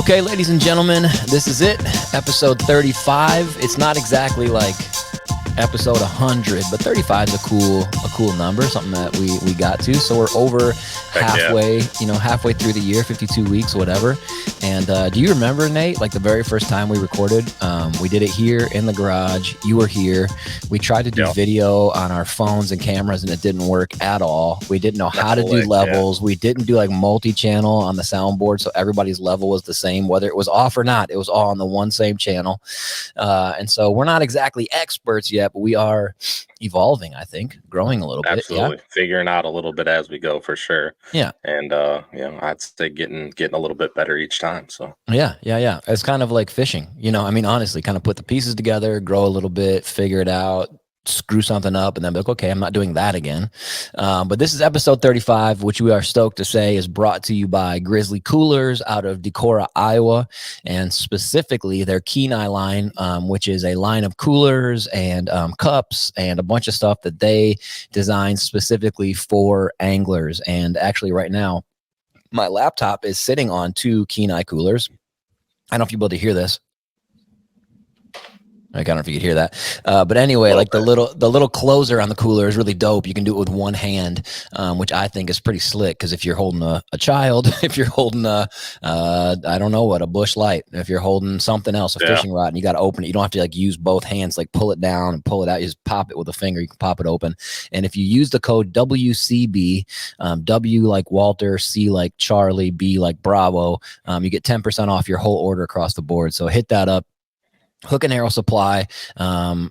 Okay, ladies and gentlemen, this is it. Episode 35. It's not exactly like episode 100, but 35 is a cool number, something that we got to. So we're over halfway, halfway through the year, 52 weeks, whatever. And do you remember, Nate, like the very first time we recorded? We did it here in the garage. You were here. We tried to do video on our phones and cameras, and it didn't work at all. We didn't know how to do levels. We didn't do like multi-channel on the soundboard, so everybody's level was the same, whether it was off or not. It was all on the one same channel. And so we're not exactly experts yet, but we are evolving, I think, growing a little bit. Absolutely. Figuring out a little bit as we go, for sure. Yeah. And I'd say getting a little bit better each time. So yeah. It's kind of like fishing, honestly, kind of put the pieces together, grow a little bit, figure it out, screw something up, and then be like, okay, I'm not doing that again. But this is episode 35, which we are stoked to say is brought to you by Grizzly Coolers out of Decorah, Iowa, and specifically their Kenai line, which is a line of coolers and cups and a bunch of stuff that they designed specifically for anglers. And actually right now, my laptop is sitting on 2 Kenai coolers. I don't know if you'll be able to hear this. I don't know if you could hear that. But anyway, like the little closer on the cooler is really dope. You can do it with one hand, which I think is pretty slick. Because if you're holding a child, if you're holding a bush light, if you're holding something else, a fishing rod, and you got to open it, you don't have to like use both hands, like pull it down and pull it out. You just pop it with a finger. You can pop it open. And if you use the code WCB, W like Walter, C like Charlie, B like Bravo, you get 10% off your whole order across the board. So hit that up. Hook and Arrow Supply.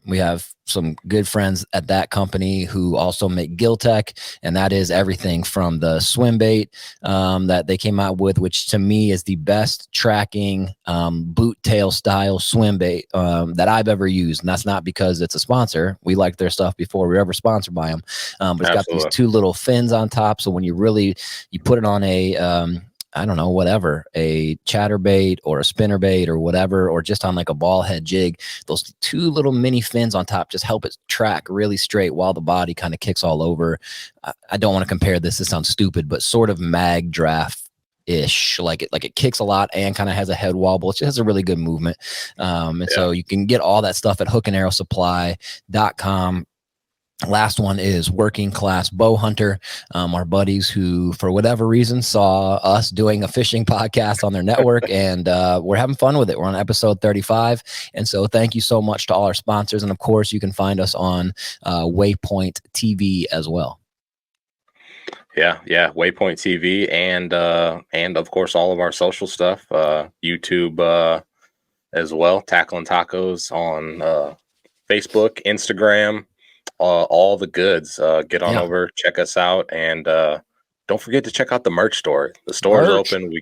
We have some good friends at that company who also make Gill Tech, and that is everything from the swim bait that they came out with, which to me is the best tracking boot tail style swim bait that I've ever used. And that's not because it's a sponsor. We liked their stuff before we were ever sponsored by them. But it's got these 2 little fins on top. So when you put it on a a chatterbait or a spinnerbait or whatever, or just on like a ball head jig, those 2 little mini fins on top just help it track really straight while the body kind of kicks all over. I don't want to compare this. This sounds stupid, but sort of mag draft ish, like it kicks a lot and kind of has a head wobble. It just has a really good movement. So you can get all that stuff at hookandarrowsupply.com. Last one is Working Class Bow Hunter, our buddies who, for whatever reason, saw us doing a fishing podcast on their network, and we're having fun with it. We're on episode 35, and so thank you so much to all our sponsors, and of course, you can find us on Waypoint TV as well. Yeah, Waypoint TV, and of course all of our social stuff, YouTube as well. Tackling Tacos on Facebook, Instagram. All the goods. Get on over, check us out, and don't forget to check out the merch store. The store is open.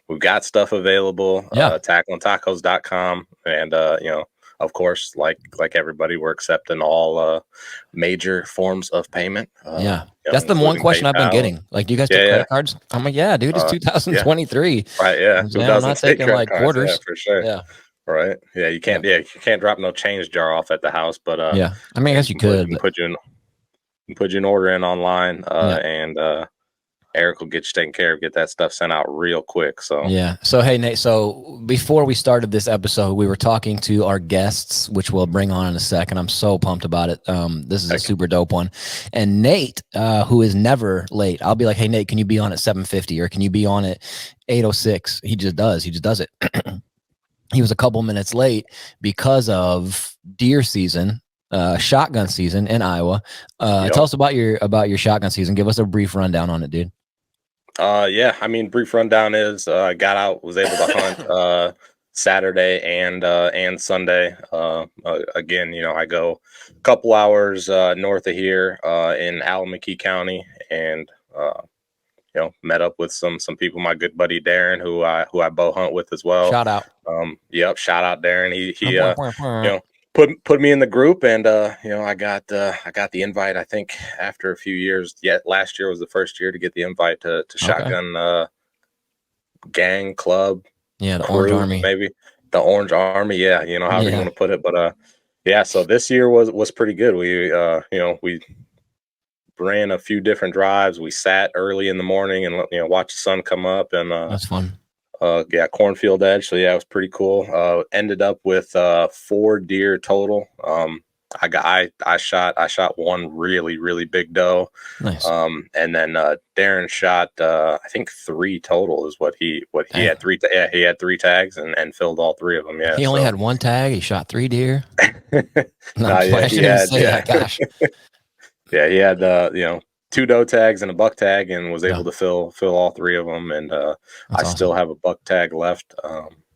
We've got stuff available. TacklingTacos.com, and of course, like everybody, we're accepting all major forms of payment. That's the one question I've been getting. Like, do you guys take credit cards? I'm like, yeah, dude, it's 2023. Right, yeah. I'm not taking like quarters. Yeah, for sure. Yeah. Right. Yeah, you can't. Yeah, you can't drop no change jar off at the house. But I guess you could. Put you an order in online, and Eric will get you taken care of. Get that stuff sent out real quick. So So hey, Nate. So before we started this episode, we were talking to our guests, which we'll bring on in a second. I'm so pumped about it. This is a super dope one. And Nate, who is never late, I'll be like, hey, Nate, can you be on at 7:50 or can you be on at 8:06? He just does it. He was a couple minutes late because of deer season, shotgun season in Iowa. Tell us about your shotgun season. Give us a brief rundown on it, dude. Brief rundown is I got out, was able to hunt Saturday and Sunday. Again, I go a couple hours north of here in Alameda County, and met up with some people. My good buddy Darren, who I bow hunt with as well. Shout out. Shout out Darren. He put me in the group, and I got the invite. I think after a few years. Last year was the first year to get the invite to shotgun gang club. Yeah, the crew, Orange Army, maybe the Orange Army. Yeah, however you want to put it, but so this year was pretty good. We we ran a few different drives. We sat early in the morning and watched the sun come up, and that's fun. cornfield edge. So yeah, it was pretty cool. Ended up with 4 deer total. I shot one really, really big doe. Nice. And then Darren shot I think 3 total is what he Dang. had 3 he had 3 tags and filled all 3 of them. Yeah. He only had 1 tag. He shot 3 deer. No, I shouldn't even say that. Gosh. Yeah, he had 2 doe tags and a buck tag, and was able to fill all 3 of them. And I awesome. still have a buck tag left.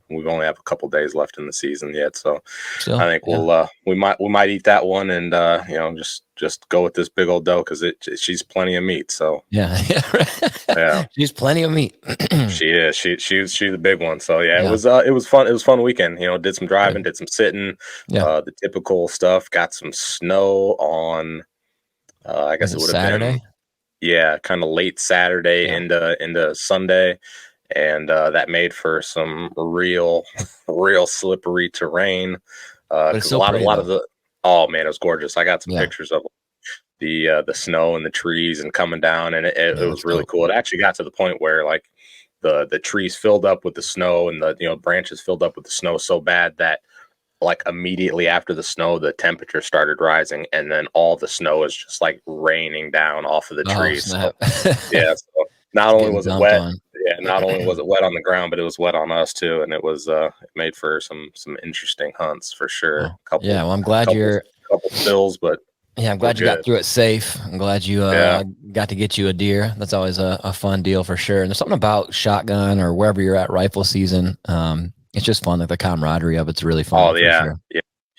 We've only have a couple days left in the season yet, so I think we might eat that one, and just go with this big old doe because she's plenty of meat. So yeah, she's plenty of meat. She is. She's the big one. So yeah, it was fun. It was a fun weekend. Did some driving, did some sitting, the typical stuff. Got some snow on. I guess it would have Saturday. Been, kind of late Saturday into Sunday, and that made for some real slippery terrain. Because a lot of the oh man, it was gorgeous. I got some pictures of the snow and the trees and coming down, and it was really cool. It actually got to the point where like the trees filled up with the snow, and the branches filled up with the snow so bad that like immediately after the snow, the temperature started rising, and then all the snow is just like raining down off of the trees. So, so not only was it wet, not only was it wet on the ground, but it was wet on us too, and it was it made for some interesting hunts for sure. Well, I'm glad couple spills, but I'm glad you got through it safe. I'm glad you got to get you a deer. That's always a fun deal for sure. And there's something about shotgun or wherever you're at rifle season. It's just fun. Like the camaraderie of it's really fun. Oh yeah,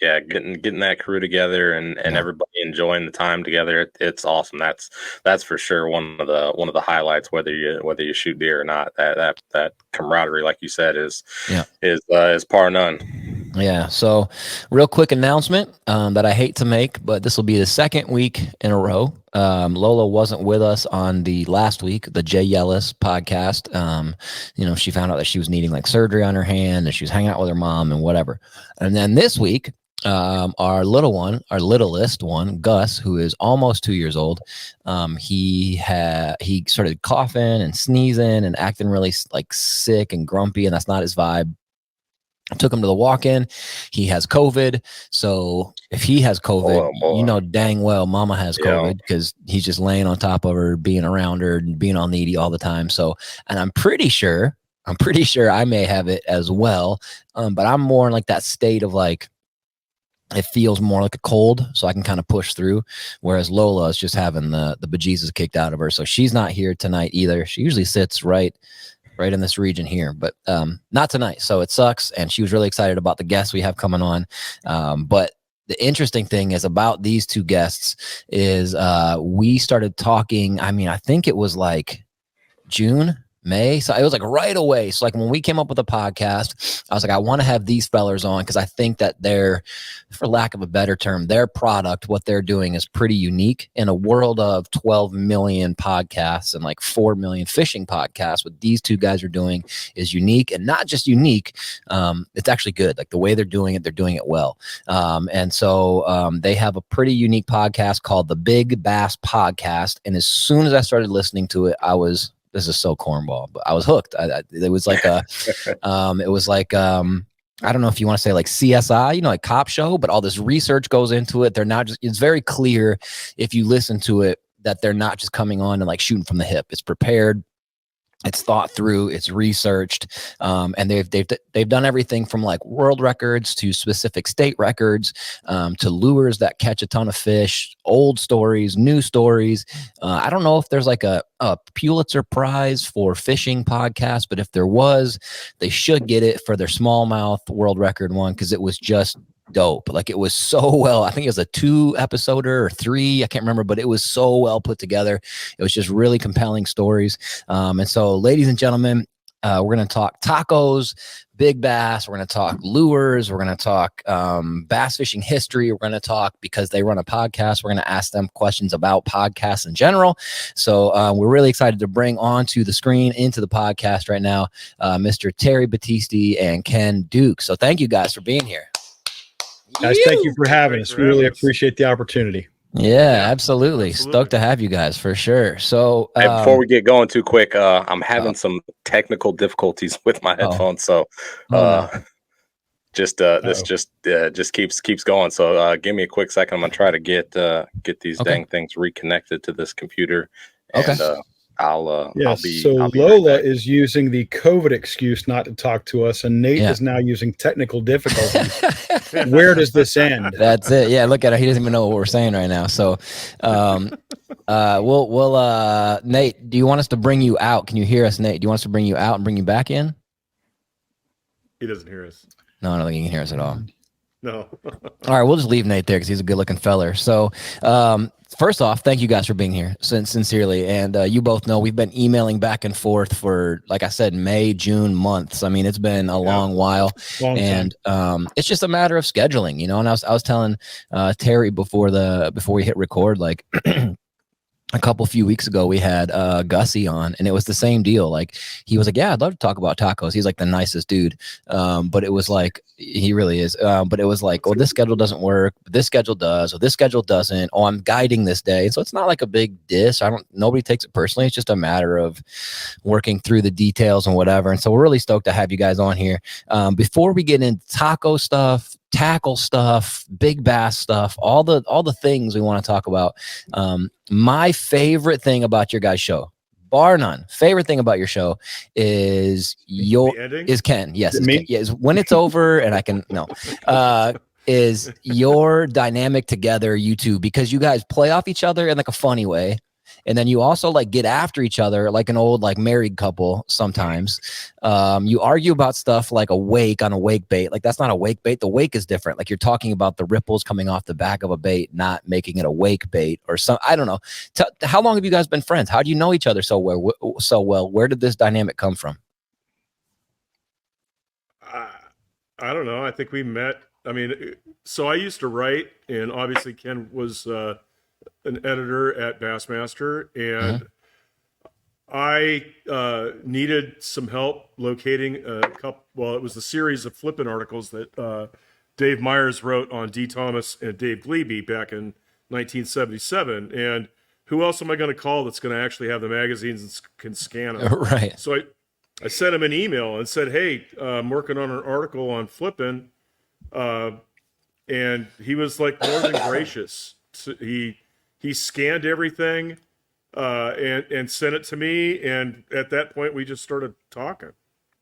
yeah. Getting that crew together and everybody enjoying the time together. It's awesome. That's for sure one of the highlights. Whether you shoot deer or not, that camaraderie, like you said, is par none. Yeah. So, real quick announcement that I hate to make, but this will be the second week in a row. Lola wasn't with us on the last week, the Jay Yellis podcast. She found out that she was needing like surgery on her hand, and she was hanging out with her mom and whatever. And then this week, our littlest one, Gus, who is almost 2 years old, he started coughing and sneezing and acting really like sick and grumpy, and that's not his vibe. I took him to the walk-in. He has COVID. So if he has COVID, dang well mama has COVID because he's just laying on top of her, being around her and being all needy all the time. So, and I'm pretty sure I may have it as well. But I'm more in like that state of like, it feels more like a cold, so I can kind of push through. Whereas Lola is just having the bejesus kicked out of her. So she's not here tonight either. She usually sits right in this region here, but not tonight. So it sucks. And she was really excited about the guests we have coming on. But the interesting thing is about these 2 guests is we started talking. I mean, I think it was like June, May. So it was like right away. So like when we came up with a podcast, I was like, I want to have these fellers on because I think that they're, for lack of a better term, their product, what they're doing is pretty unique in a world of 12 million podcasts and like 4 million fishing podcasts. What these 2 guys are doing is unique, and not just unique. It's actually good. Like the way they're doing it well. And so they have a pretty unique podcast called the Big Bass Podcast. And as soon as I started listening to it, this is so cornball, but I was hooked. It was like I don't know if you want to say like CSI, like cop show, but all this research goes into it. It's very clear if you listen to it that they're not just coming on and like shooting from the hip. It's prepared. It's thought through, it's researched, and they've done everything from like world records to specific state records, to lures that catch a ton of fish, old stories, new stories. I don't know if there's like a Pulitzer Prize for fishing podcast, but if there was, they should get it for their smallmouth world record one because it was just dope. Like it was so well, I think it was a 2-episoder or 3, I can't remember, but it was so well put together. It was just really compelling stories. And so ladies and gentlemen, we're going to talk tacos, big bass. We're going to talk lures. We're going to talk bass fishing history. We're going to talk, because they run a podcast, we're going to ask them questions about podcasts in general. So we're really excited to bring onto the screen, into the podcast right now, Mr. Terry Battisti and Ken Duke. So thank you guys for being here. Guys, thank you for having us. We really appreciate the opportunity. Yeah, Yeah, absolutely. Stoked to have you guys for sure. So, Hey, before we get going too quick, I'm having oh, some technical difficulties with my oh, headphones, so oh no. this just keeps going. So give me a quick second. I'm gonna try to get these Okay. dang things reconnected to this computer, Okay. and I'll Yes. be So right Lola back. is using the COVID excuse not to talk to us, and Nate Yeah. is now using technical difficulties. Where does this end? That's it. Yeah, look at it. He doesn't even know what we're saying right now. So, Nate, do you want us to bring you out? Can you hear us, Nate? Do you want us to bring you out and bring you back in? He doesn't hear us. No, I don't think he can hear us at all. No. All right, we'll just leave Nate there because he's a good-looking feller. So, first off, thank you guys for being here, sincerely. And you both know we've been emailing back and forth for, like I said, May, June months. I mean, it's been a long while, and it's just a matter of scheduling, you know. And I was telling Terry before we hit record, like. A few weeks ago, we had Gussie on, and it was the same deal. Like, he was like, "Yeah, I'd love to talk about tacos." He's like the nicest dude, but it was like, he really is. But it was like, "Oh, this schedule doesn't work. But this schedule does, or this schedule doesn't. Oh, I'm guiding this day." So it's not like a big diss. Nobody takes it personally. It's just a matter of working through the details and whatever. And so we're really stoked to have you guys on here. Before we get into taco stuff, tackle stuff, big bass stuff, all the things we want to talk about. My favorite thing about your guys' show, bar none, favorite thing about your show is Ken. Yes, is Ken. Yes, when it's over and I can is your dynamic together, you two, because you guys play off each other in like a funny way. And then you also like get after each other like an old like married couple sometimes. You argue about stuff like a wake on a wake bait. Like, that's not a wake bait. The wake is different. Like, you're talking about the ripples coming off the back of a bait, not making it a wake bait or some. I don't know. How long have you guys been friends? How do you know each other so well? Where did this dynamic come from? I don't know. I think we met. I mean, so I used to write, and obviously Ken was an editor at Bassmaster, and I needed some help locating a couple. Well, it was the series of flipping articles that Dave Myers wrote on D. Thomas and Dave Glebe back in 1977. And who else am I going to call that's going to actually have the magazines and can scan them? Right. So I sent him an email and said, "Hey, I'm working on an article on flipping," and he was like more than gracious. So he scanned everything and sent it to me, and at that point we just started talking.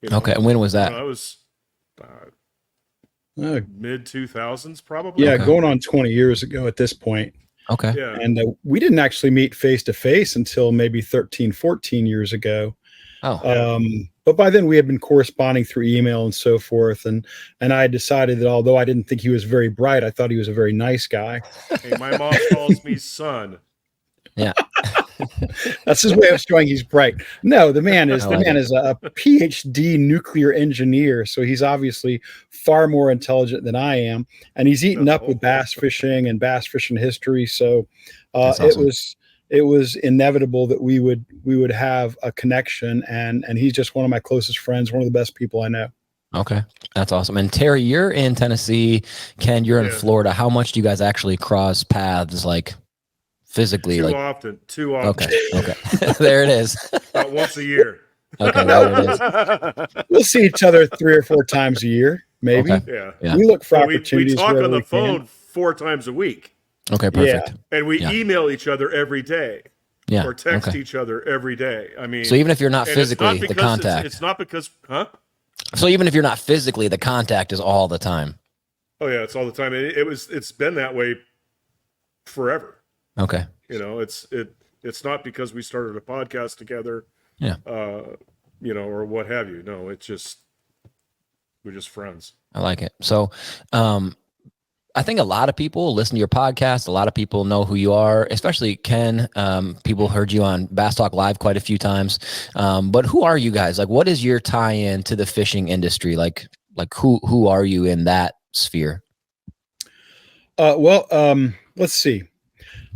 You know? Okay, and when was that? That was mid 2000s, probably. Yeah, Okay. going on 20 years ago at this point. Okay. Yeah. And we didn't actually meet face to face until maybe 13, 14 years ago. Oh. But by then we had been corresponding through email and so forth. And I decided that although I didn't think he was very bright, I thought he was a very nice guy. Hey, my mom calls me son. Yeah. That's his way of showing he's bright. No, the man is a PhD nuclear engineer. So he's obviously far more intelligent than I am. And he's eaten up with bass fishing and bass fishing history. So awesome. It was inevitable that we would have a connection, and he's just one of my closest friends, one of the best people I know. Okay, that's awesome. And Terry, you're in Tennessee. Ken, you're in Florida. How much do you guys actually cross paths, like physically? Too often. Okay. There it is. About once a year. Okay, there it is. We'll see each other 3 or 4 times a year, maybe. Okay. Yeah. We look for opportunities. We talk on the phone 4 times a week. Okay, perfect. Yeah. And we email each other every day. Yeah. Or text each other every day. I mean, so even if you're not physically, the contact. It's not because, So even if you're not physically, the contact is all the time. Oh yeah, it's all the time. It's been that way forever. Okay. You know, it's not because we started a podcast together. Yeah. You know, or what have you. No, we're just friends. I like it. So, I think a lot of people listen to your podcast. A lot of people know who you are, especially Ken. People heard you on Bass Talk Live quite a few times. But who are you guys? Like, what is your tie-in to the fishing industry? Like who are you in that sphere? Let's see.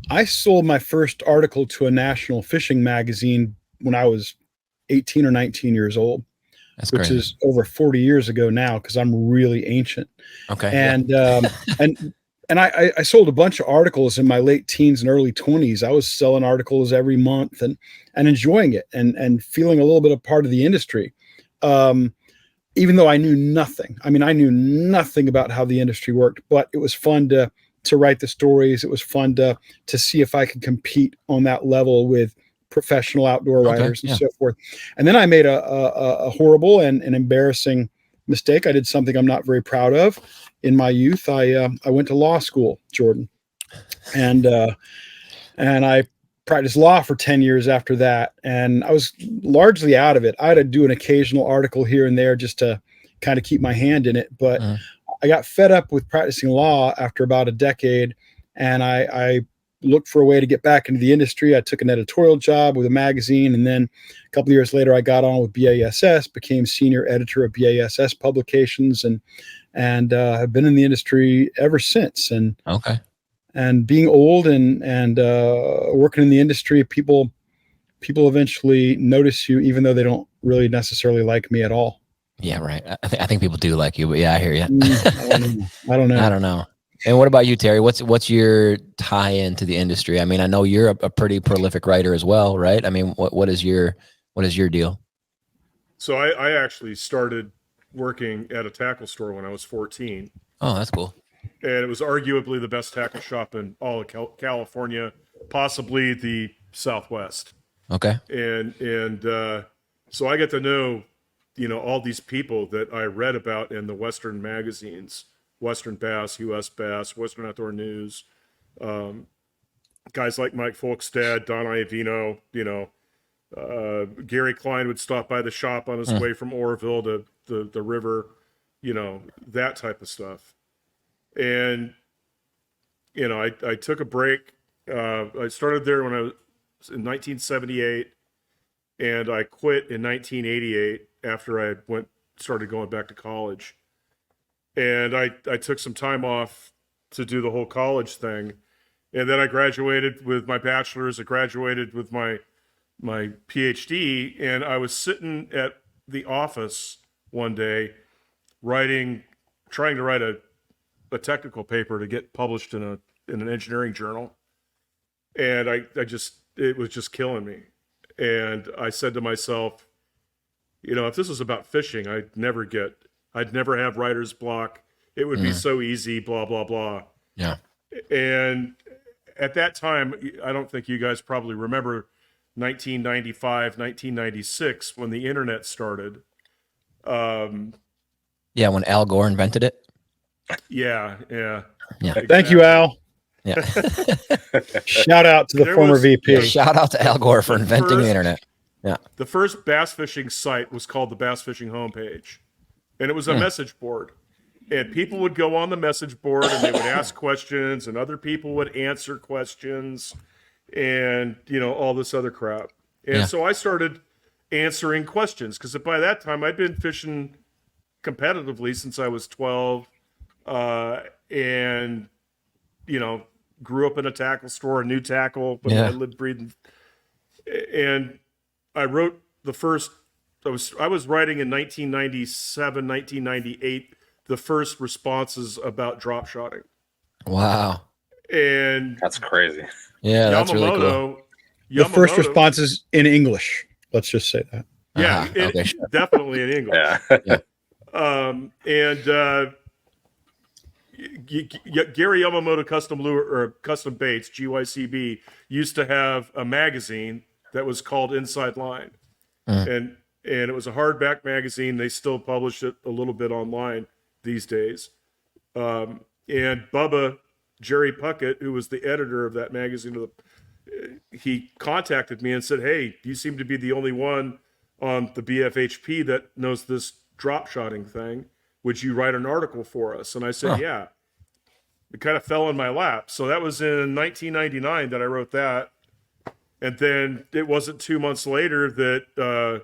I sold my first article to a national fishing magazine when I was 18 or 19 years old. That's which crazy. is over 40 years ago now, because I'm really ancient. Okay. And and and I sold a bunch of articles in my late teens and early 20s. I was selling articles every month and enjoying it and feeling a little bit of part of the industry. Even though I knew nothing. I mean, I knew nothing about how the industry worked, but it was fun to write the stories. It was fun to see if I could compete on that level with professional outdoor writers and so forth. And then I made a horrible and an embarrassing mistake. I did something I'm not very proud of. In my youth, I went to law school, Jordan, and I practiced law for 10 years after that, and I was largely out of it. I had to do an occasional article here and there just to kind of keep my hand in it, but I got fed up with practicing law after about a decade, and I looked for a way to get back into the industry. I took an editorial job with a magazine, and then a couple of years later, I got on with BASS, became senior editor of BASS publications, and have been in the industry ever since. And being old and working in the industry, people eventually notice you, even though they don't really necessarily like me at all. Yeah, right. I think people do like you, but yeah, I hear you. I don't know. I don't know. And what about you, Terry? What's your tie into the industry? I mean, I know you're a pretty prolific writer as well, right? I mean, what is your deal? So I actually started working at a tackle store when I was 14. Oh, that's cool. And it was arguably the best tackle shop in all of California, possibly the Southwest. Okay. And so I get to know, all these people that I read about in the Western magazines, Western Bass, U.S. Bass, Western Outdoor News, guys like Mike Folkstad, Don Iovino, Gary Klein would stop by the shop on his way from Oroville to the river, that type of stuff. And, I took a break. I started there when I was in 1978, and I quit in 1988 after I started going back to college. And I took some time off to do the whole college thing. And then I graduated with my bachelor's. I graduated with my PhD, and I was sitting at the office one day trying to write a technical paper to get published in an engineering journal. And it was just killing me. And I said to myself, if this was about fishing, I'd never have writer's block. It would be so easy, blah, blah, blah. Yeah. And at that time, I don't think you guys probably remember 1995, 1996, when the internet started. When Al Gore invented it. Yeah. Exactly. Thank you, Al. Yeah. Shout out to the former VP. Yeah, shout out to Al Gore for inventing the internet. Yeah. The first bass fishing site was called the Bass Fishing Homepage, and it was a message board. And people would go on the message board and they would ask questions, and other people would answer questions, and all this other crap. And so I started answering questions, because by that time I'd been fishing competitively since I was 12, and grew up in a tackle store, a new tackle, but I lived, breathing. And I wrote the first. I was writing in 1997, 1998. The first responses about drop shotting. Wow. And that's crazy. Yeah, that's really cool. The first responses in English. Let's just say that. Yeah, definitely in English. Yeah. Gary Yamamoto Custom Lure or Custom Baits, GYCB, used to have a magazine that was called Inside Line, and it was a hardback magazine. They still publish it a little bit online these days. And Bubba, Jerry Puckett, who was the editor of that magazine, he contacted me and said, "Hey, you seem to be the only one on the BFHP that knows this drop shotting thing. Would you write an article for us?" And I said, yeah. It kind of fell in my lap. So that was in 1999 that I wrote that. And then it wasn't 2 months later that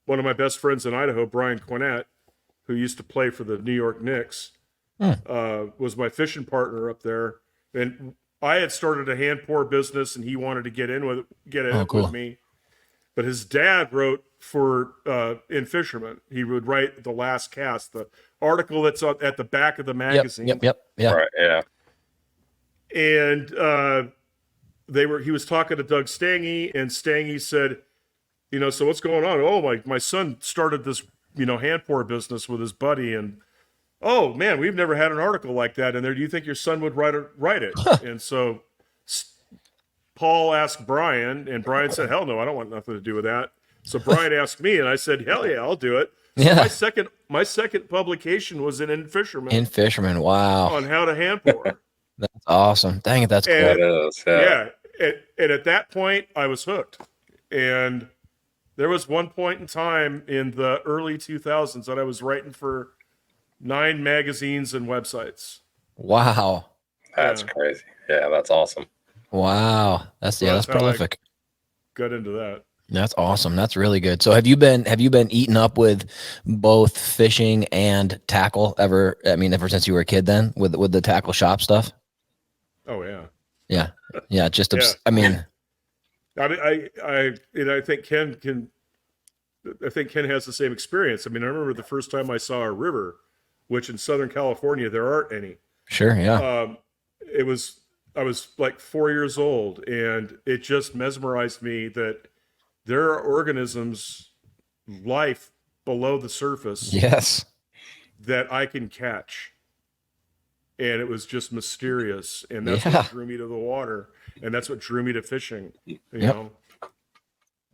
one of my best friends in Idaho, Brian Quinnett, who used to play for the New York Knicks, was my fishing partner up there. And I had started a hand pour business, and he wanted to get in with me. But his dad wrote for in Fisherman. He would write the last cast, the article that's at the back of the magazine. Yep. Right, yeah. And he was talking to Doug Stange, and Stange said, so what's going on? Oh, my son started this, hand pour business with his buddy, and oh man, we've never had an article like that in there. Do you think your son would write it? And so Paul asked Brian, and Brian said, hell no, I don't want nothing to do with that. So Brian asked me, and I said, hell yeah, I'll do it. So my second publication was in Fisherman. In Fisherman, wow. On how to hand pour. That's awesome. Dang it, that's cool. Yeah. And at that point, I was hooked. And there was one point in time in the early 2000s that I was writing for 9 magazines and websites. Wow. That's crazy. Yeah, that's awesome. Wow. That's prolific. Got into that. That's awesome. That's really good. So have you been eating up with both fishing and tackle ever since you were a kid then with the tackle shop stuff? Oh yeah. Yeah. Yeah. Just, yeah. I think Ken has the same experience. I remember the first time I saw a river, which in Southern California, there aren't any. Sure. Yeah. I was like 4 years old, and it just mesmerized me that there are organisms, life below the surface. Yes. That I can catch. And it was just mysterious. And that's what drew me to the water. And that's what drew me to fishing. You know?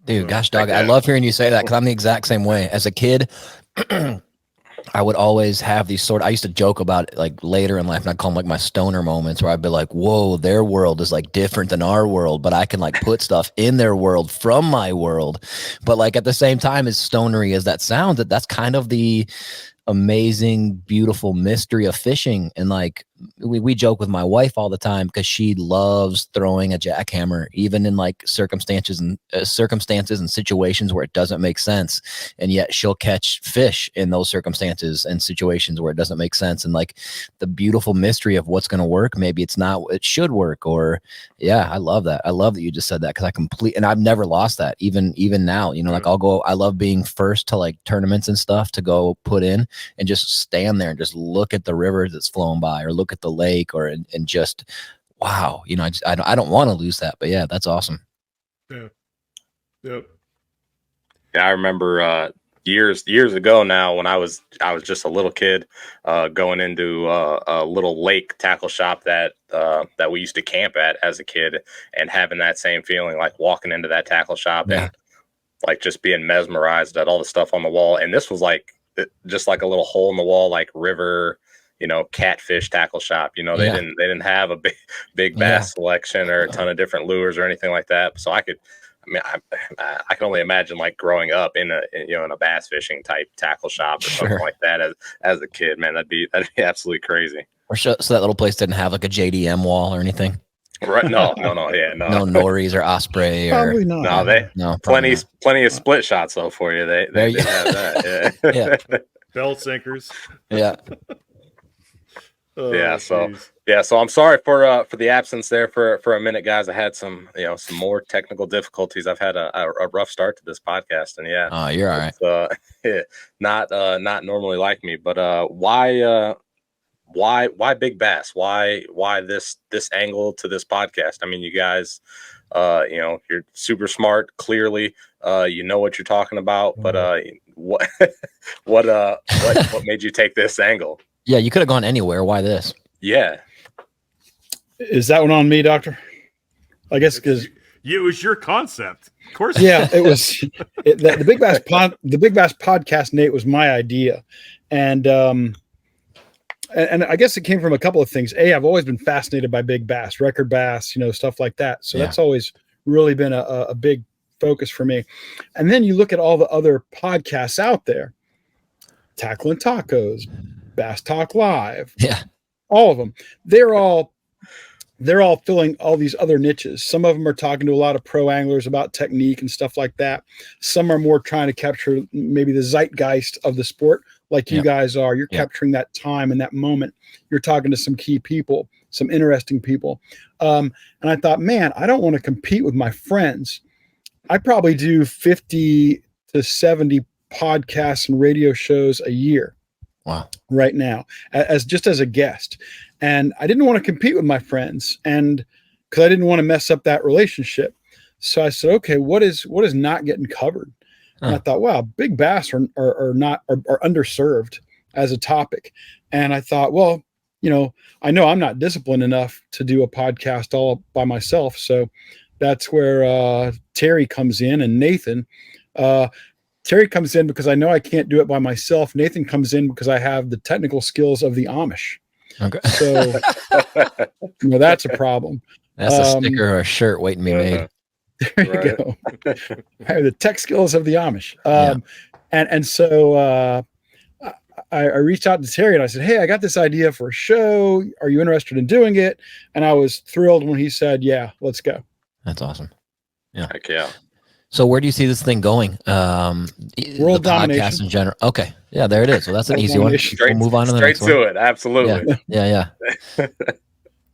Dude, gosh, dog, I love hearing you say that because I'm the exact same way. As a kid, I would always have these I used to joke about it, like later in life, and I'd call them like my stoner moments where I'd be like, whoa, their world is like different than our world, but I can like put stuff in their world from my world. But like at the same time, as stonery as that sounds, that's kind of the amazing, beautiful mystery of fishing. And like we joke with my wife all the time because she loves throwing a jackhammer, even in like circumstances and situations where it doesn't make sense. And yet she'll catch fish in those circumstances and situations where it doesn't make sense. And like the beautiful mystery of what's going to work. Maybe it's not, it should work. Or I love that. I love that you just said that because and I've never lost that even now, like I love being first to like tournaments and stuff to go put in and just stand there and just look at the river that's flowing by or look at the lake and just wow, I don't want to lose that, but yeah, that's awesome. Yeah. Yep. Yeah, I remember years ago now when I was just a little kid going into a little lake tackle shop that we used to camp at as a kid and having that same feeling, like walking into that tackle shop and like just being mesmerized at all the stuff on the wall. And this was like just like a little hole in the wall, like river, catfish tackle shop. They didn't have a big bass selection or a ton of different lures or anything like that. So I can only imagine like growing up in a bass fishing type tackle shop or something like that as a kid. Man, that'd be absolutely crazy. Or so that little place didn't have like a JDM wall or anything. Right? No. No Norries or Osprey or probably not. Plenty of split shots though for you. They did have that. Yeah. Belt sinkers. Yeah. So I'm sorry for the absence there for a minute, guys. I had some more technical difficulties. I've had a rough start to this podcast, and oh, you're all right. Not normally like me, but why big bass? Why this angle to this podcast? I mean, you guys, you're super smart. Clearly, you know what you're talking about. But what made you take this angle? Yeah, you could have gone anywhere. Why this? Yeah. Is that one on me, Doctor? I guess because it was your concept, of course. Yeah, it was the Big Bass podcast. Nate, was my idea, and I guess it came from a couple of things. I've always been fascinated by big bass, record bass, stuff like that. So that's always really been a big focus for me. And then you look at all the other podcasts out there, Tackle and Tacos, Bass Talk Live, all of them. They're all filling all these other niches. Some of them are talking to a lot of pro anglers about technique and stuff like that. Some are more trying to capture maybe the zeitgeist of the sport, like you guys are. You're capturing that time and that moment. You're talking to some key people, some interesting people. And I thought, man, I don't want to compete with my friends. I probably do 50 to 70 podcasts and radio shows a year. Wow. Right now, as a guest. and I didn't want to compete with my friends, and because I didn't want to mess up that relationship. So I said, okay, what is not getting covered? And I thought, wow, big bass are underserved as a topic. And I thought, well, I know I'm not disciplined enough to do a podcast all by myself. So that's where Terry comes in, and Nathan. Terry comes in because I know I can't do it by myself. Nathan comes in because I have the technical skills of the Amish. Okay. So that's a problem. That's a sticker or a shirt waiting to be made. There you go. I have the tech skills of the Amish. And so I reached out to Terry and I said, hey, I got this idea for a show. Are you interested in doing it? And I was thrilled when he said, yeah, let's go. That's awesome. Yeah. Heck yeah. So where do you see this thing going? World domination. Podcast in general. Okay. Yeah, there it is. So that's an easy one. We'll move on to the next one. Straight to it. Absolutely. Yeah.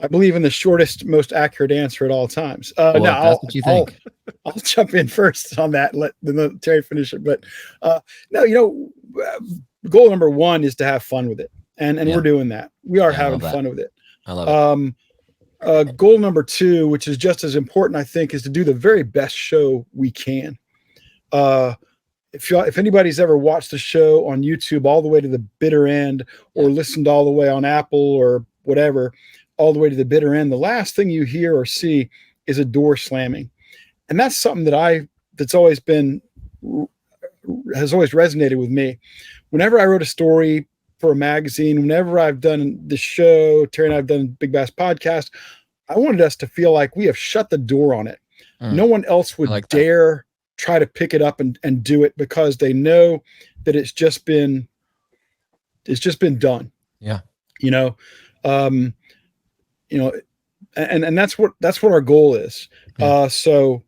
I believe in the shortest, most accurate answer at all times. Well, that's what you think. I'll jump in first on that and let Terry finish it. But goal number one is to have fun with it. And we're doing that. We are having fun with it. I love it. Goal number two, which is just as important, I think, is to do the very best show we can. If anybody's ever watched the show on YouTube all the way to the bitter end, or listened all the way on Apple or whatever, all the way to the bitter end, the last thing you hear or see is a door slamming. And that's something that's always resonated with me. Whenever I wrote a story for a magazine, whenever I've done the show, Terry and I've done Big Bass Podcast, I wanted us to feel like we have shut the door on it. No one else would dare try to pick it up and do it, because they know that it's just been done. Yeah. And that's what our goal is. So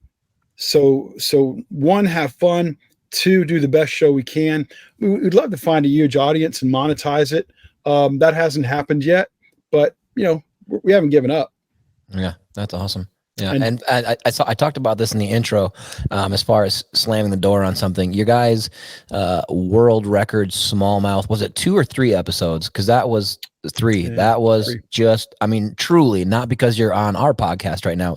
one, have fun. Two, do the best show we can. We'd love to find a huge audience and monetize it. That hasn't happened yet, but we haven't given up. Yeah, that's awesome. Yeah, and I talked about this in the intro, as far as slamming the door on something. You guys, world record smallmouth, was it 2 or 3 episodes? Because that was 3. That was 3. Just, truly, not because you're on our podcast right now.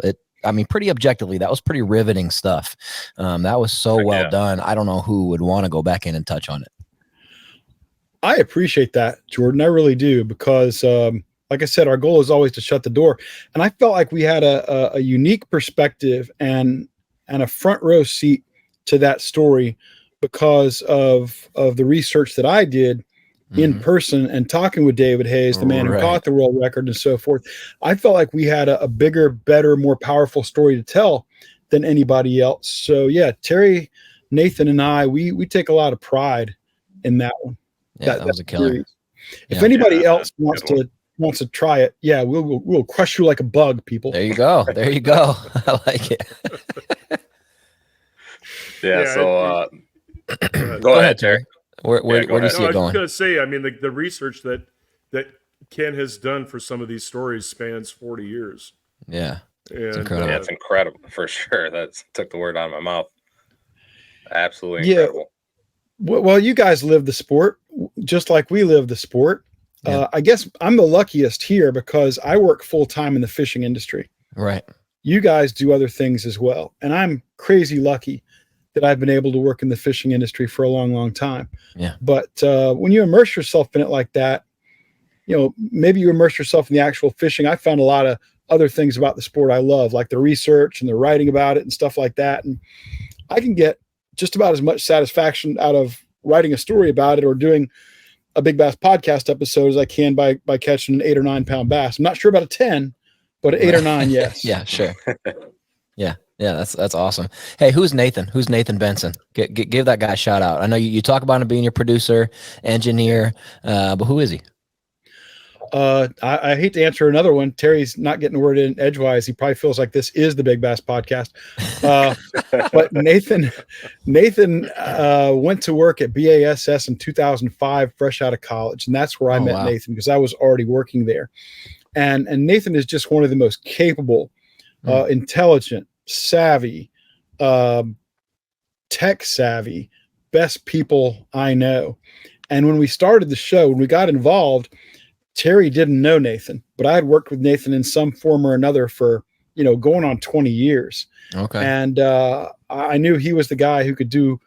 Pretty objectively, that was pretty riveting stuff. That was so well done. I don't know who would want to go back in and touch on it. I appreciate that, Jordan. I really do, because like I said, our goal is always to shut the door. And I felt like we had a unique perspective and a front row seat to that story because of the research that I did in person and talking with David Hayes, the man who caught the world record and so forth. I felt like we had a bigger, better, more powerful story to tell than anybody else. So yeah, Terry, Nathan, and I, we take a lot of pride in that one. Yeah, that was a killer. Series. If anybody else wants to try it, we'll crush you like a bug, people. There you go. I like it. So go ahead, Terry. Where do you see it going? I was just going to say, the research that Ken has done for some of these stories spans 40 years. Yeah. It's incredible. Yeah, it's incredible for sure. That took the word out of my mouth. Absolutely incredible. Well, you guys live the sport just like we live the sport. Yeah. I guess I'm the luckiest here because I work full time in the fishing industry. Right. You guys do other things as well. And I'm crazy lucky that I've been able to work in the fishing industry for a long, long time. Yeah. But when you immerse yourself in it like that, maybe you immerse yourself in the actual fishing. I found a lot of other things about the sport I love, like the research and the writing about it and stuff like that. And I can get just about as much satisfaction out of writing a story about it or doing a Big Bass podcast episode as I can by catching an 8 or 9 pound bass. I'm not sure about a 10, but an 8 or 9, yes. Yeah, sure. Yeah, that's awesome. Hey, who's Nathan? Who's Nathan Benson? Give that guy a shout out. I know you talk about him being your producer, engineer, but who is he? I hate to answer another one. Terry's not getting a word in edgewise. He probably feels like this is the Big Bass podcast. But Nathan went to work at BASS in 2005, fresh out of college. And that's where I met Nathan, because I was already working there. And Nathan is just one of the most capable, intelligent, savvy, tech savvy, best people I know. And when we started the show, when we got involved, Terry didn't know Nathan, but I had worked with Nathan in some form or another for, going on 20 years. Okay. And I knew he was the guy who could do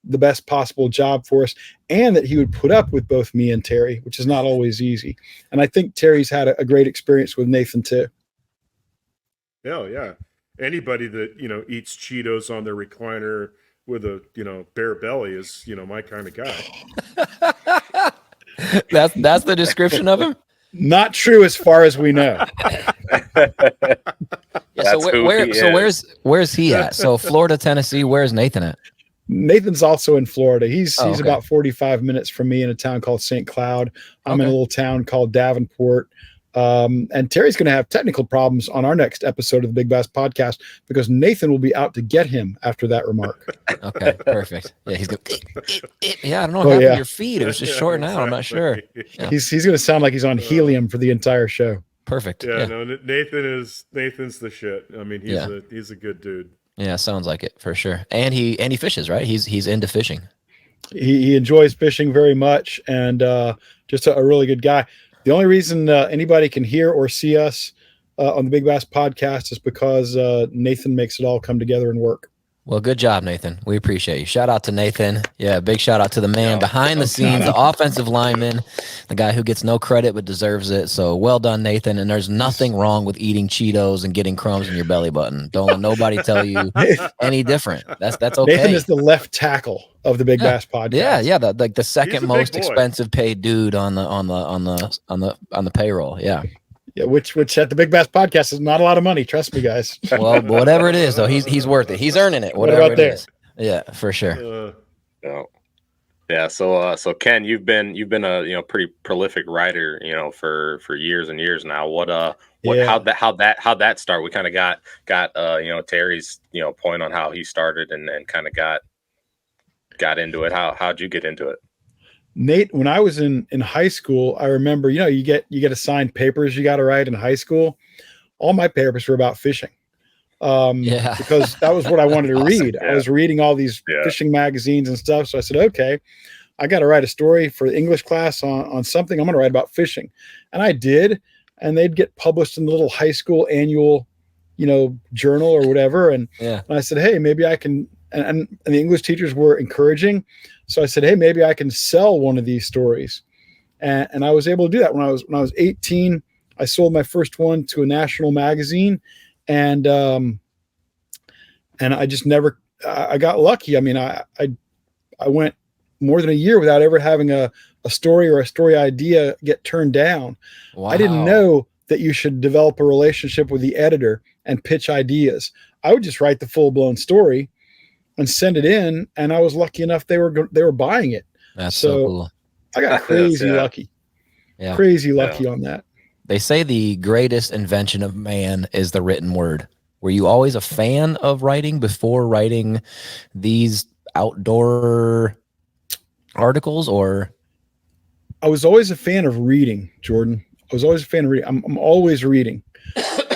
the best possible job for us, and that he would put up with both me and Terry, which is not always easy. And I think Terry's had a great experience with Nathan too. Hell yeah. Anybody that, eats Cheetos on their recliner with a, bare belly is, my kind of guy. That's the description of him? Not true as far as we know. Where's he at? So Florida, Tennessee, where's Nathan at? Nathan's also in Florida. He's okay. about 45 minutes from me in a town called St. Cloud. I'm in a little town called Davenport. And Terry's going to have technical problems on our next episode of the Big Bass Podcast because Nathan will be out to get him after that remark. Okay, perfect. Yeah, he's going I don't know what happened to your feed. It was just shorting out. I'm not sure. Yeah. He's going to sound like he's on helium for the entire show. Perfect. Yeah, no, Nathan's the shit. I mean, he's a good dude. Yeah, sounds like it for sure. And he fishes, right? He's into fishing. He enjoys fishing very much, and just a really good guy. The only reason anybody can hear or see us on the Big Bass Podcast is because Nathan makes it all come together and work. Well, good job, Nathan. We appreciate you. Shout out to Nathan. Yeah, big shout out to the man behind the scenes, the offensive lineman, the guy who gets no credit but deserves it. So well done, Nathan. And there's nothing wrong with eating Cheetos and getting crumbs in your belly button. Don't let nobody tell you any different. That's okay. Nathan is the left tackle of the Big Bass Podcast. Yeah, the second most expensive paid dude on the payroll. Yeah. Yeah, which at the Big Bass Podcast is not a lot of money. Trust me, guys. Well, whatever it is, though, he's worth it. He's earning it. Whatever it is. Yeah, for sure. Yeah. So Ken, you've been a pretty prolific writer, for years and years now. How'd that start? We kind of got Terry's point on how he started and kind of got into it. How'd you get into it? Nate, when I was in high school, I remember, you get assigned papers you got to write in high school. All my papers were about fishing. Because that was what I wanted to read. Yeah. I was reading all these fishing magazines and stuff. So I said, okay, I got to write a story for the English class on something. I'm going to write about fishing. And I did. And they'd get published in the little high school annual, journal or whatever. And I said, hey, maybe I can. And the English teachers were encouraging. So I said, hey, maybe I can sell one of these stories. And I was able to do that when I was 18. I sold my first one to a national magazine, and I just never, I got lucky. I mean, I went more than a year without ever having a story or a story idea get turned down. Wow. I didn't know that you should develop a relationship with the editor and pitch ideas. I would just write the full blown story and send it in, and I was lucky enough they were buying it. That's so cool. I got crazy lucky. Yeah. Crazy lucky on that. They say the greatest invention of man is the written word. Were you always a fan of writing before writing these outdoor articles, or? I was always a fan of reading, Jordan. I was always a fan of reading. I'm always reading.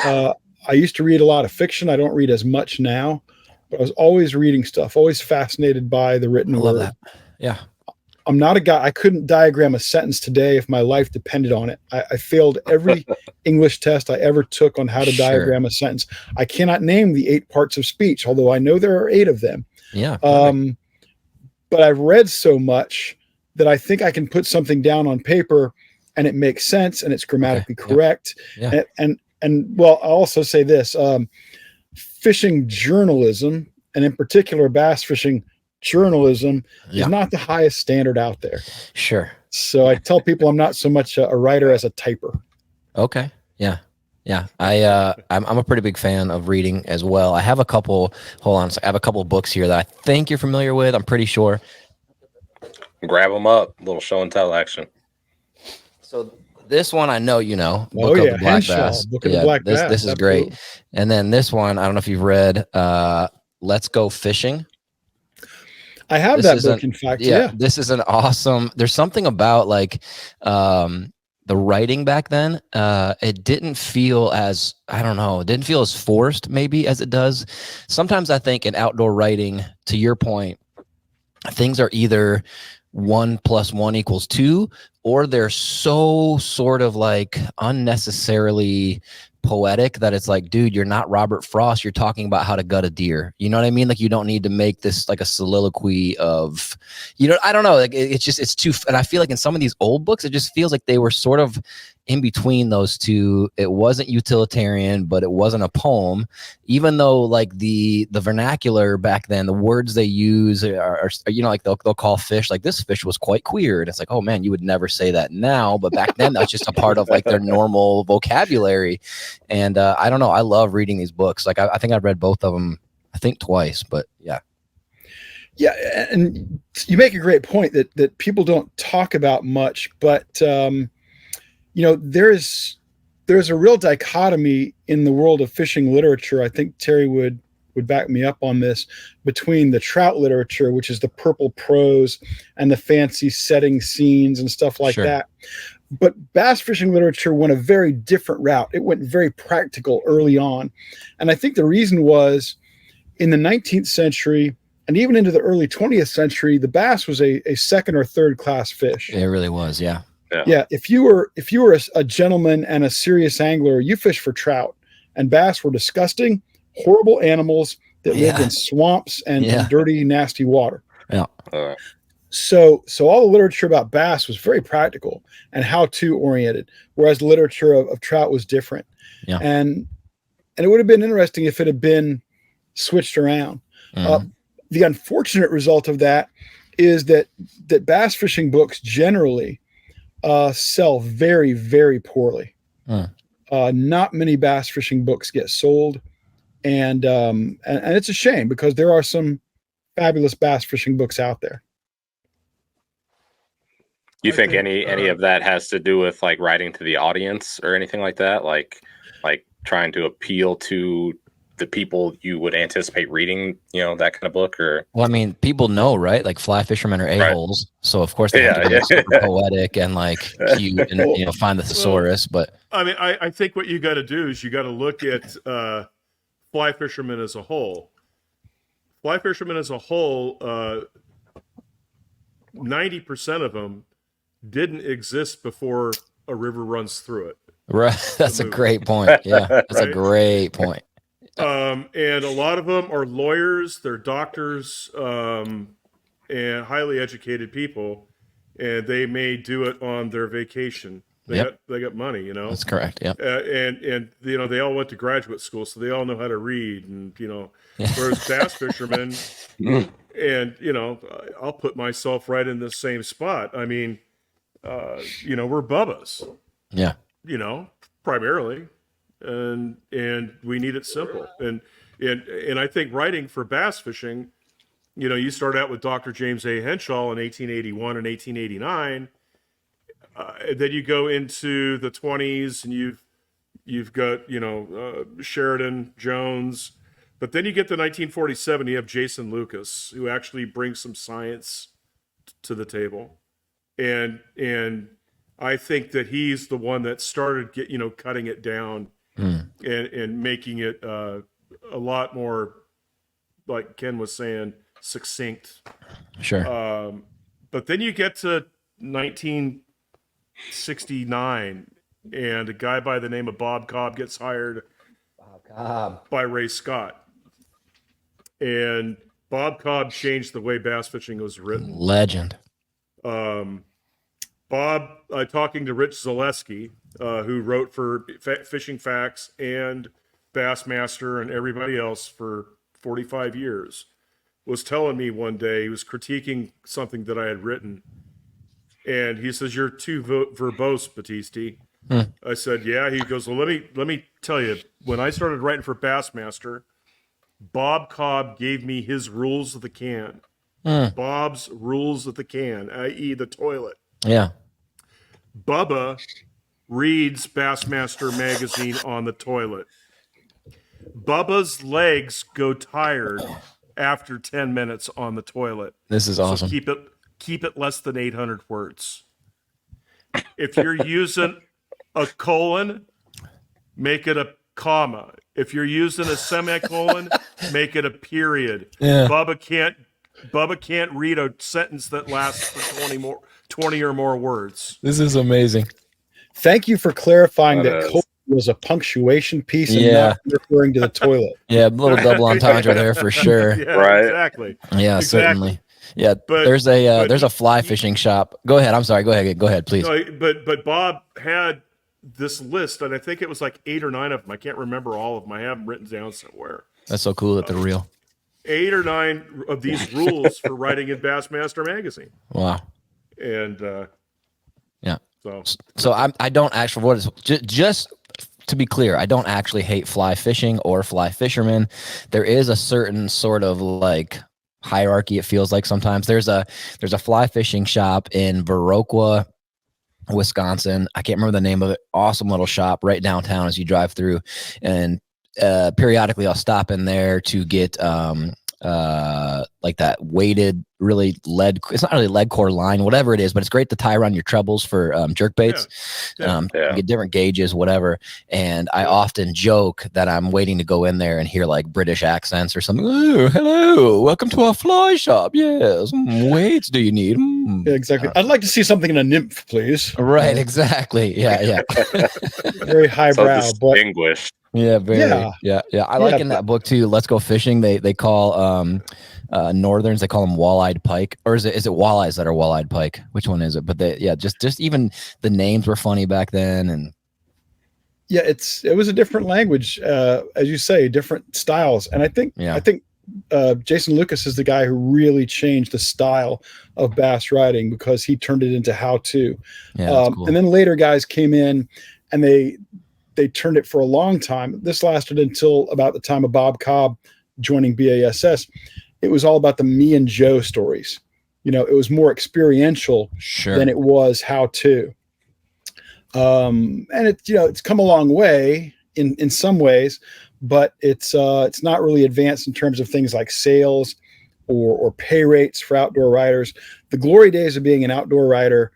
I used to read a lot of fiction. I don't read as much now, but I was always reading stuff, always fascinated by the written word. I love that. Yeah. I'm not a guy. I couldn't diagram a sentence today if my life depended on it. I failed every English test I ever took on how to diagram a sentence. I cannot name the 8 parts of speech, although I know there are 8 of them. Yeah. But I've read so much that I think I can put something down on paper and it makes sense and it's grammatically correct. Yeah. And well, I'll also say this, fishing journalism, and in particular bass fishing journalism, is not the highest standard out there. Sure. So I tell people I'm not so much a writer as a typer. Okay. Yeah. Yeah. I'm a pretty big fan of reading as well. I have a couple, I have a couple of books here that I think you're familiar with. I'm pretty sure. Grab them up. A little show and tell action. So this one I know you know. Book of the Black Bass. Book of the Black Bass. This is great. And then this one, I don't know if you've read Let's Go Fishing. I have that book, in fact. Yeah. This is an awesome, there's something about like the writing back then. It didn't feel as, I don't know, it didn't feel as forced maybe as it does. Sometimes I think in outdoor writing, to your point, things are either 1 + 1 = 2, or they're so sort of like unnecessarily poetic that it's like, dude, you're not Robert Frost. You're talking about how to gut a deer. You know what I mean? Like, you don't need to make this like a soliloquy of, I don't know. Like, it's too, and I feel like in some of these old books, it just feels like they were sort of in between those two. It wasn't utilitarian, but it wasn't a poem, even though like the vernacular back then, the words they use are like they'll call fish, like, this fish was quite queer. And it's like, oh man, you would never say that now. But back then that's just a part of like their normal vocabulary. And I don't know. I love reading these books. Like I think I've read both of them, I think twice, but yeah. Yeah. And you make a great point that people don't talk about much, but there's a real dichotomy in the world of fishing literature. I think Terry would back me up on this, between the trout literature, which is the purple prose and the fancy setting scenes and stuff like Sure. that. But bass fishing literature went a very different route. It went very practical early on. And I think the reason was, in the 19th century and even into the early 20th century, the bass was a second or third class fish. It really was. Yeah. Yeah. If you were a gentleman and a serious angler, you fished for trout. And bass were disgusting, horrible animals that lived in swamps and dirty, nasty water. Yeah. So all the literature about bass was very practical and how-to oriented, whereas the literature of trout was different. Yeah. And it would have been interesting if it had been switched around. Mm-hmm. The unfortunate result of that is that bass fishing books generally sell very, very poorly. Not many bass fishing books get sold, and it's a shame, because there are some fabulous bass fishing books out there. You think any of that has to do with like writing to the audience or anything like that? Like trying to appeal to the people you would anticipate reading, that kind of book? Or, well, I mean, people know, right? Like, fly fishermen are a-holes. Right. So of course they have to be super poetic and like cute and find the thesaurus. But I mean, I think what you got to do is you got to look at fly fishermen as a whole. Fly fishermen as a whole, 90% of them didn't exist before a river runs through it. Right. That's a great point. Yeah. That's a great point. And a lot of them are lawyers, they're doctors, and highly educated people, and they may do it on their vacation. They got money, That's correct. Yeah. And they all went to graduate school, so they all know how to read, and whereas bass fishermen, and I'll put myself right in the same spot. I mean, we're bubbas. Yeah. Primarily. And we need it simple. And I think writing for bass fishing, you start out with Dr. James A. Henshaw in 1881 and 1889. Then you go into the 20s, and you've got Sheridan, Jones, but then you get to 1947. You have Jason Lucas, who actually brings some science to the table, and I think that he's the one that started cutting it down and making it a lot more, like Ken was saying, succinct. Sure. But then you get to 1969, and a guy by the name of Bob Cobb gets hired by Ray Scott. And Bob Cobb changed the way bass fishing was written. Legend. Bob, talking to Rich Zaleski, who wrote for Fishing Facts and Bassmaster and everybody else for 45 years, was telling me one day, he was critiquing something that I had written, and he says, "You're too verbose, Battisti." I said, "Yeah." He goes, "Well, let me tell you, when I started writing for Bassmaster, Bob Cobb gave me his rules of the can. Bob's rules of the can, i.e. the toilet. Yeah. Bubba reads Bassmaster magazine on the toilet. Bubba's legs go tired after 10 minutes on the toilet. This is awesome. So keep it less than 800 words. If you're using a colon, make it a comma. If you're using a semicolon, make it a period. Yeah. Bubba can't read a sentence that lasts for 20 or more words. This is amazing. Thank you for clarifying That that is. colon was a punctuation piece and Yeah. not referring to the toilet. Yeah, a little double entendre there for sure. Yeah, Right. exactly. Yeah, Exactly. certainly. Yeah, But- there's but a he- fly fishing shop. Go ahead. I'm sorry. Go ahead, please. No, but Bob had this list, and I think it was like 8 or 9 of them. I can't remember all of them. I have them written down somewhere. That's so cool that they're real. 8 or 9 of these rules for writing in Bassmaster magazine, Wow. and Yeah. so So I don't actually what is just to be clear, I don't actually hate fly fishing or fly fishermen. There is a certain sort of like hierarchy. It feels like sometimes there's a fly fishing shop in Viroqua, Wisconsin. I can't remember the name of it. Awesome little shop right downtown as you drive through, and periodically I'll stop in there to get like that weighted, really lead. It's not really lead core line, whatever it is, but it's great to tie around your trebles for jerk baits. Yeah. Yeah. Get different gauges, whatever. And I often joke that I'm waiting to go in there and hear like British accents or something. Oh, hello, welcome to our fly shop. Yes, weights do you need? Yeah, exactly. I'd like to see something in a nymph, please. Right, exactly. Yeah. Very So highbrow, but distinguished. Yeah, very. Yeah. Yeah. I like Yeah, in that book too. Let's Go Fishing. They call northerns. They call them wall-eyed pike, or is it walleyes that are wall-eyed pike? Which one is it? But just even the names were funny back then, and yeah, it was a different language, as you say, different styles, and I think Jason Lucas is the guy who really changed the style of bass riding because he turned it into how-to. yeah, that's cool. And then later guys came in and they turned it for a long time. This lasted until about the time of Bob Cobb joining BASS. It was all about the me and Joe stories. It was more experiential than it was how-to. And it's come a long way in some ways, but it's not really advanced in terms of things like sales or pay rates for outdoor riders. The glory days of being an outdoor rider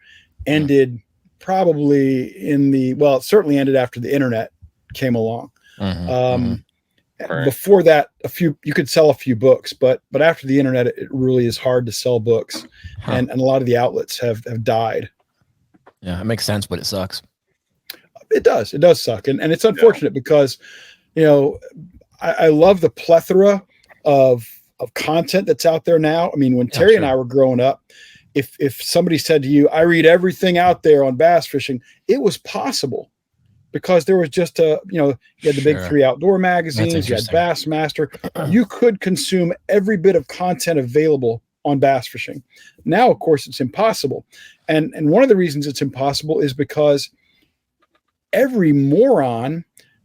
ended probably it certainly ended after the internet came along. Before that, you could sell a few books, but after the internet, it really is hard to sell books, and a lot of the outlets have died. Yeah, it makes sense, but it sucks. It does suck, and it's unfortunate because I love the plethora of content that's out there now. I mean, when Terry and I were growing up, if somebody said to you, I read everything out there on bass fishing, it was possible because there was just you had the big 3 outdoor magazines, you had Bassmaster. You could consume every bit of content available on bass fishing. Now, of course, it's impossible. And one of the reasons it's impossible is because every moron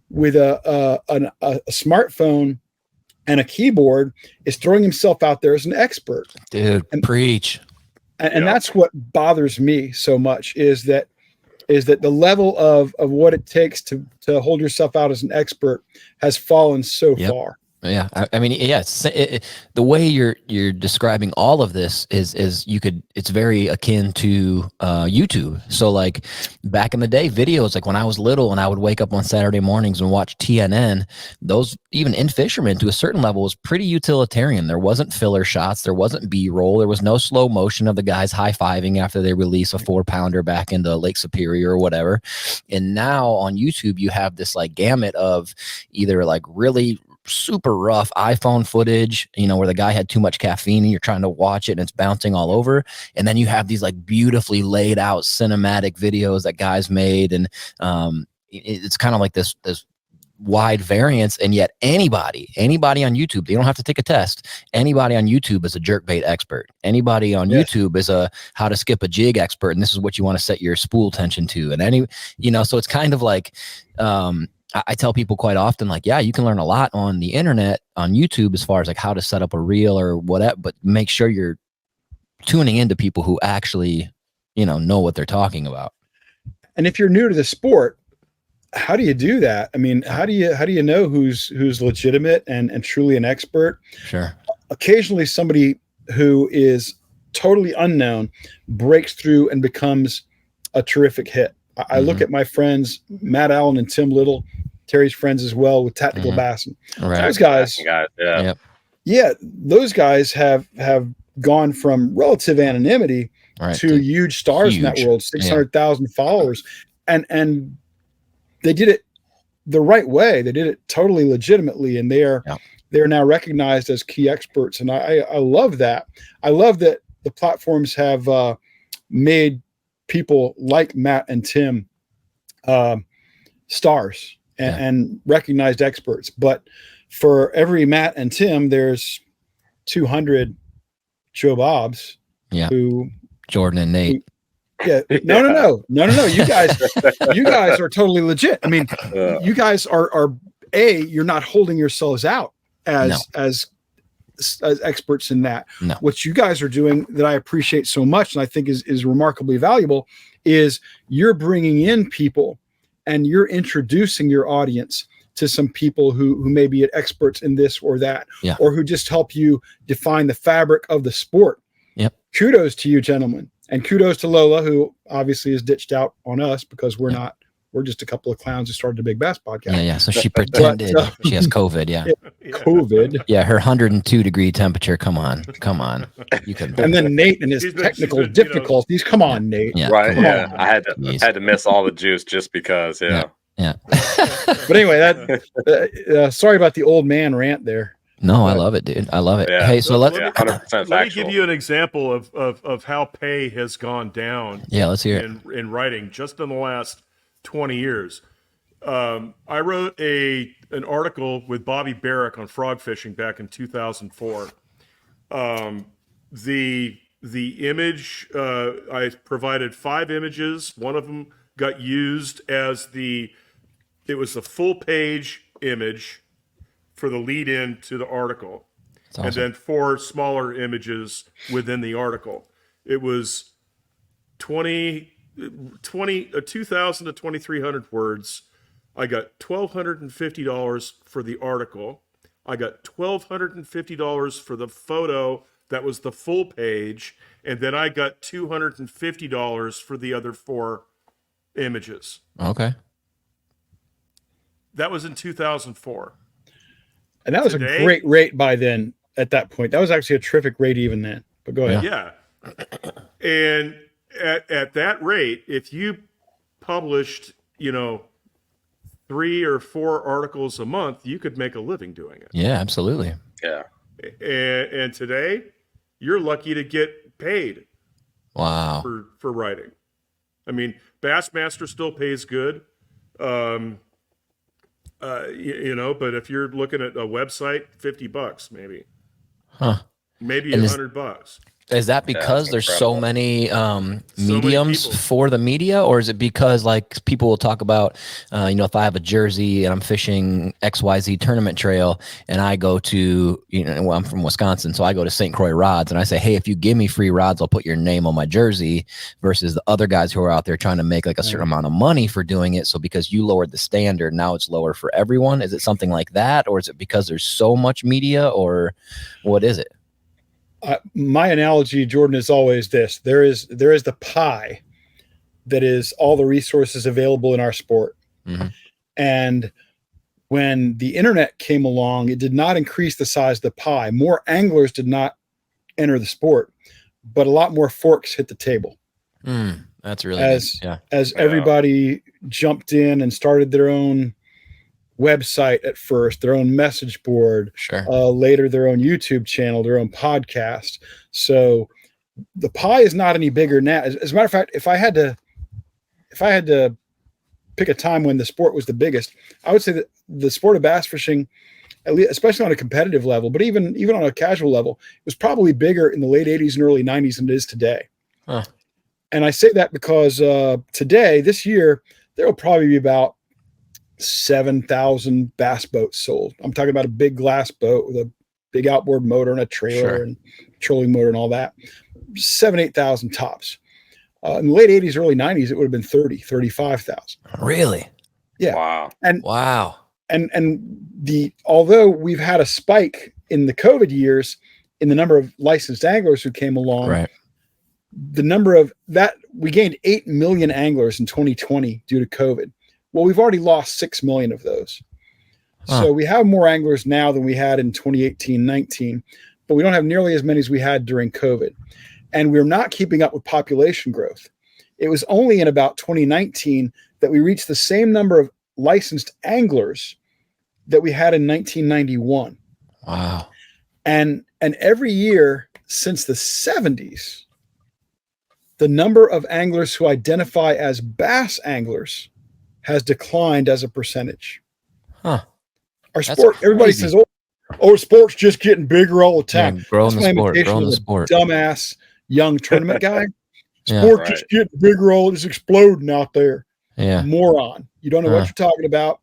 with a smartphone and a keyboard is throwing himself out there as an expert. Dude, preach. And that's what bothers me so much is that the level of what it takes to hold yourself out as an expert has fallen so far. Yeah, I mean, yeah. The way you're describing all of this is it's very akin to YouTube. So like back in the day, videos like when I was little and I would wake up on Saturday mornings and watch TNN. Those even in fishermen to a certain level was pretty utilitarian. There wasn't filler shots, there wasn't B-roll, there was no slow motion of the guys high-fiving after they release a 4-pounder back into Lake Superior or whatever. And now on YouTube, you have this like gamut of either like really super rough iPhone footage, where the guy had too much caffeine and you're trying to watch it and it's bouncing all over. And then you have these like beautifully laid out cinematic videos that guys made. And it's kind of like this wide variance. And yet anybody on YouTube, they don't have to take a test. Anybody on YouTube is a jerkbait expert. Anybody on YouTube is a how to skip a jig expert. And this is what you want to set your spool tension to. And so it's kind of like, I tell people quite often, like, yeah, you can learn a lot on the internet, on YouTube, as far as like how to set up a reel or whatever, but make sure you're tuning into people who actually, know what they're talking about. And if you're new to the sport, how do you do that? I mean, how do you know who's legitimate and truly an expert? Sure. Occasionally somebody who is totally unknown breaks through and becomes a terrific hit. I look at my friends, Matt Allen and Tim Little, Terry's friends as well with Tactical Bassin. Right. Those guys, those guys have gone from relative anonymity Right. to huge stars in that Huge. world, 600,000 followers. And they did it the right way. They did it totally legitimately. And they're now recognized as key experts. And I love that. I love that the platforms have made people like Matt and Tim stars and recognized experts. But for every Matt and Tim, there's 200 Joe Bobs who Jordan and Nate. No. You guys are totally legit. I mean, you guys are you're not holding yourselves out as experts in that. No. What you guys are doing that I appreciate so much and I think is remarkably valuable is you're bringing in people and you're introducing your audience to some people who may be experts in this or that, or who just help you define the fabric of the sport. Yep. Kudos to you, gentlemen. And kudos to Lola, who obviously is ditched out on us because we're just a couple of clowns who started a Big Bass podcast. Yeah. So she pretended she has COVID. Yeah. COVID. Yeah. Her 102-degree temperature. Come on. You could. And then Nate and his technical difficulties. Come on, Nate. Yeah. Right. Yeah. I had to miss all the juice just because. Yeah. But anyway, sorry about the old man rant there. No, I love it, dude. I love it. Yeah. Hey, so let me give you an example of how pay has gone down. Yeah, let's hear it. In writing, just in the last 20 years. I wrote an article with Bobby Barrack on frog fishing back in 2004. The image, I provided 5 images. One of them got used as it was the full page image for the lead in to the article. Awesome. And then 4 smaller images within the article. It was 2,000 to 2,300 words. I got $1,250 for the article. I got $1,250 for the photo that was the full page. And then I got $250 for the other 4 images. Okay. That was in 2004. And that was a great rate by then at that point. That was actually a terrific rate even then. But go ahead. Yeah. And at that rate, if you published, 3 or 4 articles a month, you could make a living doing it. Yeah, absolutely. Yeah. And today, you're lucky to get paid. Wow. For writing. I mean, Bassmaster still pays good. But if you're looking at a website, $50 maybe. Huh. Maybe $100. Is that because there's so many mediums for the media, or is it because like people will talk about, if I have a jersey and I'm fishing XYZ tournament trail and I go to, I'm from Wisconsin, so I go to St. Croix Rods and I say, hey, if you give me free rods, I'll put your name on my jersey, versus the other guys who are out there trying to make like a certain amount of money for doing it. So because you lowered the standard, now it's lower for everyone. Is it something like that, or is it because there's so much media, or what is it? My analogy, Jordan, is always this: there is the pie that is all the resources available in our sport. Mm-hmm. And when the internet came along, it did not increase the size of the pie. More anglers did not enter the sport, but a lot more forks hit the table. That's really as everybody jumped in and started their own website at first, their own message board, later their own YouTube channel, their own podcast. So the pie is not any bigger now. As a matter of fact, if I had to pick a time when the sport was the biggest, I would say that the sport of bass fishing, at least, especially on a competitive level, but even on a casual level, was probably bigger in the late 80s and early 90s than it is today. Huh. And I say that because today, this year, there will probably be about 7,000 bass boats sold. I'm talking about a big glass boat with a big outboard motor and a trailer and trolling motor and all that. 8,000 tops. In the late 80s, early 90s, it would have been 35,000. Really? Yeah. Wow. And although we've had a spike in the COVID years in the number of licensed anglers who came along, the number of that, we gained 8 million anglers in 2020 due to COVID. Well, we've already lost 6 million of those. So we have more anglers now than we had in 2018-19, but we don't have nearly as many as we had during COVID. and we're not keeping up with population growth. It was only in about 2019 that we reached the same number of licensed anglers that we had in 1991. Wow. And every year since the 70s, the number of anglers who identify as bass anglers has declined as a percentage. Huh. Our sport, everybody says, oh, sport's just getting bigger all the time. Yeah, growing the sport, growing the sport. Dumbass young tournament guy. Yeah. Sport just getting bigger, all it's exploding out there. Yeah. Moron. You don't know what you're talking about.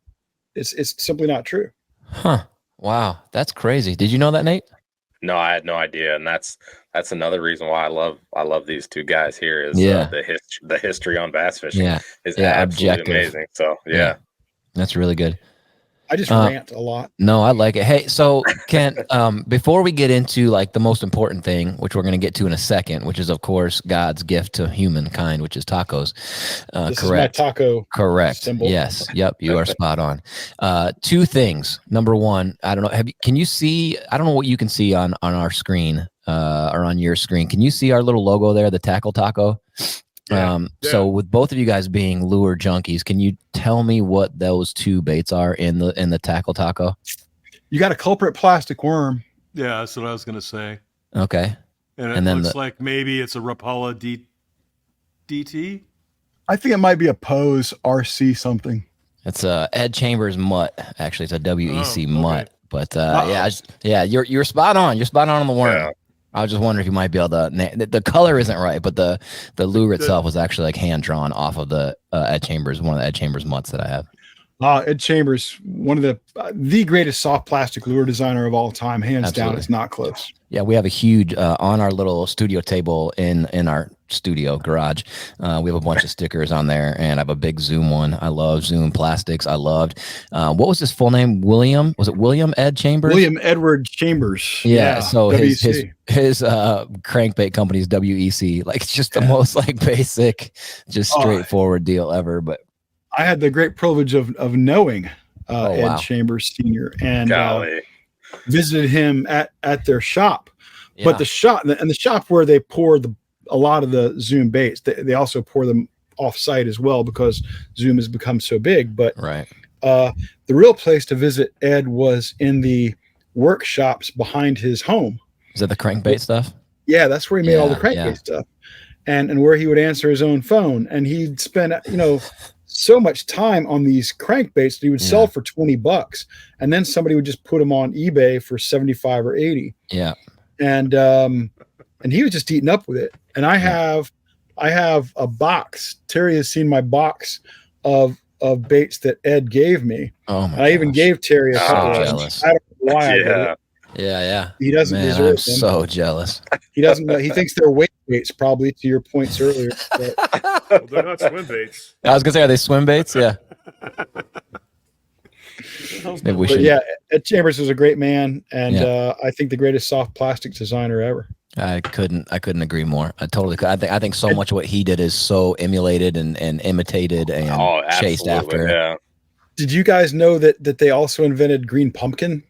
It's simply not true. Huh. Wow. That's crazy. Did you know that, Nate? No, I had no idea, and that's another reason why I love these two guys here. Is the history on bass fishing is absolutely amazing. So that's really good. I just rant a lot. No, I like it. Hey, so Kent, before we get into like the most important thing, which we're going to get to in a second, which is of course God's gift to humankind, which is tacos. This correct. Is my taco. Correct. Symbol. Yes. Yep. You are spot on. Two things. Number one, I don't know. Can you see? I don't know what you can see on our screen or on your screen. Can you see our little logo there, the Tackle Taco? So with both of you guys being lure junkies, can you tell me what those two baits are in the Tackle Taco? You got a culprit plastic worm. Yeah, that's what I was going to say. Okay. And it looks like maybe it's a Rapala DT. I think it might be a Pose RC something. It's a Ed Chambers mutt. Actually, it's a WEC mutt. But you're spot on. You're spot on the worm. Yeah. I was just wondering if you might be able to. The color isn't right, but the lure itself was actually like hand drawn off of the Ed Chambers, one of the Ed Chambers mutts that I have. Ed Chambers, one of the greatest soft plastic lure designer of all time, hands down. It's not close. Yeah, we have a huge on our little studio table in our studio garage. We have a bunch of stickers on there, and I have a big Zoom one. I love Zoom plastics. I loved. What was his full name? William? Was it William Ed Chambers? William Edward Chambers. Yeah. So his crankbait company is WEC. Like it's just the most like basic, just straightforward deal ever. But I had the great privilege of knowing Ed Chambers Sr. and visited him at their shop. Yeah. But the shop where they pour a lot of the Zoom baits, they also pour them off site as well because Zoom has become so big. But the real place to visit Ed was in the workshops behind his home. Is that the crankbait stuff? Yeah, that's where he made all the crankbait stuff, and where he would answer his own phone, and he'd spend so much time on these crankbaits that he would sell for $20, and then somebody would just put them on eBay for 75 or 80. Yeah, and he was just eating up with it. And I have a box. Terry has seen my box of baits that Ed gave me. Oh my! I even gave Terry a couple. Jealous. I don't know why. I did it. Yeah. He doesn't deserve them. So jealous. He doesn't know. He thinks they're weight baits, probably, to your points earlier. Well, they're not swim baits. I was gonna say, are they swim baits? Yeah. Maybe we should. Yeah, Ed Chambers is a great man, and I think the greatest soft plastic designer ever. I couldn't agree more. I totally could. I think so much of what he did is so emulated and imitated and chased after. Yeah. Did you guys know that they also invented green pumpkin?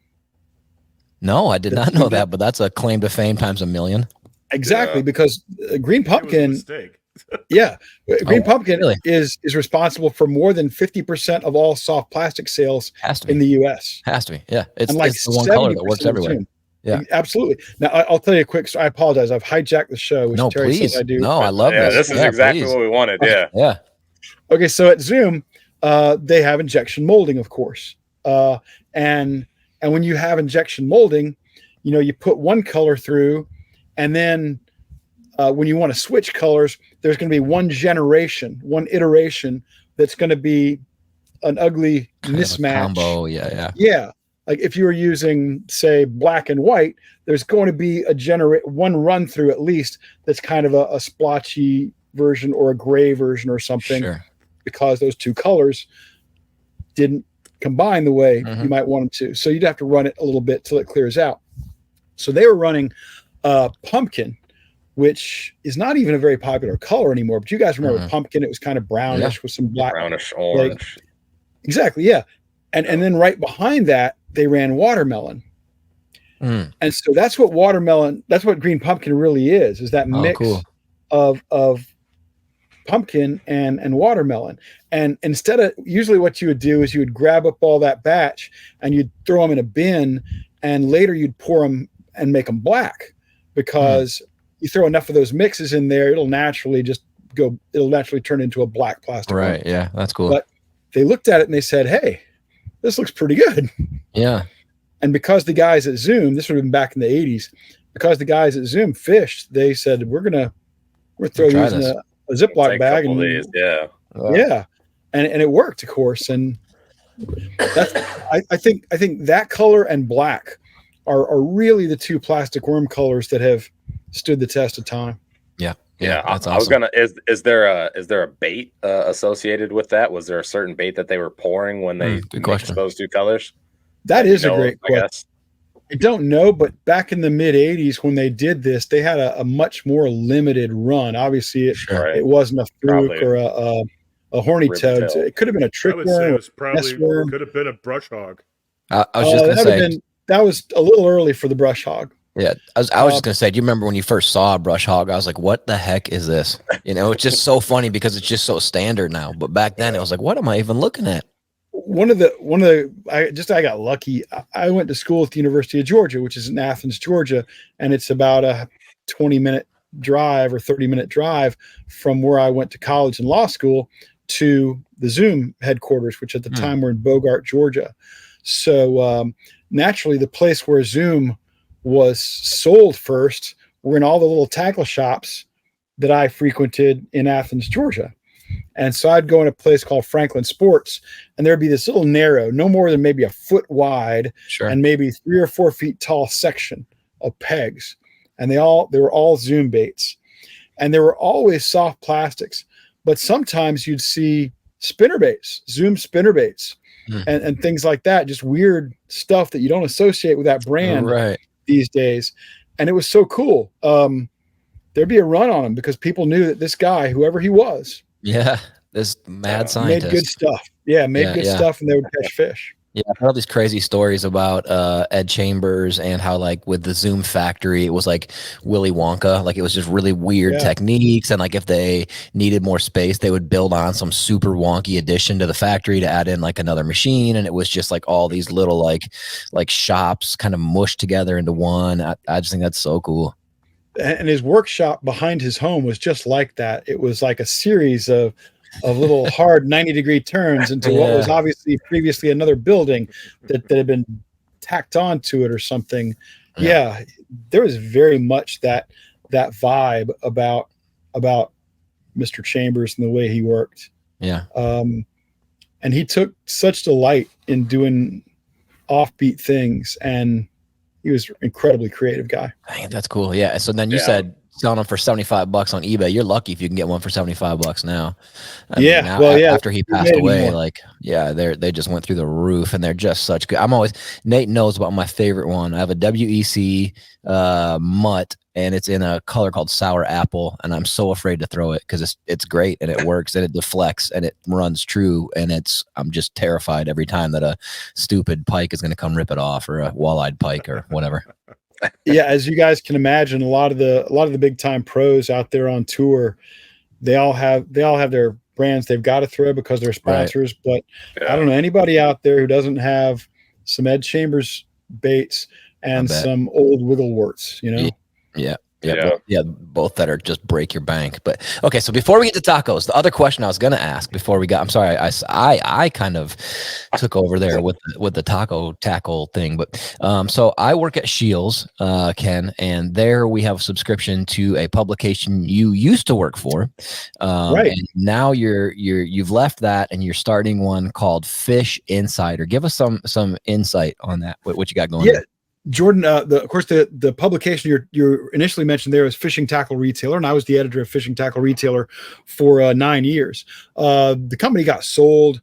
No, I did not know that, but that's a claim to fame times a million. Exactly, because green pumpkin. Green pumpkin is responsible for more than 50% of all soft plastic sales in the U.S. Has to be, yeah. It's like the one color that works everywhere. Yeah, absolutely. Now I'll tell you a quick story. I apologize. I've hijacked the show. Which Terry please. I do. No, I love this. This is exactly what we wanted. Yeah. Yeah. Okay, so at Zoom, they have injection molding, of course, and when you have injection molding, you put one color through, and then when you want to switch colors, there's going to be one iteration that's going to be an ugly mismatch. Combo, yeah. Yeah. Like if you were using, say, black and white, there's going to be one run through at least that's kind of a splotchy version or a gray version or something, because those two colors didn't combine the way you might want them to. So you'd have to run it a little bit till it clears out. So they were running pumpkin, which is not even a very popular color anymore. But you guys remember pumpkin? It was kind of brownish with some black, brownish orange. Exactly, yeah. And then right behind that, they ran watermelon. Mm. And so that's what green pumpkin really is that Oh, mix cool. of pumpkin and watermelon. And instead of, usually what you would do is you would grab up all that batch and you'd throw them in a bin, and later you'd pour them and make them black, because you throw enough of those mixes in there, it'll naturally turn into a black plastic Right. worm. Yeah, that's cool. But they looked at it and they said, hey, this looks pretty good. Yeah. And because the guys at Zoom, this would have been back in the 80s, because the guys at Zoom fished, they said, we're gonna throw Try these in this. a Ziploc Take bag. a couple And of these, yeah. yeah. And it worked, of course. And that's, I think that color and black are really the two plastic worm colors that have stood the test of time. Yeah. Yeah, That's I was awesome. gonna. Is there a bait associated with that? Was there a certain bait that they were pouring when they Good mixed question. those two colors? That is a You know, great I question. guess. I don't know, but back in the mid 80s when they did this, they had a much more limited run. Obviously, Sure. Right. it wasn't a fluke Probably or a horny toad. Ribbon-tail. It could have been a I trick would say worm. it was probably worm. could have been a brush hog. I was just gonna say. That was a little early for the brush hog. Yeah, I was just gonna say. Do you remember when you first saw a brush hog? I was like, "What the heck is this?" You know, it's just so funny because it's just so standard now. But back then, it was like, "What am I even looking at?" I got lucky. I went to school at the University of Georgia, which is in Athens, Georgia, and it's about a 20-minute drive or 30-minute drive from where I went to college and law school to the Zoom headquarters, which at the time were in Bogart, Georgia. So naturally, the place where Zoom was sold first were in all the little tackle shops that I frequented in Athens, Georgia. And so I'd go in a place called Franklin Sports, and there'd be this little narrow, no more than maybe a foot wide, Sure. and maybe 3 or 4 feet tall section of pegs. And they were all Zoom baits. And there were always soft plastics, but sometimes you'd see spinner baits, Zoom spinner baits, and things like that, just weird stuff that you don't associate with that brand these days. And it was so cool. There'd be a run on them because people knew that this guy, whoever he was, this mad scientist made good stuff. Yeah, good stuff, and they would catch fish. Yeah, I've heard all these crazy stories about Ed Chambers and how, like, with the Zoom factory, it was like Willy Wonka. Like, it was just really weird techniques, and like if they needed more space, they would build on some super wonky addition to the factory to add in like another machine, and it was just like all these little like shops kind of mushed together into one. I just think that's so cool. And his workshop behind his home was just like that. It was like a series of little hard 90-degree turns into what was obviously previously another building that had been tacked onto it or something. Yeah, there was very much that vibe about Mr. Chambers and the way he worked. Yeah. And he took such delight in doing offbeat things, and he was an incredibly creative guy. Dang, that's cool. Yeah. So then you said selling them for $75 on eBay. You're lucky if you can get one for $75 now. I mean, after he passed away, they just went through the roof, and they're just such good. Nate knows about my favorite one. I have a WEC mutt, and it's in a color called sour apple, and I'm so afraid to throw it because it's great and it works and it deflects and it runs true, and I'm just terrified every time that a stupid pike is going to come rip it off, or a walleyed pike or whatever. Yeah, as you guys can imagine, a lot of the big time pros out there on tour, they all have their brands they've got to throw because they're sponsors. But I don't know anybody out there who doesn't have some Ed Chambers baits and some old Wiggleworts, you know? Both that are just break your bank. But okay, so before we get to tacos, the other question I was going to ask before we got, I'm sorry, I kind of took over there with the taco tackle thing, but so I work at Shields, Ken, and there we have a subscription to a publication you used to work for, and now you've left that and you're starting one called Fish Insider. Give us some insight on that. What you got going on? Jordan, of course, the publication you initially mentioned there is Fishing Tackle Retailer, and I was the editor of Fishing Tackle Retailer for 9 years. The company got sold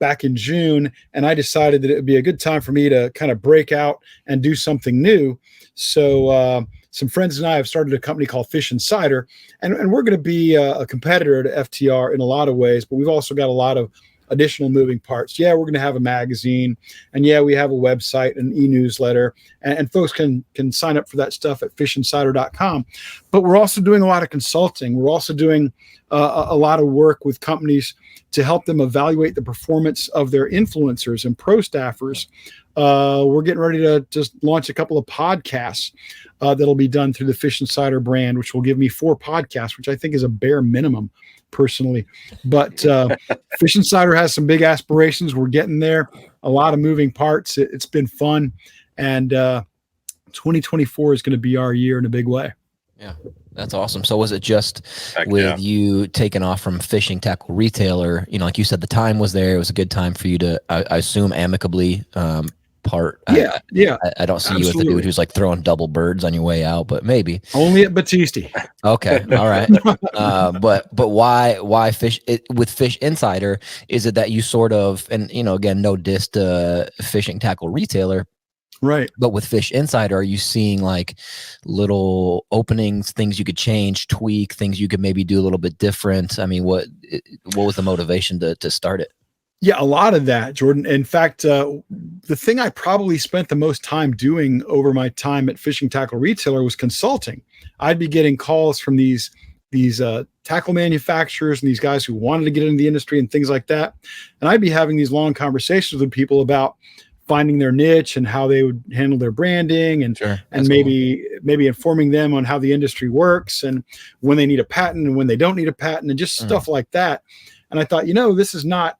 back in June, and I decided that it would be a good time for me to kind of break out and do something new. So some friends and I have started a company called Fish Insider, and we're going to be a competitor to FTR in a lot of ways, but we've also got a lot of additional moving parts. Yeah, we're going to have a magazine, and yeah, we have a website, an e-newsletter, and folks can sign up for that stuff at fishinsider.com. But we're also doing a lot of consulting. We're also doing a lot of work with companies to help them evaluate the performance of their influencers and pro staffers. We're getting ready to just launch a couple of podcasts that'll be done through the Fish Insider brand, which will give me 4 podcasts, which I think is a bare minimum personally. But Fish Insider has some big aspirations. We're getting there. A lot of moving parts. It's been fun. And 2024 is going to be our year in a big way. Yeah, that's awesome. So was it just you taking off from fishing tackle retailer? You know, like you said, the time was there. It was a good time for you to, I assume, amicably part. Yeah, I don't see you as the dude who's like throwing double birds on your way out, but maybe only at Battisti. Okay, all right. But why fish it with Fish Insider? Is it that you sort of, and you know, again, no diss to fishing tackle retailer. Right. But with Fish Insider, are you seeing like little openings, things you could change, tweak, things you could maybe do a little bit different? I mean, what was the motivation to start it? Yeah, a lot of that, Jordan. In fact, the thing I probably spent the most time doing over my time at Fishing Tackle Retailer was consulting. I'd be getting calls from these tackle manufacturers and these guys who wanted to get into the industry and things like that. And I'd be having these long conversations with people about finding their niche and how they would handle their branding and maybe informing them on how the industry works and when they need a patent and when they don't need a patent and just stuff like that. And I thought, you know, this is not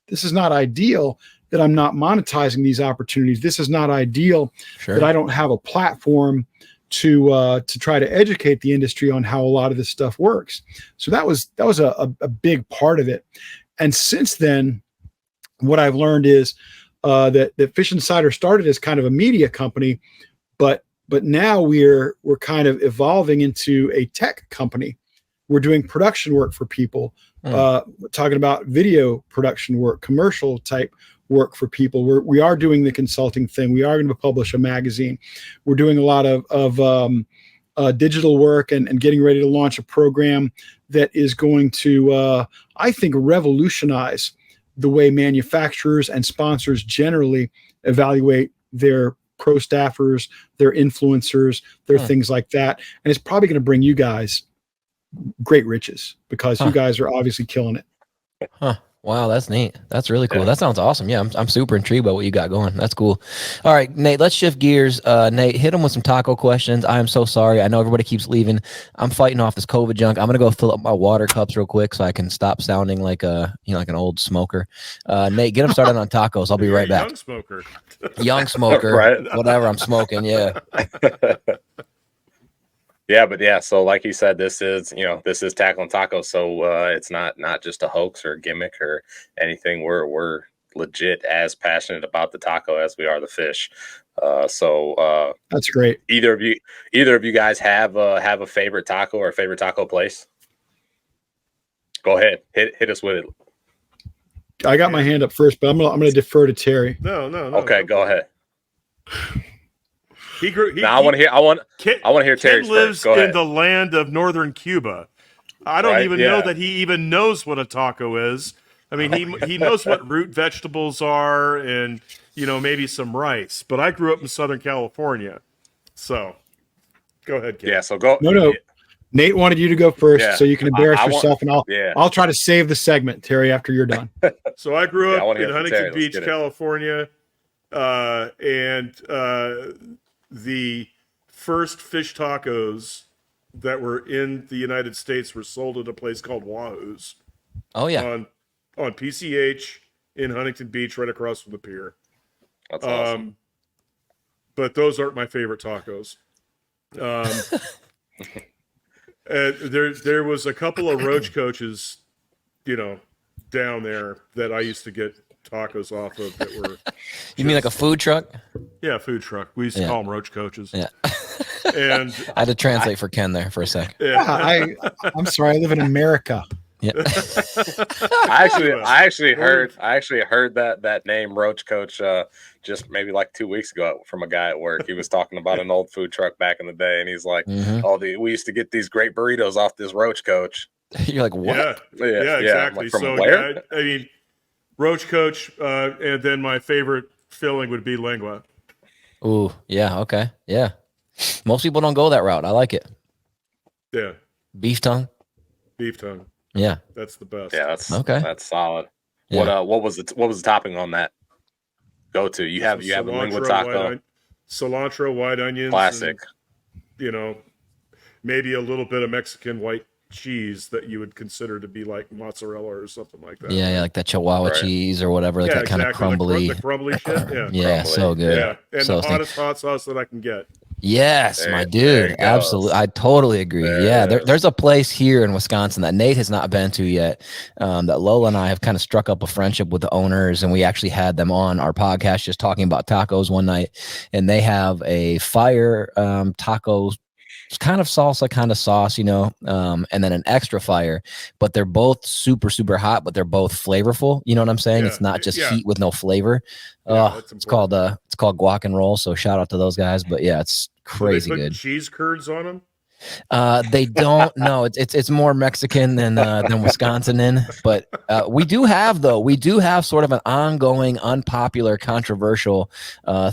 ideal that I'm not monetizing these opportunities. This is not ideal that I don't have a platform to try to educate the industry on how a lot of this stuff works. So that was a big part of it. And since then, what I've learned is that Fish Insider started as kind of a media company, but now we're kind of evolving into a tech company. We're doing production work for people, talking about video production work, commercial type work for people. We are doing the consulting thing. We are going to publish a magazine. We're doing a lot of digital work and getting ready to launch a program that is going to, I think, revolutionize the way manufacturers and sponsors generally evaluate their pro staffers, their influencers, their things like that. And it's probably going to bring you guys great riches because you guys are obviously killing it. Wow, that's neat. That's really cool. That sounds awesome. Yeah, I'm super intrigued by what you got going. That's cool. All right, Nate, let's shift gears. Nate, hit him with some taco questions. I am so sorry. I know everybody keeps leaving. I'm fighting off this COVID junk. I'm gonna go fill up my water cups real quick so I can stop sounding like like an old smoker. Nate, get him started on tacos. I'll be right back. Young smoker. Right. Whatever I'm smoking. Yeah. Yeah, so like you said, this is Tackling Tacos, so it's not just a hoax or a gimmick or anything. We're legit as passionate about the taco as we are the fish. So that's great. Either of you guys have a favorite taco or a favorite taco place? Go ahead, hit us with it. I got my hand up first, but I'm gonna defer to Terry. No. Okay, go ahead. I want to hear Terry's Ken lives first. Go ahead. in the land of northern Cuba. I don't even know that he even knows what a taco is. I mean, he knows what root vegetables are and, maybe some rice. But I grew up in Southern California. So, go ahead, Ken. Yeah, so go. No. Nate wanted you to go first so you can embarrass yourself, and I'll try to save the segment, Terry, after you're done. So I grew up in Huntington Beach, California, and the first fish tacos that were in the United States were sold at a place called Wahoo's. Oh yeah. On PCH in Huntington Beach, right across from the pier. That's awesome. But those aren't my favorite tacos. There was a couple of roach coaches, down there that I used to get tacos off of that were. You mean like a food truck? Yeah, food truck. We used to call them roach coaches. Yeah. And I had to translate for Ken there for a sec. Yeah. I'm sorry. I live in America. Yeah. I actually heard that name Roach Coach just maybe like 2 weeks ago from a guy at work. He was talking about an old food truck back in the day, and he's like, we used to get these great burritos off this Roach Coach. You're like, what? Yeah, exactly. Like, from so where? I mean, Roach Coach, and then my favorite filling would be lengua. Ooh, yeah, okay, yeah. Most people don't go that route. I like it. Yeah, Beef tongue. beef tongue. Yeah. That's the best. Yeah, that's solid. Yeah. What was the topping on that? Go to you have a lingua taco, cilantro, white onions, classic. And, maybe a little bit of Mexican white cheese that you would consider to be like mozzarella or something like that. Yeah, like that Chihuahua cheese or whatever, like that kind of crumbly. The crumbly shit. Yeah. Yeah, Crumbly. so good. Yeah. And so the hottest hot sauce that I can get. Yes, my dude. Absolutely. I totally agree. There's a place here in Wisconsin that Nate has not been to yet, that Lola and I have kind of struck up a friendship with the owners, and we actually had them on our podcast just talking about tacos one night, and they have a fire taco. It's kind of salsa, kind of sauce, and then an extra fire, but they're both super, super hot, but they're both flavorful. You know what I'm saying? Yeah. It's not just heat with no flavor. Yeah, It's called guac and roll. So shout out to those guys, but yeah, it's crazy good. Cheese curds on them? They don't know. It's more Mexican than Wisconsin in, but we do have sort of an ongoing, unpopular, controversial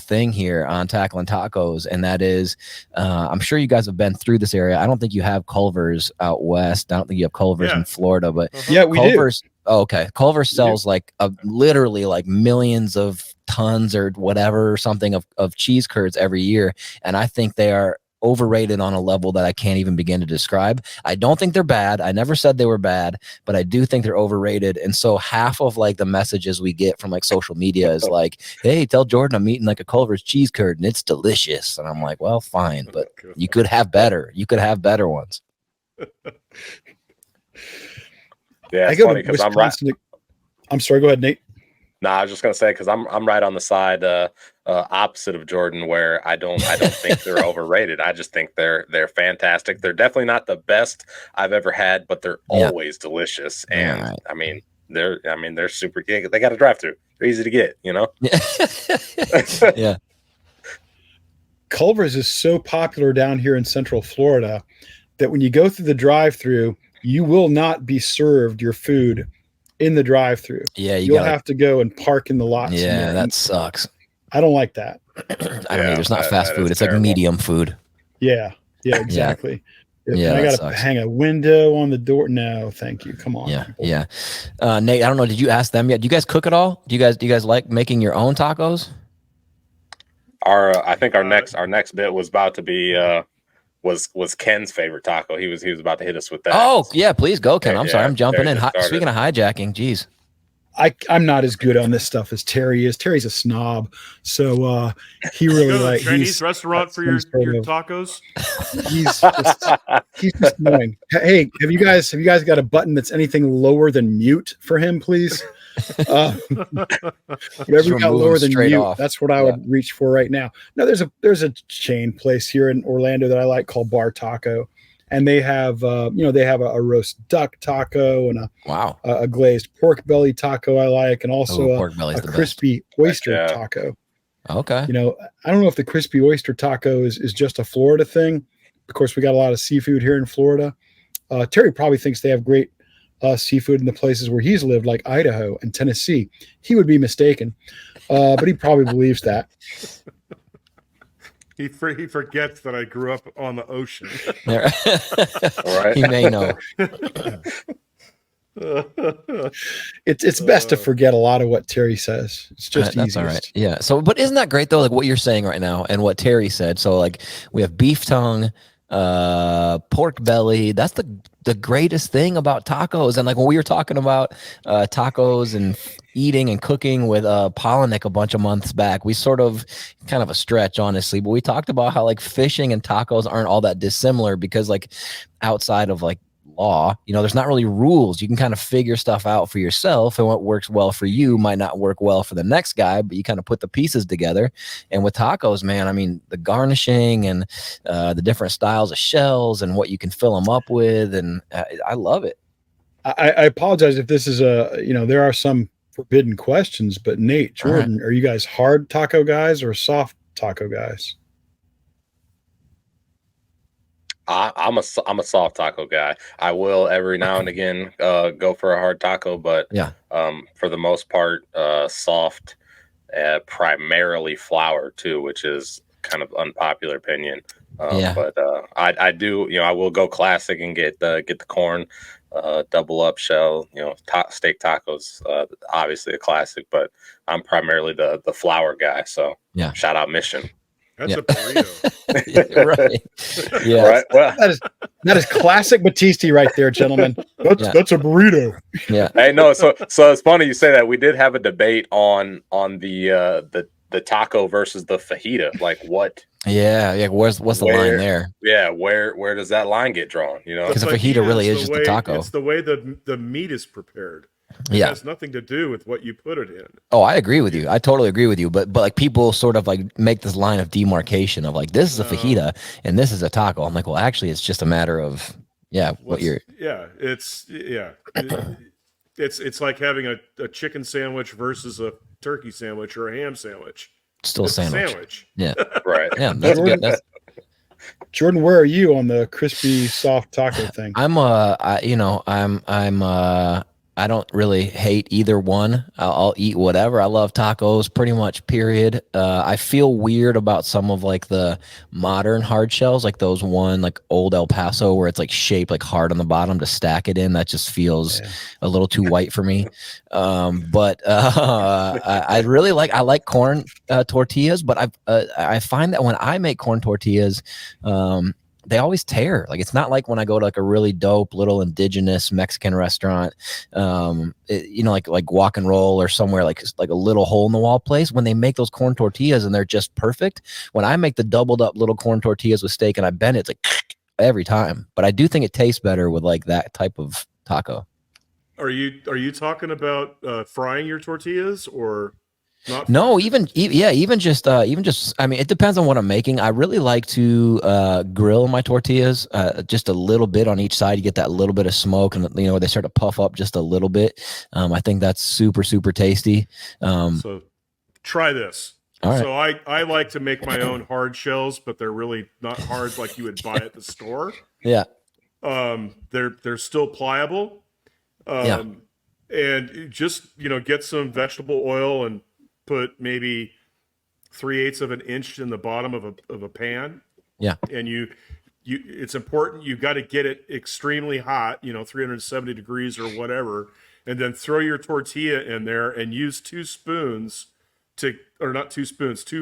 thing here on Tackling Tacos, and that is, I'm sure you guys have been through this area. I don't think you have Culver's out west. I don't think you have Culver's in Florida, but yeah, we Culver's. do. Oh, okay, Culver's sells like literally like millions of tons or whatever or something of cheese curds every year, and I think they are overrated on a level that I can't even begin to describe. I don't think they're bad. I never said they were bad, but I do think they're overrated. And so half of like the messages we get from like social media is like, hey, tell Jordan I'm eating like a Culver's cheese curd and it's delicious. And I'm like, well, fine, but you could have better. You could have better ones. Yeah, I go to Wisconsin. I'm sorry, go ahead, Nate. No, I was just gonna say because I'm right on the side opposite of Jordan, where I don't think they're overrated. I just think they're fantastic. They're definitely not the best I've ever had, but they're always delicious. And I mean they're super good. They got a drive-through. They're easy to get, Yeah. Culver's is so popular down here in Central Florida that when you go through the drive-through, you will not be served your food in the drive-through. Yeah, you'll have to go and park in the lot. Yeah, that sucks. I don't like that. I don't know. It's not fast food. It's terrible. Like medium food. Yeah, exactly. Yeah, I got to hang a window on the door. No, thank you. Come on. Yeah, people. Yeah. Nate, I don't know. Did you ask them yet? Do you guys cook at all? Do you guys like making your own tacos? I think our next bit was about to be was Ken's favorite taco. He was about to hit us with that. Oh yeah, please go, Ken. I'm sorry, I'm jumping in. Speaking of hijacking, geez. I'm not as good on this stuff as Terry is. Terry's a snob, so he really like Chinese restaurant for your tacos. He's just annoying. Hey, have you guys got a button that's anything lower than mute for him, please? Whatever you got lower than mute, off. That's what I would reach for right now. No, there's a chain place here in Orlando that I like called Bar Taco, and they have a roast duck taco and a glazed pork belly taco I like, and also a crispy oyster taco. Okay. I don't know if the crispy oyster taco is just a Florida thing. Of course, we got a lot of seafood here in Florida. Terry probably thinks they have great seafood in the places where he's lived, like Idaho and Tennessee. He would be mistaken, but he probably believes that. He forgets that I grew up on the ocean. All right. He may know. It's best to forget a lot of what Terry says. It's just that's easiest. all right. Yeah. So, but isn't that great though? Like what you're saying right now and what Terry said. So like we have beef tongue, pork belly. That's the greatest thing about tacos. And like when we were talking about tacos and eating and cooking with Polinick a bunch of months back, we sort of kind of a stretch, honestly, but we talked about how like fishing and tacos aren't all that dissimilar because like outside of like law, there's not really rules. You can kind of figure stuff out for yourself, and what works well for you might not work well for the next guy, but you kind of put the pieces together. And with tacos, man, I mean, the garnishing and the different styles of shells and what you can fill them up with, and I love it. I apologize if this is there are some forbidden questions, but Nate, Jordan, Are you guys hard taco guys or soft taco guys? I'm a soft taco guy. I will every now and again go for a hard taco, but Yeah. For the most part, soft, primarily flour too, which is kind of unpopular opinion. Yeah. But I do, I will go classic and get the corn, double up shell, steak tacos. Obviously a classic, but I'm primarily the flour guy. So Yeah. shout out Mission. That's a burrito. Right. Yeah. Right. Well, that is classic Battisti right there, gentlemen. That's a burrito. Yeah. hey, no. So it's funny you say that. We did have a debate on the taco versus the fajita. Like what? Yeah. What's the line there? Yeah, where does that line get drawn? Because the fajita really is just a taco. It's the way the meat is prepared. It has nothing to do with what you put it in. Oh, I agree with you. I totally agree with you. But like people sort of like make this line of demarcation of like this is a fajita and this is a taco. I'm like, well, actually, it's just a matter of it's like having a chicken sandwich versus a turkey sandwich or a ham sandwich. Still it's sandwich. A sandwich. Yeah, right. Yeah, that's good. Jordan, where are you on the crispy soft taco thing? I don't really hate either one. I'll eat whatever. I love tacos pretty much, period. I feel weird about some of like the modern hard shells, like those one like old El Paso where it's like shaped like hard on the bottom to stack it in. That just feels a little too white for me. But I really like corn tortillas, but I find that when I make corn tortillas, they always tear. Like it's not like when I go to like a really dope little indigenous Mexican restaurant, like Walk and Roll or somewhere like a little hole in the wall place. When they make those corn tortillas and they're just perfect. When I make the doubled up little corn tortillas with steak and I bend it, it's like every time. But I do think it tastes better with like that type of taco. Are you talking about frying your tortillas or? No, even just I mean, it depends on what I'm making. I really like to grill my tortillas just a little bit on each side. You get that little bit of smoke and they start to puff up just a little bit. I think that's super, super tasty. So try this. All right. So I like to make my own hard shells, but they're really not hard like you would buy at the store. Yeah. They're still pliable. And just get some vegetable oil and put maybe 3/8 of an inch in the bottom of a pan. Yeah. And it's important. You've got to get it extremely hot, 370 degrees or whatever. And then throw your tortilla in there and use 2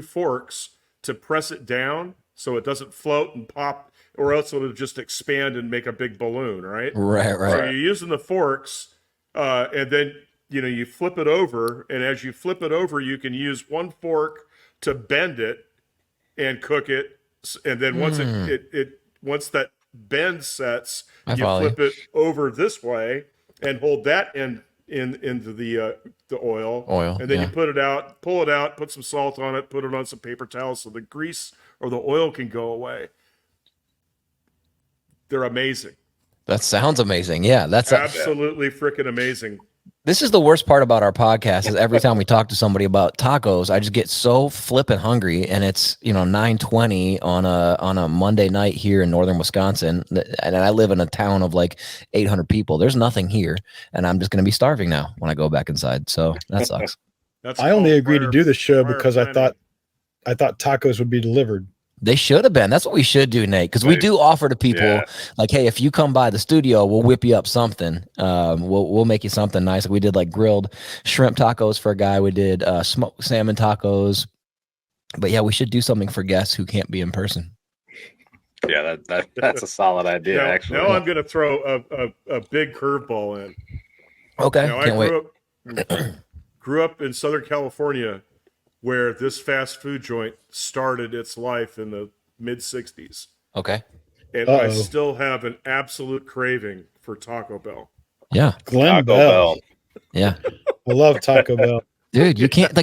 forks to press it down so it doesn't float and pop, or else it'll just expand and make a big balloon, right? Right. So you're using the forks, and then you flip it over, and as you flip it over, you can use one fork to bend it and cook it, and then once once that bend sets, you flip it over this way and hold that into the oil, and then you pull it out, put some salt on it, put it on some paper towels so the grease or the oil can go away. They're amazing. That sounds amazing. Yeah, that's absolutely freaking amazing. This is the worst part about our podcast is every time we talk to somebody about tacos, I just get so flippin' hungry, and it's 9:20 on a Monday night here in northern Wisconsin, and I live in a town of like 800 people. There's nothing here, and I'm just gonna be starving now when I go back inside. So that sucks. I only agreed to do the show because I thought tacos would be delivered. They should have been. That's what we should do, Nate, because we do offer to people like, hey, if you come by the studio, we'll whip you up something. We'll make you something nice. We did like grilled shrimp tacos for a guy. We did smoked salmon tacos. But yeah, we should do something for guests who can't be in person. Yeah, that's a solid idea. Actually, now I'm going to throw a big curveball in. Okay, can't wait. Grew up in Southern California, where this fast food joint started its life in the mid-'60s. Okay. And I still have an absolute craving for Taco Bell. Yeah. Glen Bell. Yeah. I love Taco Bell. Dude, you can't the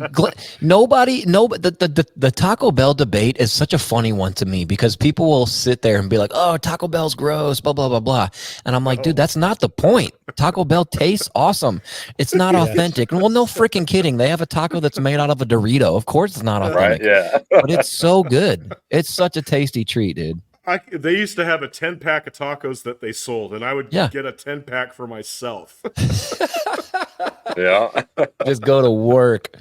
Taco Bell debate is such a funny one to me because people will sit there and be like, "Oh, Taco Bell's gross, blah blah blah blah," and I'm like, "Dude, that's not the point. Taco Bell tastes awesome. It's not authentic." Well, no freaking kidding. They have a taco that's made out of a Dorito. Of course, it's not authentic. Right? Yeah, but it's so good. It's such a tasty treat, dude. They used to have a 10-pack of tacos that they sold, and I would Yeah. get a 10-pack for myself. Yeah. Just go to work.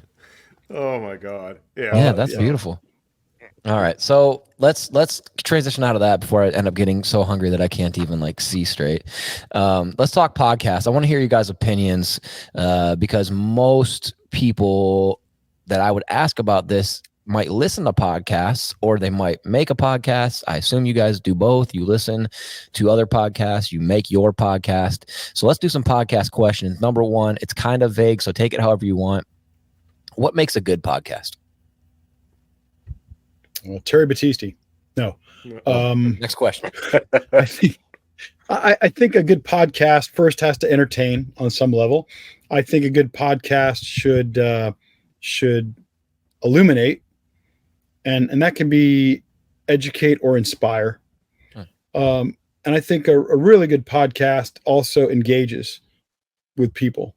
Oh my God. Yeah. Yeah, that's beautiful. All right, so let's transition out of that before I end up getting so hungry that I can't even like see straight. Let's talk podcasts. I want to hear you guys' opinions because most people that I would ask about this might listen to podcasts or they might make a podcast. I assume you guys do both. You listen to other podcasts, you make your podcast. So let's do some podcast questions. Number one, it's kind of vague, so take it however you want. What makes a good podcast? Well, Terry Battisti. No. Next question. I think a good podcast first has to entertain on some level. I think a good podcast should illuminate, and that can be educate or inspire. And I think a really good podcast also engages with people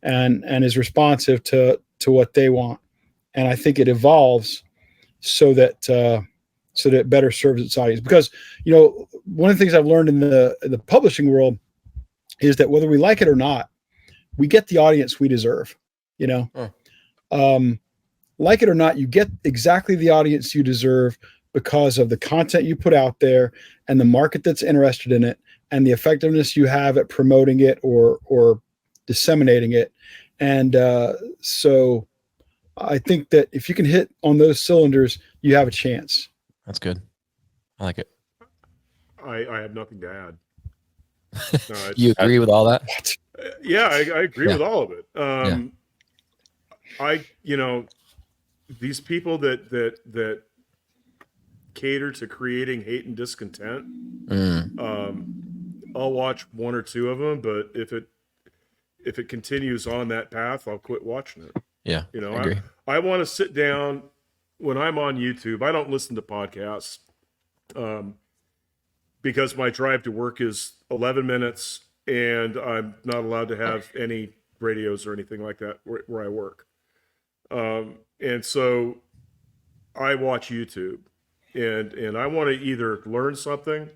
and is responsive to what they want. And I think it evolves so that it better serves its audience. Because, one of the things I've learned in the publishing world is that whether we like it or not, we get the audience we deserve. Like it or not, you get exactly the audience you deserve because of the content you put out there and the market that's interested in it and the effectiveness you have at promoting it or disseminating it. And so I think that if you can hit on those cylinders, you have a chance. That's good. I like it. I have nothing to add. No, You agree with all that? Yeah, I agree with all of it. These people that cater to creating hate and discontent, I'll watch one or two of them, but if it continues on that path, I'll quit watching it. Yeah, I agree. I want to sit down when I'm on YouTube. I don't listen to podcasts because my drive to work is 11 minutes and I'm not allowed to have any radios or anything like that where I work. And so I watch YouTube and I want to either learn something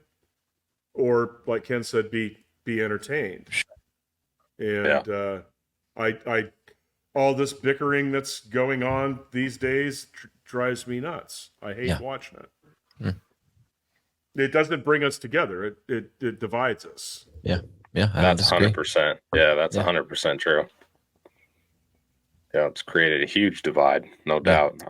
or, like Ken said, be entertained. And I all this bickering that's going on these days drives me nuts. I hate watching it. It doesn't bring us together. It divides us. Yeah. That's 100%. Yeah, that's 100% true. Yeah, it's created a huge divide, no doubt.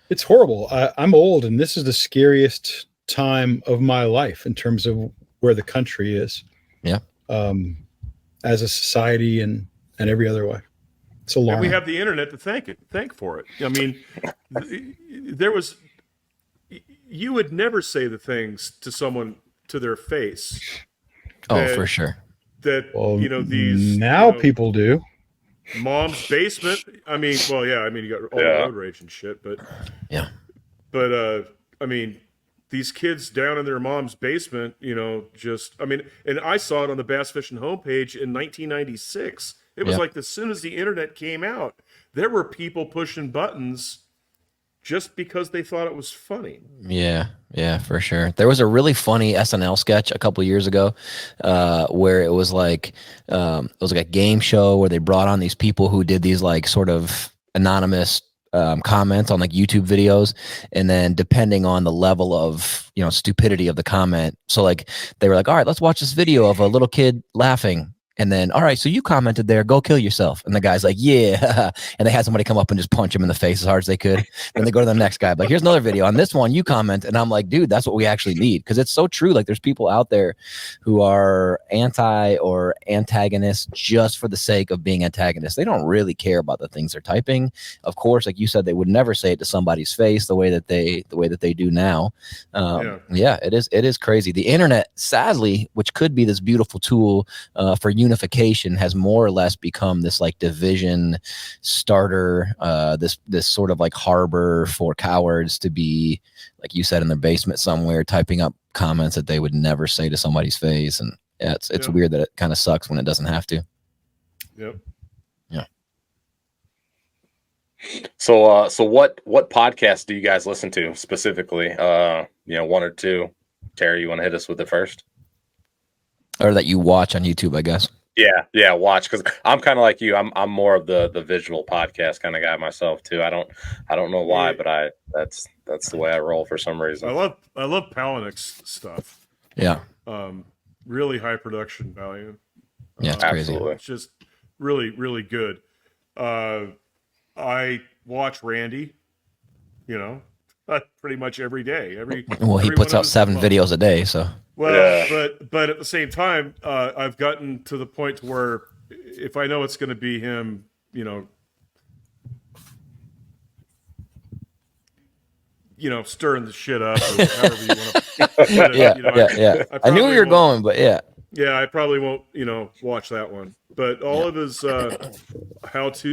It's horrible. I'm old, and this is the scariest time of my life in terms of where the country is. Yeah. As a society and every other way. It's alarming. And we have the internet to thank for it. I mean, you would never say the things to someone to their face. For sure. These people do. Mom's basement. I mean, you got all the road rage and shit, but these kids down in their mom's basement, and I saw it on the Bass Fishing homepage in 1996. It was like as soon as the internet came out, there were people pushing buttons just because they thought it was funny. Yeah, for sure. There was a really funny SNL sketch a couple of years ago where it was like a game show where they brought on these people who did these like sort of anonymous comments on like YouTube videos, and then depending on the level of stupidity of the comment, so like they were like, all right, let's watch this video of a little kid laughing. And then, all right, so you commented there, go kill yourself. And the guy's like, yeah. And they had somebody come up and just punch him in the face as hard as they could. Then they go to the next guy, like, here's another video. On this one, you comment. And I'm like, dude, that's what we actually need. Because it's so true. Like, there's people out there who are anti or antagonists just for the sake of being antagonists. They don't really care about the things they're typing. Of course, like you said, they would never say it to somebody's face the way that they do now. It is crazy. The internet, sadly, which could be this beautiful tool for unification, has more or less become this like division starter, this sort of like harbor for cowards to be, like you said, in their basement somewhere typing up comments that they would never say to somebody's face. And it's weird that it kind of sucks when it doesn't have to. Yep. Yeah. So what podcasts do you guys listen to specifically? One or two Terry, you want to hit us with it first? Or that you watch on YouTube, I guess. Yeah, watch, because I'm kind of like you. I'm more of the visual podcast kind of guy myself too. I don't know why, but that's the way I roll for some reason. I love Palinek's stuff. Yeah. Really high production value. Yeah, it's crazy. Absolutely. It's just really, really good. I watch Randy, pretty much every day. Well, he puts out 7 videos a day, so. Well, yeah. but at the same time, I've gotten to the point to where if I know it's going to be him, stirring the shit up, or however you want to put it. Yeah. I knew where you're going, but yeah. Yeah, I probably won't, watch that one. But all of his how-to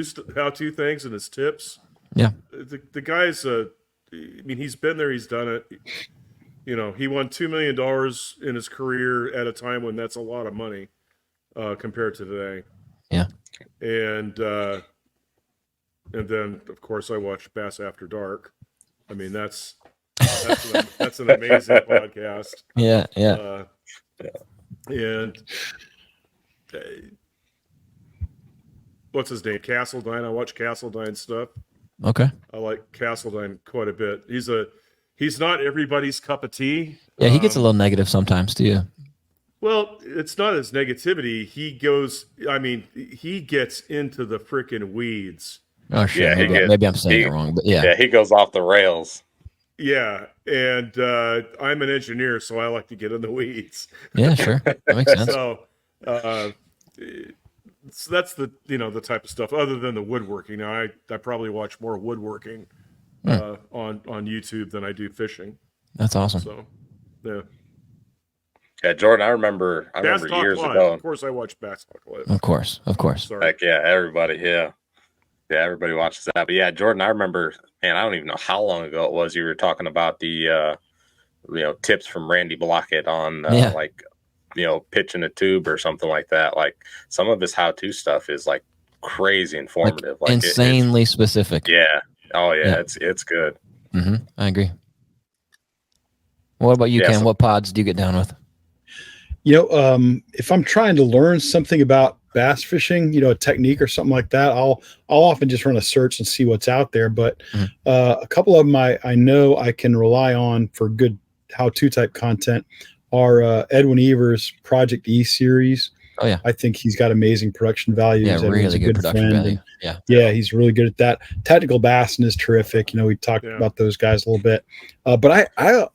things and his tips. Yeah. The guy's, he's been there, he's done it. He won $2 million in his career at a time when that's a lot of money compared to today. Yeah. And then, of course, I watched Bass After Dark. I mean, that's an amazing podcast. Yeah. And what's his name? Castledine. I watch Castledine stuff. Okay. I like Castledine quite a bit. He's not everybody's cup of tea. Yeah, he gets a little negative sometimes too. Well, it's not his negativity. He gets into the freaking weeds. Oh, shit. Yeah, maybe I'm saying it wrong, but yeah. Yeah, he goes off the rails. Yeah, and I'm an engineer, so I like to get in the weeds. Yeah, sure. That makes sense. So that's the the type of stuff. Other than the woodworking, now I probably watch more woodworking on YouTube than I do fishing. That's awesome. So yeah. Yeah, Jordan, I remember years ago. Of course, I watch Bass Talk Live. Of course. Sorry. Heck yeah, everybody, yeah, everybody watches that. But yeah, Jordan, I remember, man, I don't even know how long ago it was. You were talking about the, tips from Randy Blockett on pitching a tube or something like that. Like some of his how-to stuff is like crazy informative, like insanely specific. Yeah. Oh yeah, it's good. Mm-hmm. I agree. What about you, Ken? What pods do you get down with? If I'm trying to learn something about bass fishing, a technique or something like that, I'll often just run a search and see what's out there. But a couple of them I know I can rely on for good how-to type content are Edwin Evers' Project E series. Oh yeah, I think he's got amazing production values. Yeah, really good production value. Yeah, he's really good at that. Technical Bassin is terrific. We talked about those guys a little bit. But I a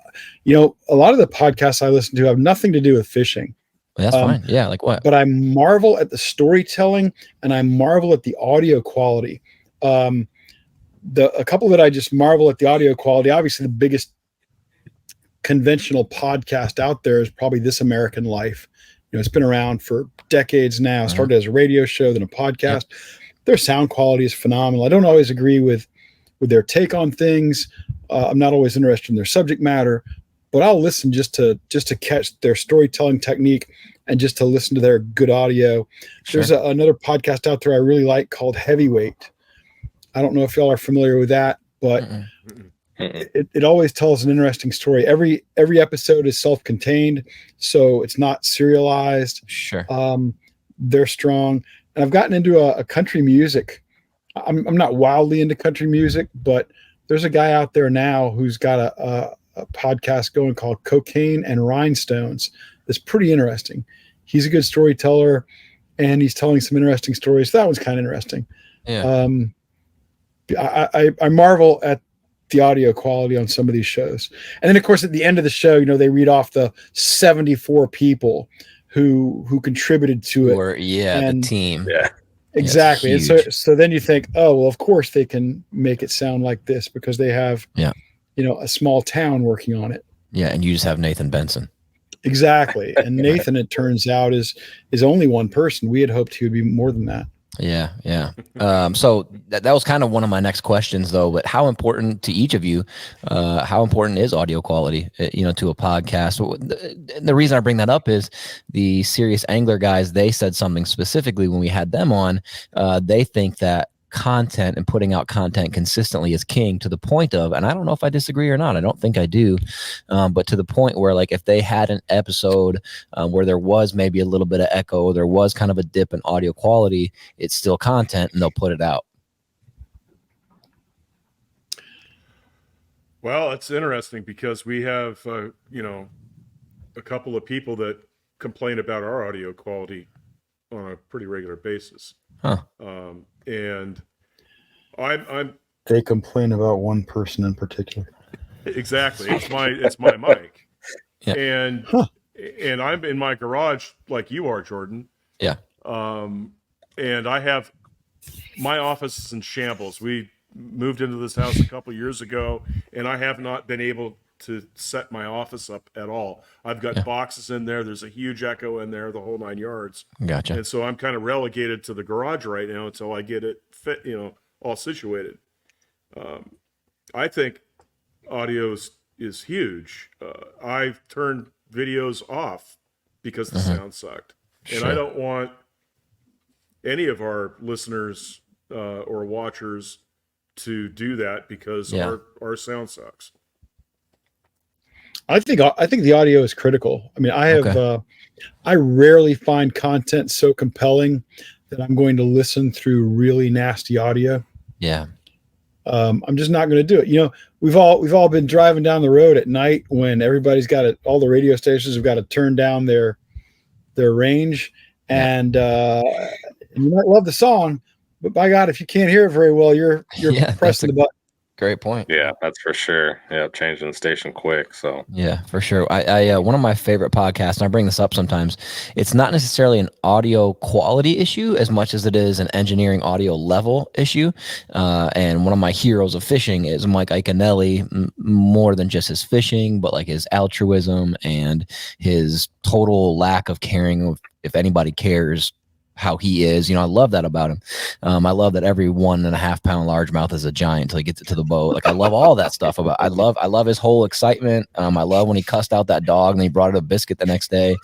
lot of the podcasts I listen to have nothing to do with fishing. Well, that's fine. Yeah, like what? But I marvel at the storytelling and I marvel at the audio quality. A couple that I just marvel at the audio quality. Obviously, the biggest conventional podcast out there is probably This American Life. It's been around for decades now. Started as a radio show, then a podcast. Their sound quality is phenomenal. I don't always agree with their take on things. I'm not always interested in their subject matter, but I'll listen just to catch their storytelling technique and just to listen to their good audio. Sure. There's another podcast out there I really like called Heavyweight. I don't know if y'all are familiar with that, but it always tells an interesting story. Every episode is self-contained, so it's not serialized. Sure. They're strong. And I've gotten into a country music. I'm not wildly into country music, but there's a guy out there now who's got a podcast going called Cocaine and Rhinestones. That's pretty interesting. He's a good storyteller, and he's telling some interesting stories. That one's kind of interesting. Yeah. I marvel at the audio quality on some of these shows. And then, of course, at the end of the show, they read off the 74 people who contributed to it. The team. Yeah. Exactly. And so then you think, oh, well, of course they can make it sound like this because they have, a small town working on it. Yeah. And you just have Nathan Benson. Exactly. And Nathan, it turns out, is only one person. We had hoped he would be more than that. Yeah. So that was kind of one of my next questions, though. But how important to each of you? How important is audio quality? To a podcast. The reason I bring that up is the Serious Angler guys. They said something specifically when we had them on. They think that content and putting out content consistently is king, to the point of, and I don't know if I disagree or not, I don't think I do, but to the point where, like, if they had an episode where there was maybe a little bit of echo, there was kind of a dip in audio quality, it's still content and they'll put it out. Well, it's interesting because we have, you know, a couple of people that complain about our audio quality on a pretty regular basis. Huh. And I'm They complain about one person in particular. exactly, it's my mic. Yeah. And I'm in my garage like you are, Jordan. Yeah. And I have my office is in shambles. We moved into this house a couple years ago, and I have not been able to set my office up at all. I've got boxes in there. There's a huge echo in there, the whole 9 yards. Gotcha. And so I'm kind of relegated to the garage right now until I get it fit, you know, all situated. I think audio is huge. I've turned videos off because the sound sucked. And Sure. I don't want any of our listeners or watchers to do that because our sound sucks. I think the audio is critical. I mean, I rarely find content so compelling that I'm going to listen through really nasty audio. Yeah. I'm just not going to do it. You know, we've all been driving down the road at night when everybody's got it. All the radio stations have got to turn down their range, and you might love the song, but by God, if you can't hear it very well, you're pressing the button. Great point. Yeah, that's for sure. Yeah, changing the station quick. So yeah, for sure. I one of my favorite podcasts, and I bring this up sometimes, it's not necessarily an audio quality issue as much as it is an engineering audio level issue. And one of my heroes of fishing is Mike Iaconelli, more than just his fishing, but like his altruism and his total lack of caring if anybody cares how he is. You know, I love that about him. I love that every 1.5 pound largemouth is a giant until he gets it to the boat. Like, I love all that stuff about, I love his whole excitement. I love when he cussed out that dog and he brought it a biscuit the next day.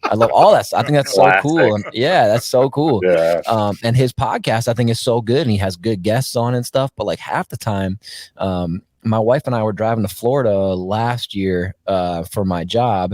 I love all that stuff. I think that's so cool. And yeah, that's so cool. Yeah. And his podcast, I think, is so good, and he has good guests on and stuff. But like half the time, my wife and I were driving to Florida last year for my job,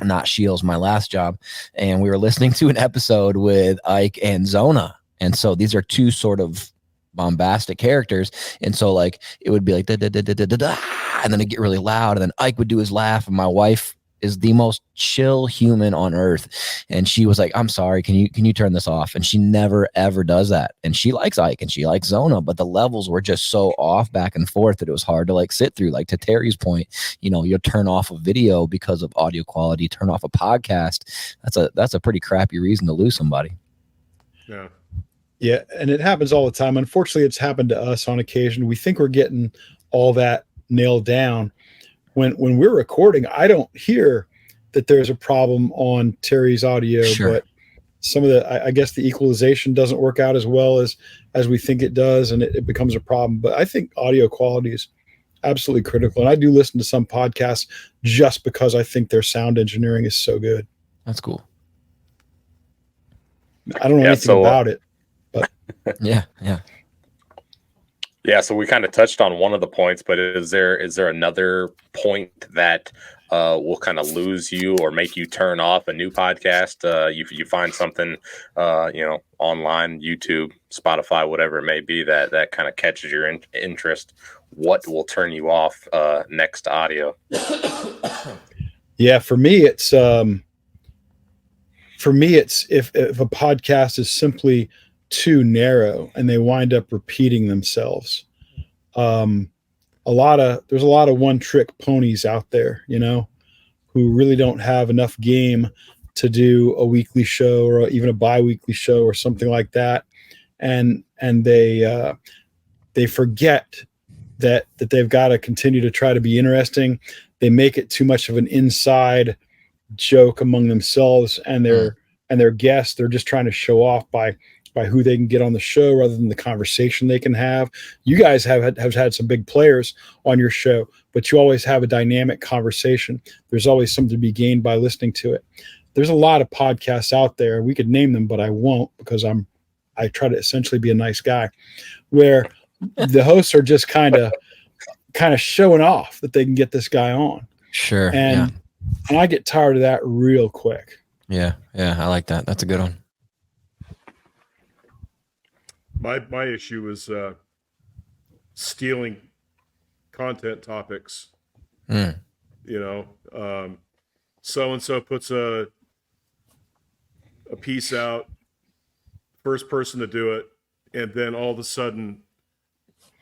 not Shields, my last job, and we were listening to an episode with Ike and Zona. And so these are two sort of bombastic characters, and so like it would be like da, da, da, da, da, da, da, and then it'd get really loud, and then Ike would do his laugh, and my wife is the most chill human on earth, and she was like, I'm sorry, can you turn this off? And she never ever does that. And she likes Ike and she likes Zona, but the levels were just so off back and forth that it was hard to like sit through. Like, to Terry's point, you know, you'll turn off a video because of audio quality, turn off a podcast. That's a pretty crappy reason to lose somebody. Yeah, and it happens all the time. Unfortunately, it's happened to us on occasion. We think we're getting all that nailed down. When we're recording, I don't hear that there's a problem on Terry's audio, but some of I guess the equalization doesn't work out as well as we think it does, and it becomes a problem. But I think audio quality is absolutely critical. And I do listen to some podcasts just because I think their sound engineering is so good. That's cool. I don't know anything about it, but yeah. Yeah, so we kind of touched on one of the points, but is there another point that will kind of lose you or make you turn off a new podcast? You find something, online, YouTube, Spotify, whatever it may be, that kind of catches your interest. What will turn you off next to audio? Yeah, for me, it's if a podcast is simply too narrow and they wind up repeating themselves. There's a lot of one-trick ponies out there, you know, who really don't have enough game to do a weekly show or even a bi-weekly show or something like that, and they forget that they've got to continue to try to be interesting. They make it too much of an inside joke among themselves and their guests. They're just trying to show off by who they can get on the show rather than the conversation they can have. You guys have had some big players on your show, but you always have a dynamic conversation. There's always something to be gained by listening to it. There's a lot of podcasts out there. We could name them, but I won't, because I'm I try to essentially be a nice guy, where the hosts are just kind of showing off that they can get this guy on. Sure. And I get tired of that real quick. Yeah. I like that. That's a good one. My issue is stealing content topics. You know, so and so puts a piece out, first person to do it, and then all of a sudden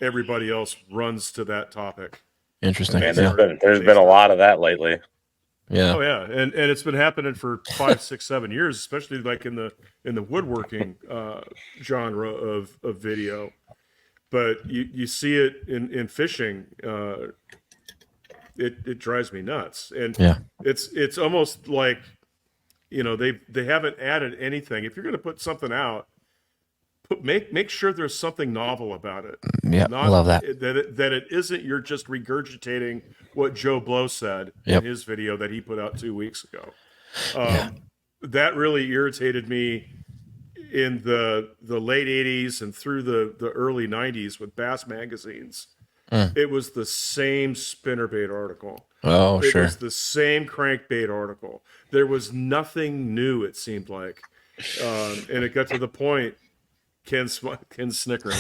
everybody else runs to that topic. Interesting. And there's been a lot of that lately. Yeah. Oh yeah, and it's been happening for 5, 6, 7 years, especially like in the woodworking genre of video. But you see it in fishing. It drives me nuts, and it's almost like, you know, they haven't added anything. If you're going to put something out, make sure there's something novel about it. Yeah, I love that. That it isn't you're just regurgitating what Joe Blow said in his video that he put out 2 weeks ago. That really irritated me in the late 80s and through the early 90s with bass magazines. It was the same spinnerbait article. Oh, it sure. It was the same crankbait article. There was nothing new, it seemed like. And it got to the point, Ken's snickering.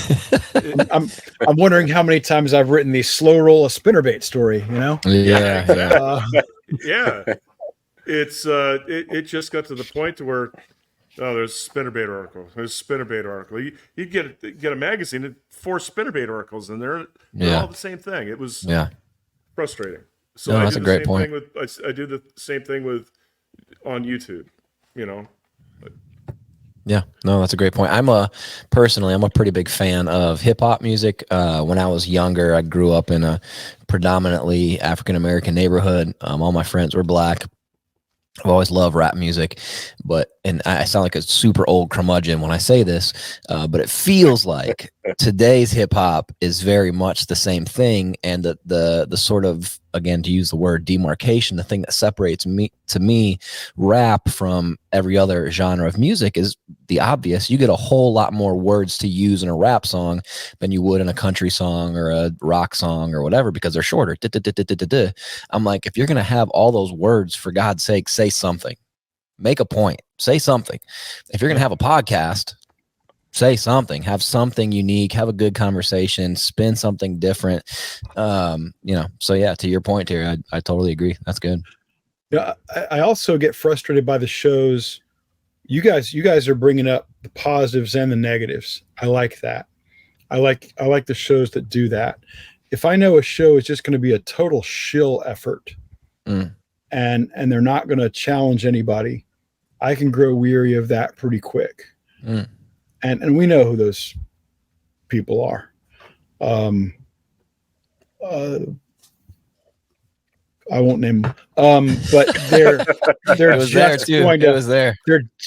I'm wondering how many times I've written the slow roll a spinnerbait story, you know? Yeah. Yeah. It's it just got to the point to where, oh, there's a spinnerbait article. There's a spinnerbait article. You get a magazine and 4 spinnerbait articles, and they're all the same thing. It was frustrating. So no, that's a great point. I do the same thing on YouTube, you know. Yeah, no, that's a great point. I'm a pretty big fan of hip hop music. When I was younger, I grew up in a predominantly African American neighborhood. All my friends were black. I've always loved rap music, and I sound like a super old curmudgeon when I say this, but it feels like today's hip hop is very much the same thing. And the sort of, again, to use the word demarcation, the thing that separates me, rap from every other genre of music is the obvious. You get a whole lot more words to use in a rap song than you would in a country song or a rock song or whatever, because they're shorter. I'm like, if you're going to have all those words, for God's sake, say something. Make a point. Say something. If you're going to have a podcast, say something. Have something unique. Have a good conversation. Spin something different. So yeah, to your point here, I totally agree. That's good. Yeah, I also get frustrated by the shows. You guys are bringing up the positives and the negatives. I like that. I like the shows that do that. If I know a show is just going to be a total shill effort, and they're not going to challenge anybody, I can grow weary of that pretty quick. And we know who those people are. I won't name them. But they're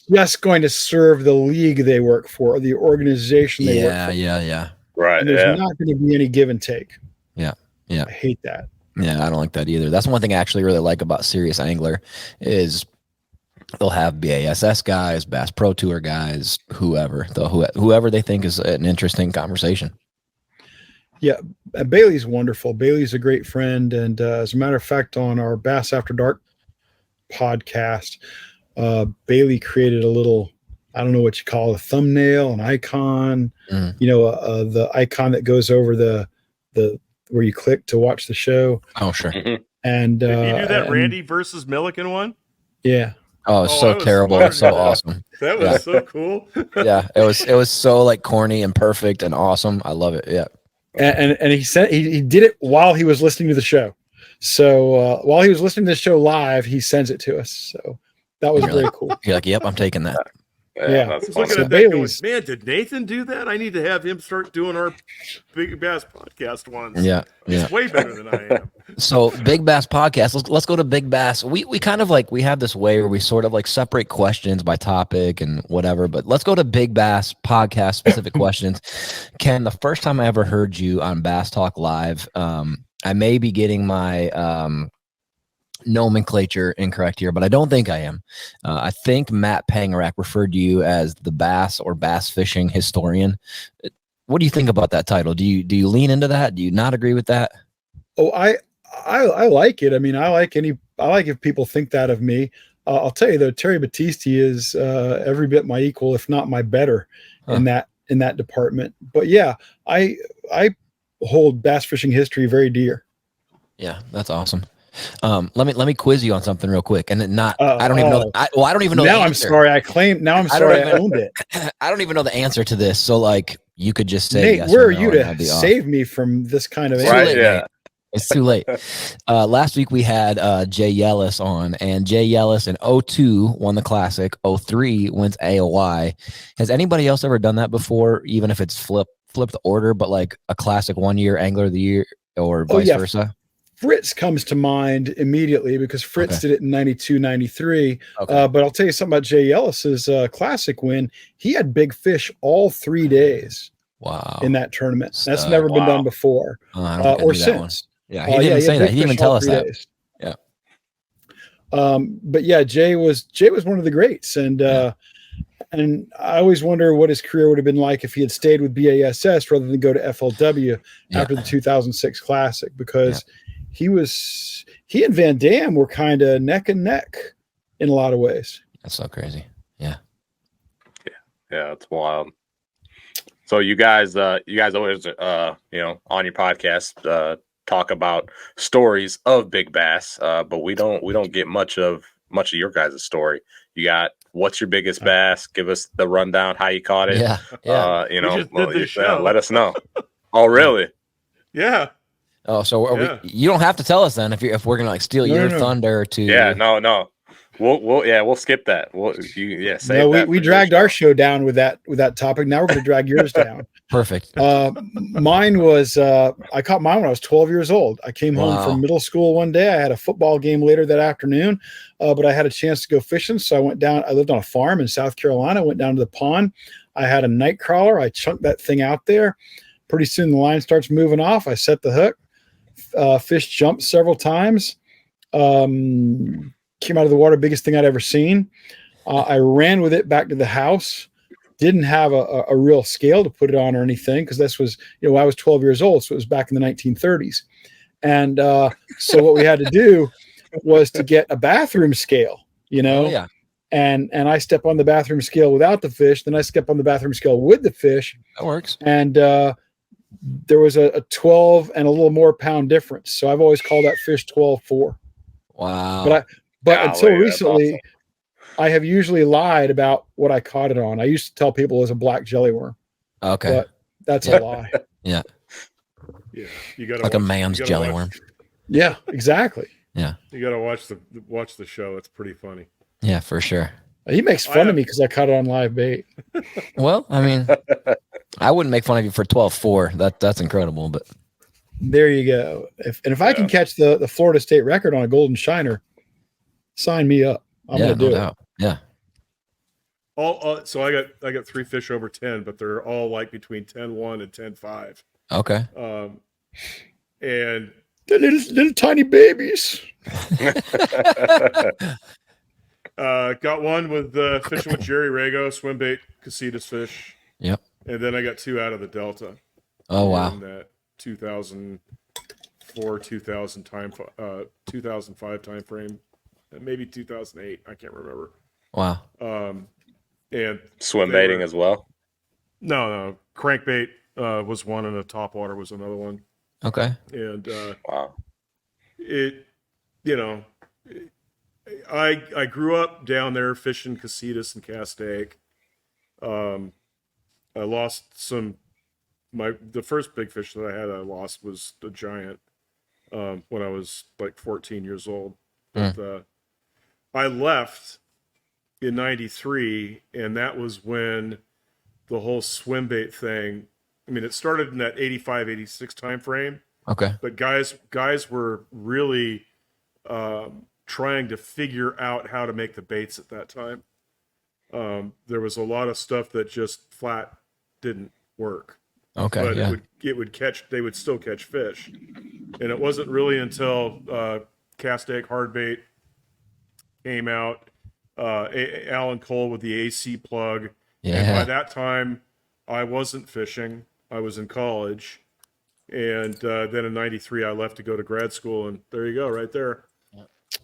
just going to serve the league they work for, or the organization they work for. Yeah. Right. And there's not going to be any give and take. Yeah. I hate that. Yeah, I don't like that either. That's one thing I actually really like about Serious Angler is they'll have BASS guys, Bass Pro Tour guys, whoever they think is an interesting conversation. Yeah, Bailey's wonderful. Bailey's a great friend, and as a matter of fact, on our Bass After Dark podcast, Bailey created a little, I don't know what you call it, a thumbnail, an icon. The icon that goes over the where you click to watch the show. Oh, sure. And did you do that Randy versus Milliken one? Yeah. Oh, it's so terrible. It's so awesome. That was so cool. Yeah, it was so like corny and perfect and awesome. I love it. Yeah. And he said he did it while he was listening to the show. So while he was listening to the show live, he sends it to us. So that was really cool. You're like, yep, I'm taking that. Yeah. I was looking at that going, man, did Nathan do that? I need to have him start doing our Big Bass podcast ones. Yeah. He's way better than I am. So Big Bass podcast, let's go to Big Bass. We kind of like, we have this way where we sort of like separate questions by topic and whatever, but let's go to Big Bass podcast specific questions. Ken, the first time I ever heard you on Bass Talk Live, I may be getting my nomenclature incorrect here, but I don't think I am. I think Matt Pangerack referred to you as the bass or bass fishing historian. What do you think about that title? Do you lean into that? Do you not agree with that? Oh, I like it. I mean, I like if people think that of me. I'll tell you though, Terry Battisti is every bit my equal, if not my better, in that department. But yeah, I hold bass fishing history very dear. Yeah, that's awesome. Let me quiz you on something real quick, and not I don't even know. I don't even know. Now the I'm sorry. Now I'm sorry I owned it. I don't even know the answer to this. So like, you could just say, Nate, yes where or are no, you and to I'd be save me from this kind of It's too Right, late, yeah. Nate. It's too late. Last week we had Jay Yellis on, and Jay Yellis in 02 won the Classic. 03 wins AOY. Has anybody else ever done that before? Even if it's flip the order, but like a Classic 1 year Angler of the Year or vice versa. Fritz comes to mind immediately because Fritz did it in 92, 93. Okay. But I'll tell you something about Jay Ellis's Classic win. He had big fish all 3 days. Wow. In that tournament. That's never been done before I don't think I or knew that since. One. Yeah, he didn't say that. He didn't even tell us that. Days. Yeah. But yeah, Jay was one of the greats. And I always wonder what his career would have been like if he had stayed with BASS rather than go to FLW after the 2006 Classic, because he and Van Dam were kind of neck and neck in a lot of ways. That's so crazy. Yeah. Yeah, it's wild. So you guys always, on your podcast, talk about stories of big bass, but we don't get much of your guys' story. You got, what's your biggest bass? Give us the rundown, how you caught it. Yeah. Let us know. Oh, really? Yeah. Oh, so you don't have to tell us then if we're gonna like steal your thunder to. Yeah, no. We'll skip that. We dragged our show down with that topic. Now we're going to drag yours down. Perfect. Mine was I caught mine when I was 12 years old. I came home from middle school one day. I had a football game later that afternoon, but I had a chance to go fishing, so I went down. I lived on a farm in South Carolina. I went down to the pond. I had a night crawler. I chunked that thing out there. Pretty soon the line starts moving off. I set the hook. Fish jumped several times. Came out of the water, biggest thing I'd ever seen. I ran with it back to the house. Didn't have a real scale to put it on or anything, because this was, I was 12 years old, so it was back in the 1930s. And so what we had to do was to get a bathroom scale, and I step on the bathroom scale without the fish. Then I step on the bathroom scale with the fish. That works. And there was a 12 and a little more pound difference. So I've always called that fish 12-4. Wow. But until recently, awesome. I have usually lied about what I caught it on. I used to tell people it was a black jelly worm. Okay. But that's a lie. Yeah. Yeah. You got like a man's jelly worm. Yeah, exactly. Yeah. You got to watch the show. It's pretty funny. Yeah, for sure. He makes fun of me because I caught it on live bait. Well, I mean, I wouldn't make fun of you for 12-4. That's incredible, but there you go. If I can catch the Florida State record on a golden shiner, sign me up. I'm gonna do it. Yeah. So I got 3 fish over 10, but they're all like between 10-1 and 10-5. Okay. And the little tiny babies. Got one with fishing with Jerry Rago, swim bait, casitas fish. Yep. And then I got 2 out of the Delta. Oh wow. In that 2004, 2005 time frame. Maybe 2008. I can't remember. Wow. And swim baiting as well? No. Crankbait was one, and a topwater was another one. Okay. And wow. I grew up down there fishing casitas and castaic. I lost the first big fish that I lost was a giant when I was like 14 years old. But I left in 93, and that was when the whole swim bait thing, I mean, it started in that 85, 86 time frame. Okay. But guys were really trying to figure out how to make the baits at that time. There was a lot of stuff that just flat didn't work. Okay. But they would still catch fish. And it wasn't really until cast egg hard bait came out. Alan Cole with the AC plug. And by Yeah. that time, I wasn't fishing. I was in college. And then in 93, I left to go to grad school. And there you go, right there.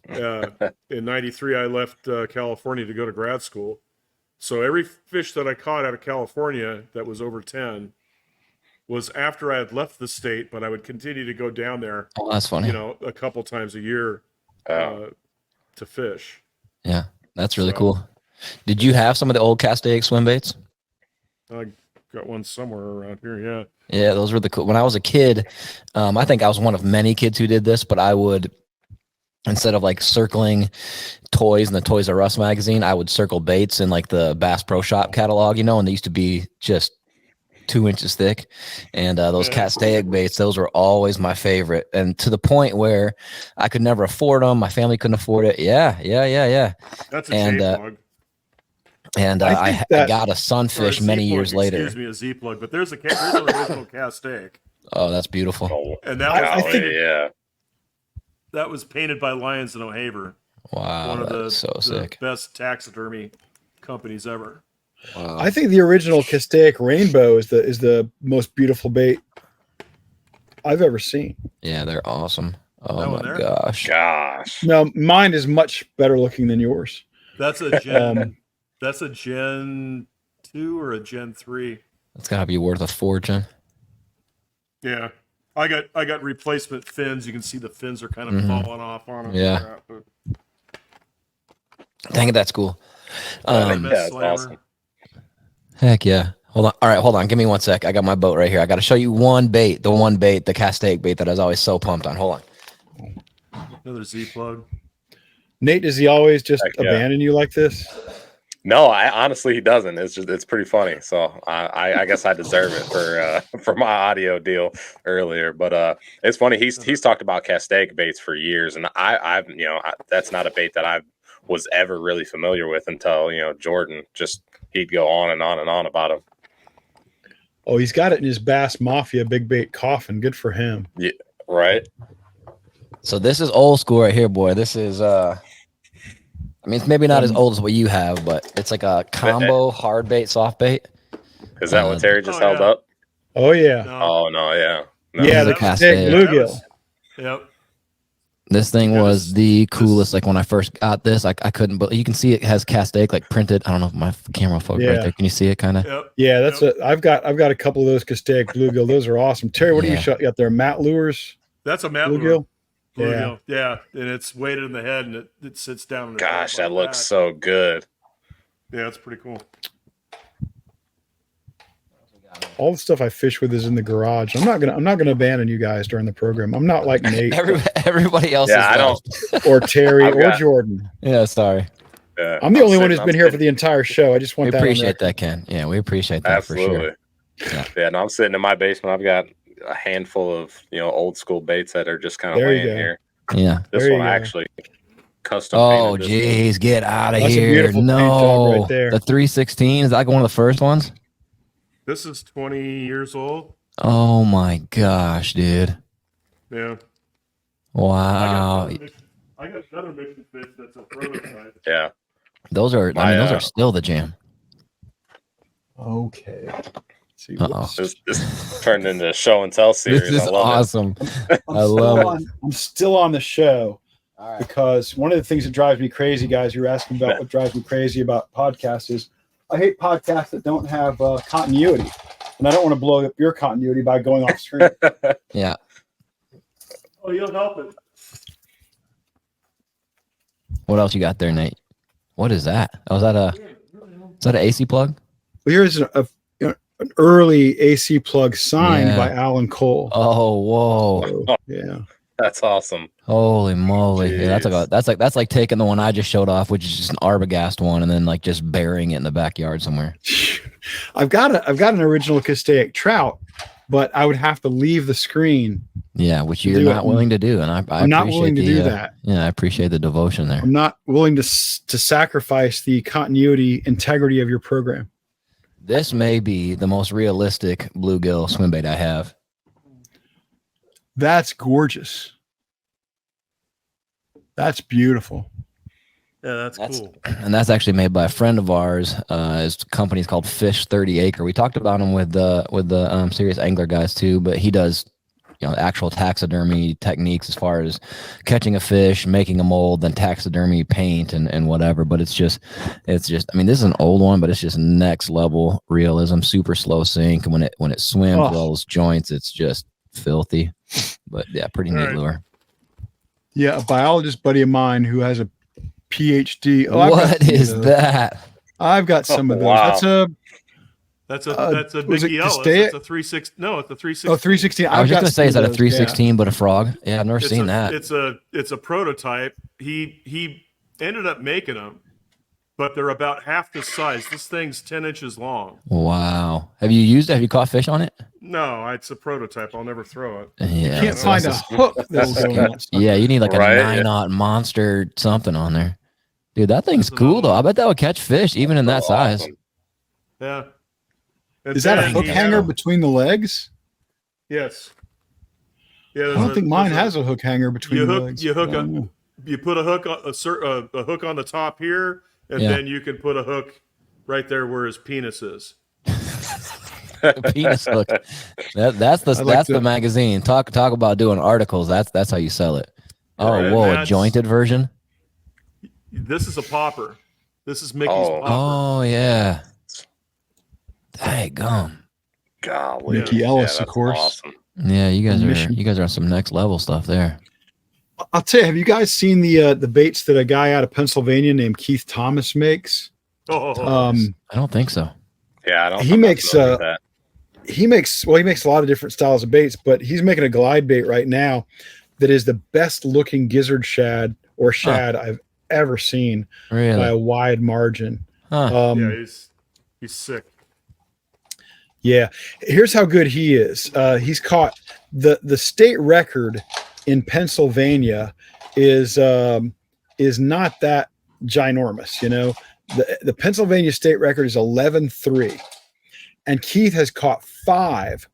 In 93, I left California to go to grad school. So every fish that I caught out of California that was over 10 was after I had left the state, but I would continue to go down there, Oh, that's funny. a couple times a year Oh. to fish. Yeah, that's really So- cool. Did you have some of the old cast egg swim baits? I got one somewhere around here, yeah. Yeah, those were the cool. When I was a kid, I think I was one of many kids who did this, but I would, instead of like circling toys in the Toys R Us magazine, I would circle baits in like the Bass Pro Shop catalog, and they used to be just 2 inches thick. And those cast egg baits, those were always my favorite. And to the point where I could never afford them. My family couldn't afford it. Yeah. That's a And, J-plug. And I got a Or a sunfish many Z-plug, years later. Excuse me, a Z-plug. But there's an original cast egg. Oh, that's beautiful. Oh, And that was painted, yeah. that was painted by Lyons and O'Haver. Wow, One of the, that's so the sick. best taxidermy companies ever. Wow. I think the original Castaic Rainbow is the most beautiful bait I've ever seen. Yeah, they're awesome. Oh That one my there? gosh. Gosh. No, mine is much better looking than yours. That's a Gen. That's a Gen 2 or a Gen 3. That's gotta be worth a fortune. Yeah, I got replacement fins. You can see the fins are kind of Mhm. falling off on them. Yeah. Dang it, that's cool. Best that's slammer. awesome. Heck yeah. Hold on. All right, hold on. Give me 1 sec. I got my boat right here. I got to show you the cast egg bait that I was always so pumped on. Hold on. Another Z plug. Nate, does he always just Heck yeah. abandon you like this? No, honestly he doesn't. It's pretty funny. So I guess I deserve it for my audio deal earlier. But it's funny. He's talked about cast egg baits for years, and I've that's not a bait that I was ever really familiar with until Jordan he'd go on and on and on about him. Oh, he's got it in his Bass Mafia big bait coffin. Good for him. Yeah, right. So this is old school right here, boy. This is I mean, it's maybe not as old as what you have, but it's like a combo hard bait, soft bait. Is that what Terry just held up? Oh yeah, No. Oh no, yeah. No. yeah. the The cast Castaic egg. bluegill. Yep. This thing Yeah, was the coolest. Like when I first got this, I couldn't, but you can see it has cast egg like printed. I don't know if my camera focus right Yeah. there. Can you see it kind of? Yep. Yeah, that's I've got a couple of those Castaic bluegill. Those are awesome. Terry, what do Yeah. you got there? Matt lures That's a Matt bluegill. Bluegill. Yeah, and it's weighted in the head and it sits down. in the Gosh, top that like looks so good. Yeah, it's pretty cool. All the stuff I fish with is in the garage. I'm not gonna abandon you guys during the program. I'm not like Nate Everybody else. Yeah, is I left. or Terry I've or got- Jordan. Yeah, sorry. Yeah, I'm the only one who's sitting- been I'm here for sitting- the entire show. I just want We that on appreciate record. that, Ken. Yeah, we appreciate that for Absolutely. sure. Yeah. Yeah, no, I'm sitting in my basement. I've got a handful of old school baits that are just kind of There you laying go. here. Yeah. This There you one I go. actually custom Oh, painted this geez, get out of That's a here! beautiful paint job No, right there. the 316 is that like one of the first ones? This is 20 years old. Oh my gosh, dude! Yeah. Wow, I got another mission fish that's a prototype. Yeah. those are. I mean, those are still the jam. Okay. Let's see. Uh-oh. Whoops. This turned into a show and tell series. This is I love awesome. I still love it. I'm still on the show All right. because one of the things that drives me crazy, guys, you're asking about what drives me crazy about podcasts is I hate podcasts that don't have continuity. And I don't want to blow up your continuity by going off screen. Yeah. Oh, you'll help it. What else you got there, Nate? What is that? Oh, is that an AC plug? Well, here's an early AC plug signed Yeah. by Alan Cole. Oh, whoa! So, yeah. That's awesome. Holy moly! Yeah, Jeez. that's like taking the one I just showed off, which is just an Arbogast one, and then like just burying it in the backyard somewhere. I've got an original Castaic trout, but I would have to leave the screen. Yeah, which you're Do it. not willing to do, and I I'm not appreciate willing to the, do that. Yeah, I appreciate the devotion there. I'm not willing to sacrifice the continuity integrity of your program. This may be the most realistic bluegill swim bait I have. That's gorgeous. That's beautiful. Yeah, that's cool. And that's actually made by a friend of ours. His company's called Fish 30 Acre. We talked about him with the serious angler guys too, but he does actual taxidermy techniques as far as catching a fish, making a mold, then taxidermy paint and whatever. But it's just I mean, this is an old one, but it's just next level realism, super slow sink. And when it swims with all those joints, it's just filthy. But yeah, pretty neat lure. Yeah, a biologist buddy of mine who has a PhD. What is that? I've got some of those. Wow. That's a Mickey Ellis. It's a 360. No, it's a 360. Oh, 316. I was just gonna say, is that a 316 but a frog? Yeah, I've never seen that. It's a prototype. He ended up making them, but they're about half the size. This thing's 10 inches long. Wow. Have you used it? Have you caught fish on it? No, it's a prototype. I'll never throw it. Yeah, you can't find a hook that'll go on it. Yeah, you need like a 9-aught monster something on there. Dude, that thing's cool though. I bet that would catch fish even in that size. Yeah. Is that a hook hanger between the legs? Yes. Yeah. I don't think mine has a hook hanger between the legs. You put a hook on the top here, and then you can put a hook right there where his penis is. Penis hook. That's the magazine. Talk about doing articles. That's how you sell it. Oh, a jointed version. This is a popper. This is Mickey's popper. Oh yeah. Daggum. Golly. Mickey Ellis, of course. Awesome. Yeah, you guys are on some next level stuff there. I'll tell you, have you guys seen the baits that a guy out of Pennsylvania named Keith Thomas makes? I don't think so. Yeah, I don't. He makes that. He makes a lot of different styles of baits, but he's making a glide bait right now that is the best looking gizzard shad I've ever seen by a wide margin. Yeah, he's sick. Yeah, here's how good he is. He's caught the state record in Pennsylvania is not that ginormous. The Pennsylvania state record is 11-3, and Keith has caught 5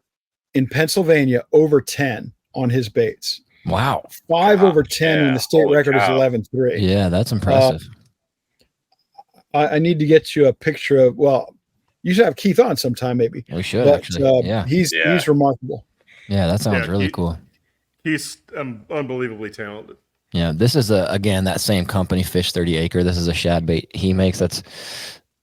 in Pennsylvania over 10 on his baits. Wow, 5 over 10 when the state record is 11-3. Yeah, that's impressive. I need to get you a picture of. Well, you should have Keith on sometime, maybe. We should actually. Yeah, he's remarkable. Yeah, that sounds really cool. He's unbelievably talented. Yeah, this is again that same company, Fish 30 Acre. This is a shad bait he makes. And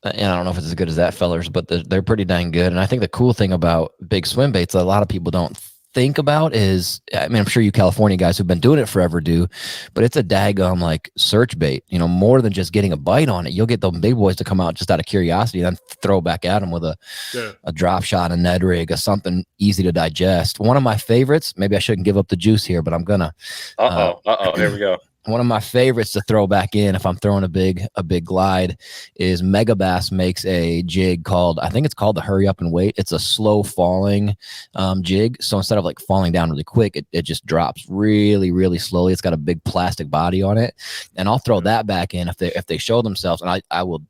I don't know if it's as good as that feller's, but they're pretty dang good. And I think the cool thing about big swim baits that a lot of people don't think about is, I mean, I'm sure you California guys who've been doing it forever do, but it's a daggum like search bait, more than just getting a bite on it. You'll get the big boys to come out just out of curiosity and then throw back at them with a drop shot, a Ned rig, or something easy to digest. One of my favorites, maybe I shouldn't give up the juice here, but I'm gonna. Here we go. One of my favorites to throw back in if I'm throwing a big glide is Megabass makes a jig I think it's called the Hurry Up and Wait. It's a slow falling jig. So instead of like falling down really quick, it just drops really, really slowly. It's got a big plastic body on it. And I'll throw that back in if they show themselves, and I will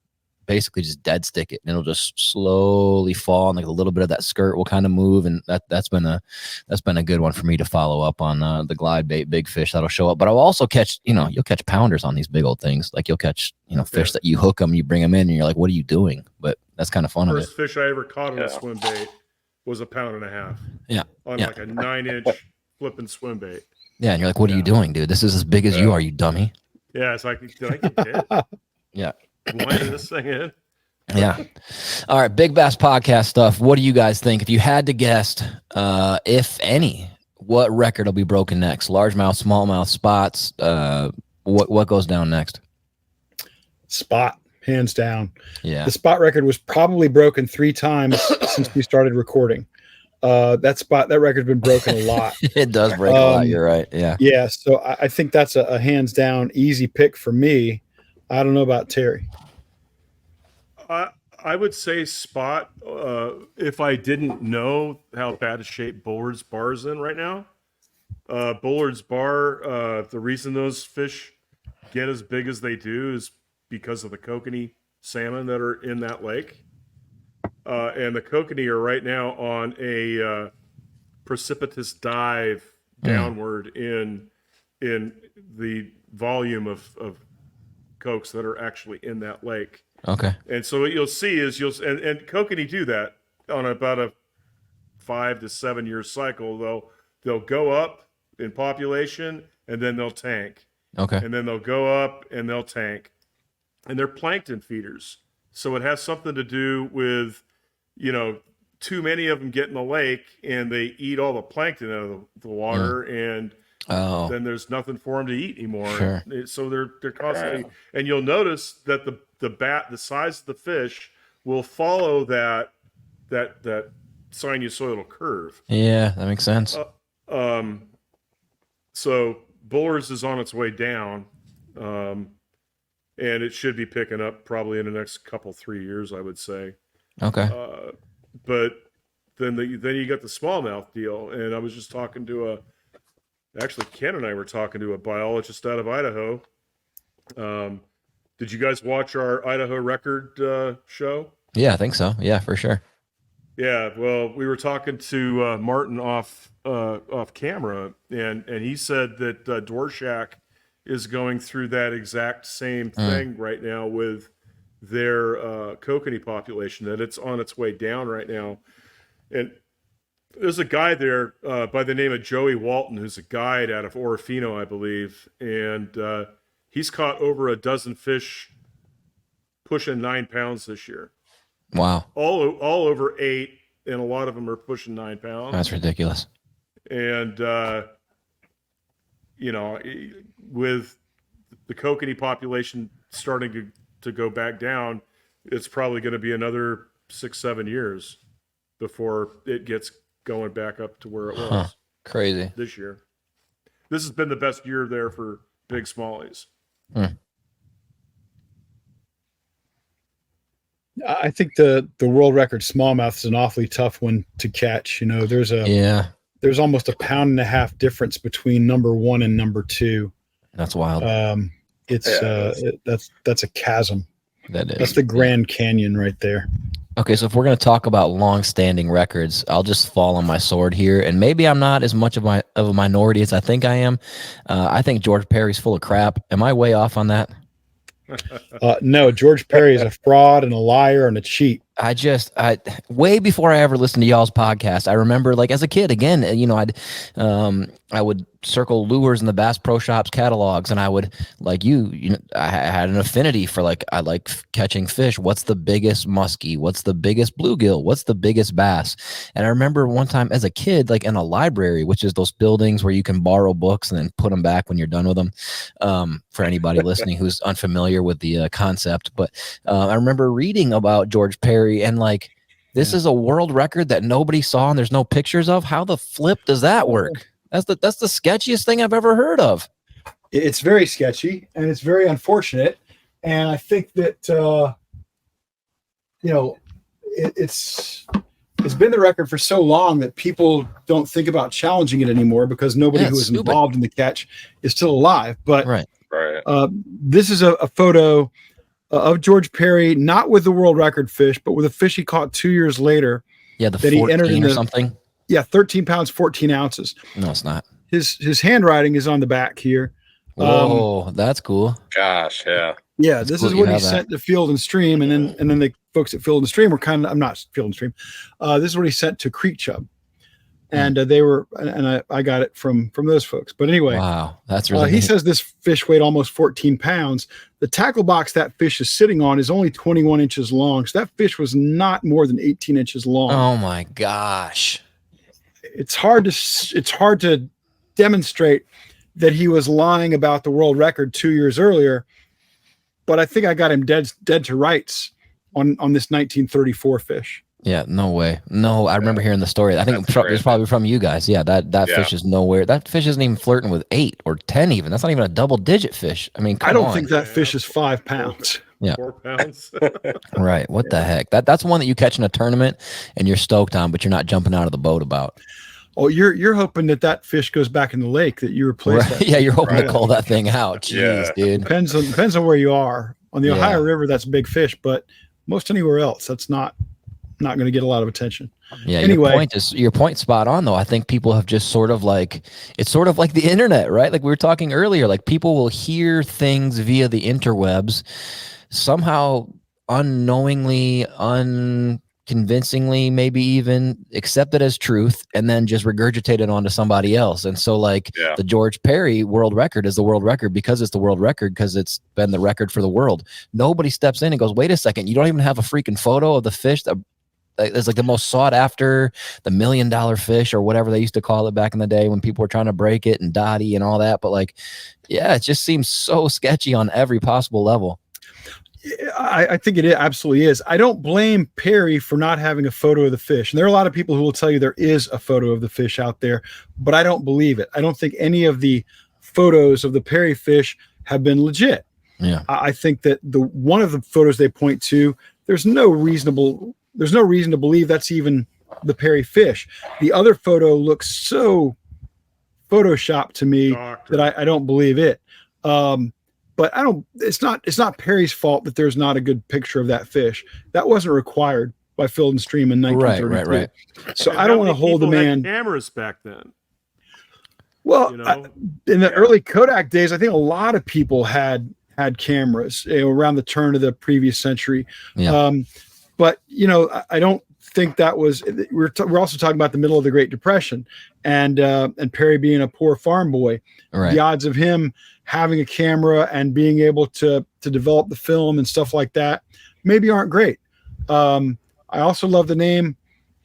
basically just dead stick it, and it'll just slowly fall, and like a little bit of that skirt will kind of move, and that's been a good one for me to follow up on the glide bait big fish that'll show up. But I'll also catch, you'll catch pounders on these big old things. Like you'll catch fish that you hook them, you bring them in, and you're like, what are you doing? But that's kind of fun. First fish I ever caught on a swim bait was 1.5 pounds. Yeah, on like a 9-inch flipping swim bait. Yeah, and you're like, what are you doing, dude? This is as big as you are, you dummy. Yeah, it's like, did I get hit? Yeah. Blinding this thing in. Yeah. All right. Big Bass Podcast stuff. What do you guys think? If you had to guess, if any, what record will be broken next? Largemouth, smallmouth, spots. What goes down next? Spot, hands down. Yeah. The spot record was probably broken 3 times since we started recording. That record's been broken a lot. It does break a lot. You're right. Yeah. Yeah. So I think that's a hands down easy pick for me. I don't know about Terry. I would say spot. If I didn't know how bad a shape Bullard's Bar is in right now, Bullard's Bar. The reason those fish get as big as they do is because of the kokanee salmon that are in that lake, and the kokanee are right now on a precipitous dive downward in in the volume of kochs that are actually in that lake. Okay. And so what you'll see is and kokanee do that on about a 5 to 7 year cycle. They'll go up in population and then they'll tank. Okay. And then they'll go up and they'll tank. And they're plankton feeders. So it has something to do with, too many of them get in the lake and they eat all the plankton out of the water, and then there's nothing for them to eat anymore. Sure. So they're constantly, and you'll notice that the size of the fish will follow that sinusoidal curve. Yeah, that makes sense. So Bullers is on its way down, and it should be picking up probably in the next 3 years, I would say. Okay. But then you got the smallmouth deal, and I was just talking to actually Ken and I were talking to a biologist out of Idaho. Did you guys watch our Idaho record show? Yeah, I think so. Yeah, for sure. Yeah, well, we were talking to Martin off camera, and he said that Dvorak is going through that exact same thing right now with their kokanee population, that it's on its way down right now. And there's a guy there by the name of Joey Walton, who's a guide out of Orofino, I believe, and he's caught over a dozen fish pushing 9 pounds this year. Wow. All over 8, and a lot of them are pushing 9 pounds. That's ridiculous. And with the kokanee population starting to go back down, it's probably going to be another 6-7 years before it gets going back up to where it was. Crazy. This year. This has been the best year there for big smallies. I think the world record smallmouth is an awfully tough one to catch. There's almost a 1.5 pound difference between number 1 and number 2. That's wild. That's a chasm. That is. That's the Grand Canyon right there. Okay, so if we're going to talk about long-standing records, I'll just fall on my sword here, and maybe I'm not as much of a minority as I think I am. I think George Perry's full of crap. Am I way off on that? No, George Perry is a fraud and a liar and a cheat. I way before I ever listened to y'all's podcast, I remember, like, as a kid, again, I would circle lures in the Bass Pro Shops catalogs, and I would, like I had an affinity for, like, I like catching fish. What's the biggest muskie? What's the biggest bluegill? What's the biggest bass? And I remember one time as a kid, like in a library, which is those buildings where you can borrow books and then put them back when you're done with them. For anybody listening who's unfamiliar with the concept, but I remember reading about George Perry, and like, this is a world record that nobody saw and there's no pictures of. How the flip does that work? That's the sketchiest thing I've ever heard of. It's very sketchy and it's very unfortunate. And I think that, it's been the record for so long that people don't think about challenging it anymore because nobody who was involved in the catch is still alive. But Right. This is a photo of George Perry, not with the world record fish, but with a fish he caught 2 years later. Yeah, the 14 he entered in or something. Yeah, 13 pounds, 14 ounces. No, it's not. His handwriting is on the back here. Whoa, that's cool. Gosh, yeah. Yeah, this is what he sent to Field and Stream, and then the folks at Field and Stream were I'm not Field and Stream. This is what he sent to Creek Chub. And they were, and I got it from those folks. But anyway, wow, that's really. He says this fish weighed almost 14 pounds. The tackle box that fish is sitting on is only 21 inches long, so that fish was not more than 18 inches long. Oh my gosh! It's hard to demonstrate that he was lying about the world record 2 years earlier, but I think I got him dead to rights on this 1934 fish. Yeah, no way. No, I remember hearing the story. I think it's probably from you guys. Yeah, that fish is nowhere. That fish isn't even flirting with 8 or 10 even. That's not even a double-digit fish. I mean, I don't think that fish is 5 pounds. Yeah. 4 pounds. Right. What the heck? That's one that you catch in a tournament and you're stoked on, but you're not jumping out of the boat about. Oh, you're hoping that fish goes back in the lake, that you replace that. Yeah, you're hoping to call that thing out. Jeez, dude. Depends on where you are. On the Ohio River, that's a big fish, but most anywhere else, that's not not going to get a lot of attention. Yeah, Anyway, your point's spot on though. I think people have just sort of like, it's sort of like the internet, right? Like we were talking earlier, like people will hear things via the interwebs, somehow unknowingly, unconvincingly, maybe even accept it as truth, and then just regurgitate it onto somebody else. And so like the George Perry world record is the world record because it's the world record, because it's been the record for the world. Nobody steps in and goes, wait a second, you don't even have a freaking photo of the fish that it's like the most sought after, the $1 million fish or whatever they used to call it back in the day when people were trying to break it, and Dottie and all that. But like, yeah, it just seems so sketchy on every possible level. I think it absolutely is. I don't blame Perry for not having a photo of the fish. And there are a lot of people who will tell you there is a photo of the fish out there, but I don't believe it. I don't think any of the photos of the Perry fish have been legit. Yeah. I think that one of the photos they point to, there's no reason to believe that's even the Perry fish. The other photo looks so photoshopped to me that I don't believe it. But it's not Perry's fault that there's not a good picture of that fish. That wasn't required by Field and Stream in 1932. Right. So I don't want to hold the man. Cameras back then. Well, in the early Kodak days, I think a lot of people had cameras around the turn of the previous century. Yeah. But I don't think that was. We're also talking about the middle of the Great Depression, and Perry being a poor farm boy. Right. The odds of him having a camera and being able to develop the film and stuff like that maybe aren't great. I also love the name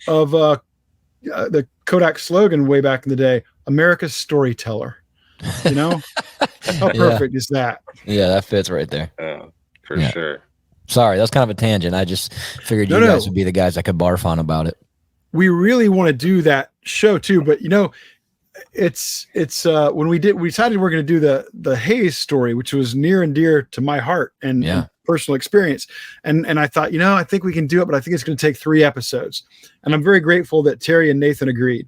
of the Kodak slogan way back in the day, America's Storyteller. How perfect is that? Yeah, that fits right there. For sure. Sorry, that's kind of a tangent. I just figured you guys would be the guys that could barf on about it. We really want to do that show too, but it's when we decided we're going to do the Hayes story, which was near and dear to my heart and personal experience. And I thought, I think we can do it, but I think it's going to take 3 episodes. And I'm very grateful that Terry and Nathan agreed,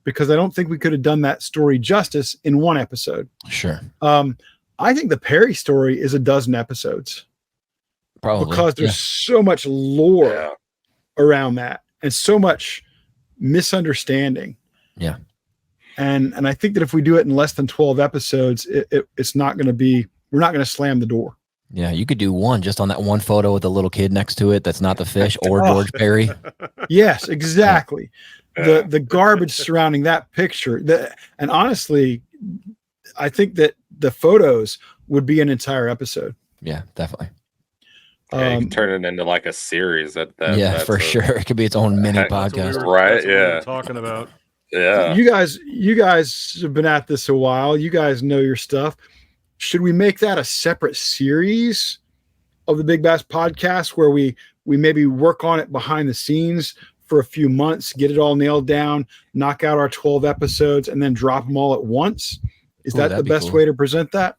because I don't think we could have done that story justice in 1 episode. Sure. I think the Perry story is 12 episodes. Probably. Because there's so much lore around that and so much misunderstanding. Yeah. And I think that if we do it in less than 12 episodes, it's not going to be, we're not going to slam the door. Yeah, you could do one just on that one photo with the little kid next to it that's not the fish or George Perry. Yes, exactly. The garbage surrounding that picture. And honestly, I think that the photos would be an entire episode. Yeah, definitely. Yeah, you can turn it into like a series. That's for sure. It could be its own mini podcast. Right? Yeah. Talking about. Yeah. You guys have been at this a while. You guys know your stuff. Should we make that a separate series of the Big Bass podcast where we maybe work on it behind the scenes for a few months, get it all nailed down, knock out our 12 episodes, and then drop them all at once? Is that the best way to present that?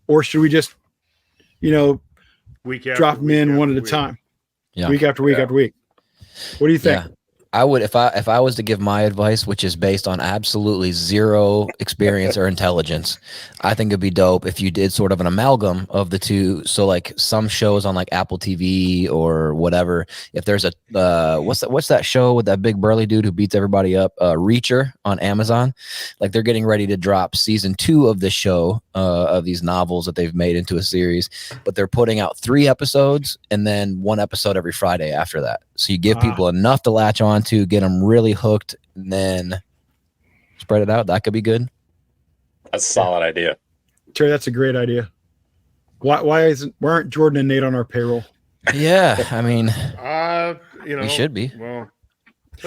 Or should we just, drop them in one at a time? Yeah. Week after week after week. What do you think? Yeah. I would, if I was to give my advice, which is based on absolutely zero experience or intelligence, I think it'd be dope if you did sort of an amalgam of the two. So like some shows on like Apple TV or whatever, if there's a what's that show with that big burly dude who beats everybody up, Reacher on Amazon, like they're getting ready to drop season 2 of the show, of these novels that they've made into a series, but they're putting out 3 episodes and then 1 episode every Friday after that. So you give people enough to latch on to, get them really hooked, and then spread it out. That could be good. That's a solid idea. Terry, that's a great idea. Why aren't Jordan and Nate on our payroll? Yeah, I mean, we should be. Well,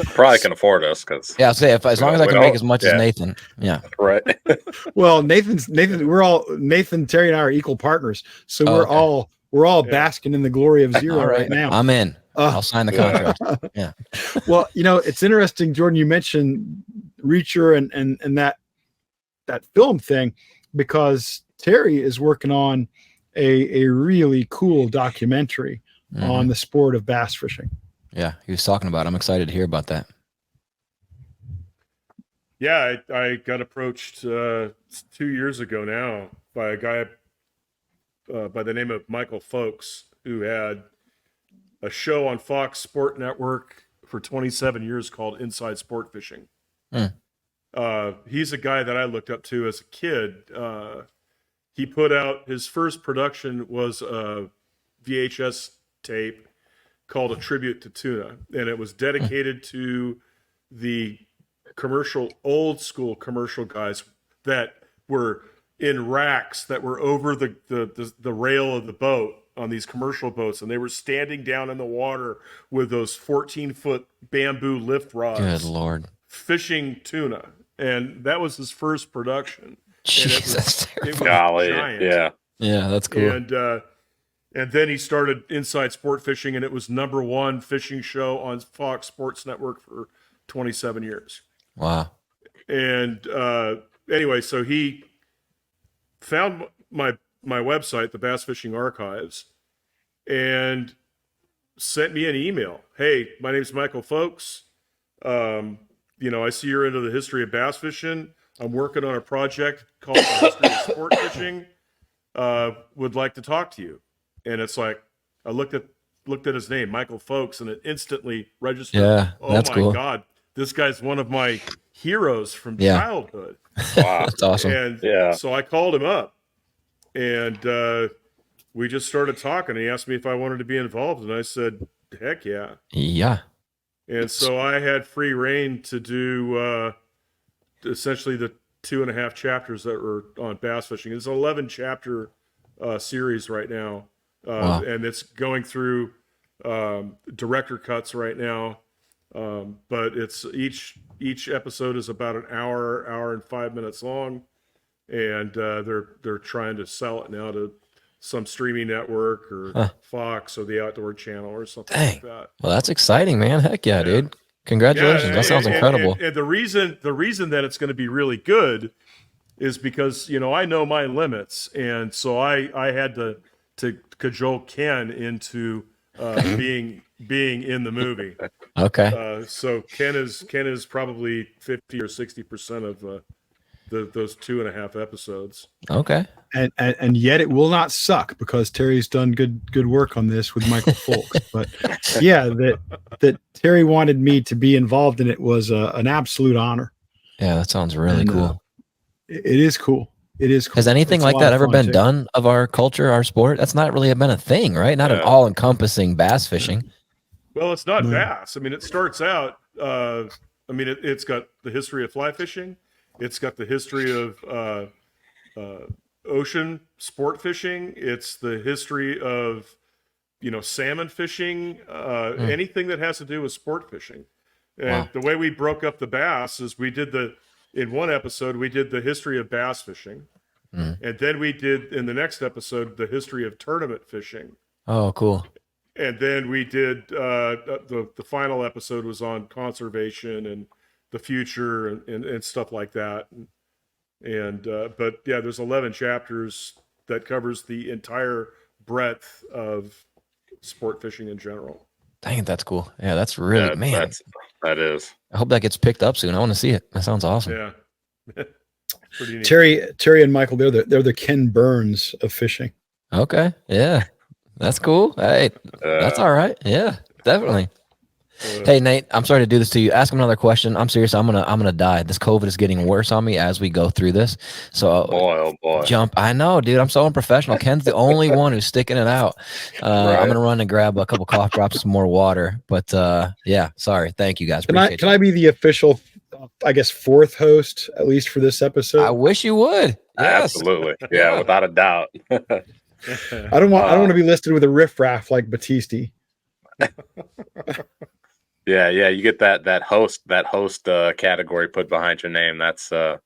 probably can afford us because I'll say as long as I can make as much as Nathan. Yeah, right. Well, Nathan, Terry, and I are equal partners, so we're all basking in the glory of zero right now. I'm in. I'll sign the contract. Yeah. Well, it's interesting, Jordan, you mentioned Reacher and that film thing, because Terry is working on a really cool documentary on the sport of bass fishing. Yeah, he was talking about it. I'm excited to hear about that. Yeah, I got approached 2 years ago now by a guy by the name of Michael Folks, who had a show on Fox Sport Network for 27 years called Inside Sport Fishing. He's a guy that I looked up to as a kid. He put out his first production was a VHS tape called A Tribute to Tuna, and it was dedicated to the old school commercial guys that were in racks that were over the rail of the boat on these commercial boats, and they were standing down in the water with those 14-foot bamboo lift rods. Good Lord. Fishing tuna. And that was his first production. Jesus. It was Golly, giant. yeah. Yeah, that's cool. And then he started Inside Sport Fishing, and it was #1 fishing show on Fox Sports Network for 27 years. Wow. And anyway, so he found my website, the Bass Fishing Archives, and sent me an email. Hey, my name's Michael Folks. I see you're into the history of bass fishing. I'm working on a project called The History of Sport Fishing. Would like to talk to you. And it's like, I looked at his name, Michael Folks, and it instantly registered. Yeah, that's cool. Oh my God, this guy's one of my heroes from childhood. Wow. That's awesome. And so I called him up, and we just started talking. He asked me if I wanted to be involved, and I said, heck yeah. Yeah. And so I had free reign to do essentially the 2.5 chapters that were on bass fishing. It's an 11-chapter series right now, and it's going through director cuts right now. But it's each episode is about an hour and 5 minutes long, and they're trying to sell it now to some streaming network or Fox or the Outdoor Channel or something like that. Well, that's exciting, man. Heck yeah, dude. Congratulations. That sounds incredible. And the reason that it's going to be really good is because, I know my limits. And so I had to cajole Ken into being in the movie. Okay. So Ken is probably 50 or 60% of those 2.5 episodes. Okay. And yet it will not suck because Terry's done good work on this with Michael Folks. But yeah, that Terry wanted me to be involved in it was an absolute honor. Yeah, that sounds really cool. It is cool. It is cool. Has anything like that ever been done of our culture, our sport? That's not really been a thing, right? Not an all-encompassing bass fishing. Well, it's not bass. I mean, it starts out. It's got the history of fly fishing. It's got the history of ocean sport fishing. It's the history of, salmon fishing, anything that has to do with sport fishing. And the way we broke up the bass is in one episode, we did the history of bass fishing. And then we did, in the next episode, the history of tournament fishing. Oh, cool. And then we did, the final episode was on conservation and the future and stuff like that. But yeah, there's 11 chapters that covers the entire breadth of sport fishing in general. Dang, that's cool. Yeah, that's really, man. That is. I hope that gets picked up soon. I want to see it. That sounds awesome. Yeah. Pretty neat. Terry and Michael, they're the Ken Burns of fishing. Okay. Yeah. That's cool. Hey, that's all right. Yeah, definitely. Hey, Nate, I'm sorry to do this to you. Ask him another question. I'm serious. I'm gonna die. This COVID is getting worse on me as we go through this. So oh boy. Jump. I know, dude. I'm so unprofessional. Ken's the only one who's sticking it out. Right. I'm gonna run and grab a couple cough drops, some more water. But yeah, sorry. Thank you guys. Can I be the official, I guess, 4th host, at least for this episode? I wish you would. Yes. Absolutely. Yeah, without a doubt. I don't want to be listed with a riffraff like Battisti. Yeah, you get that host category put behind your name. That's the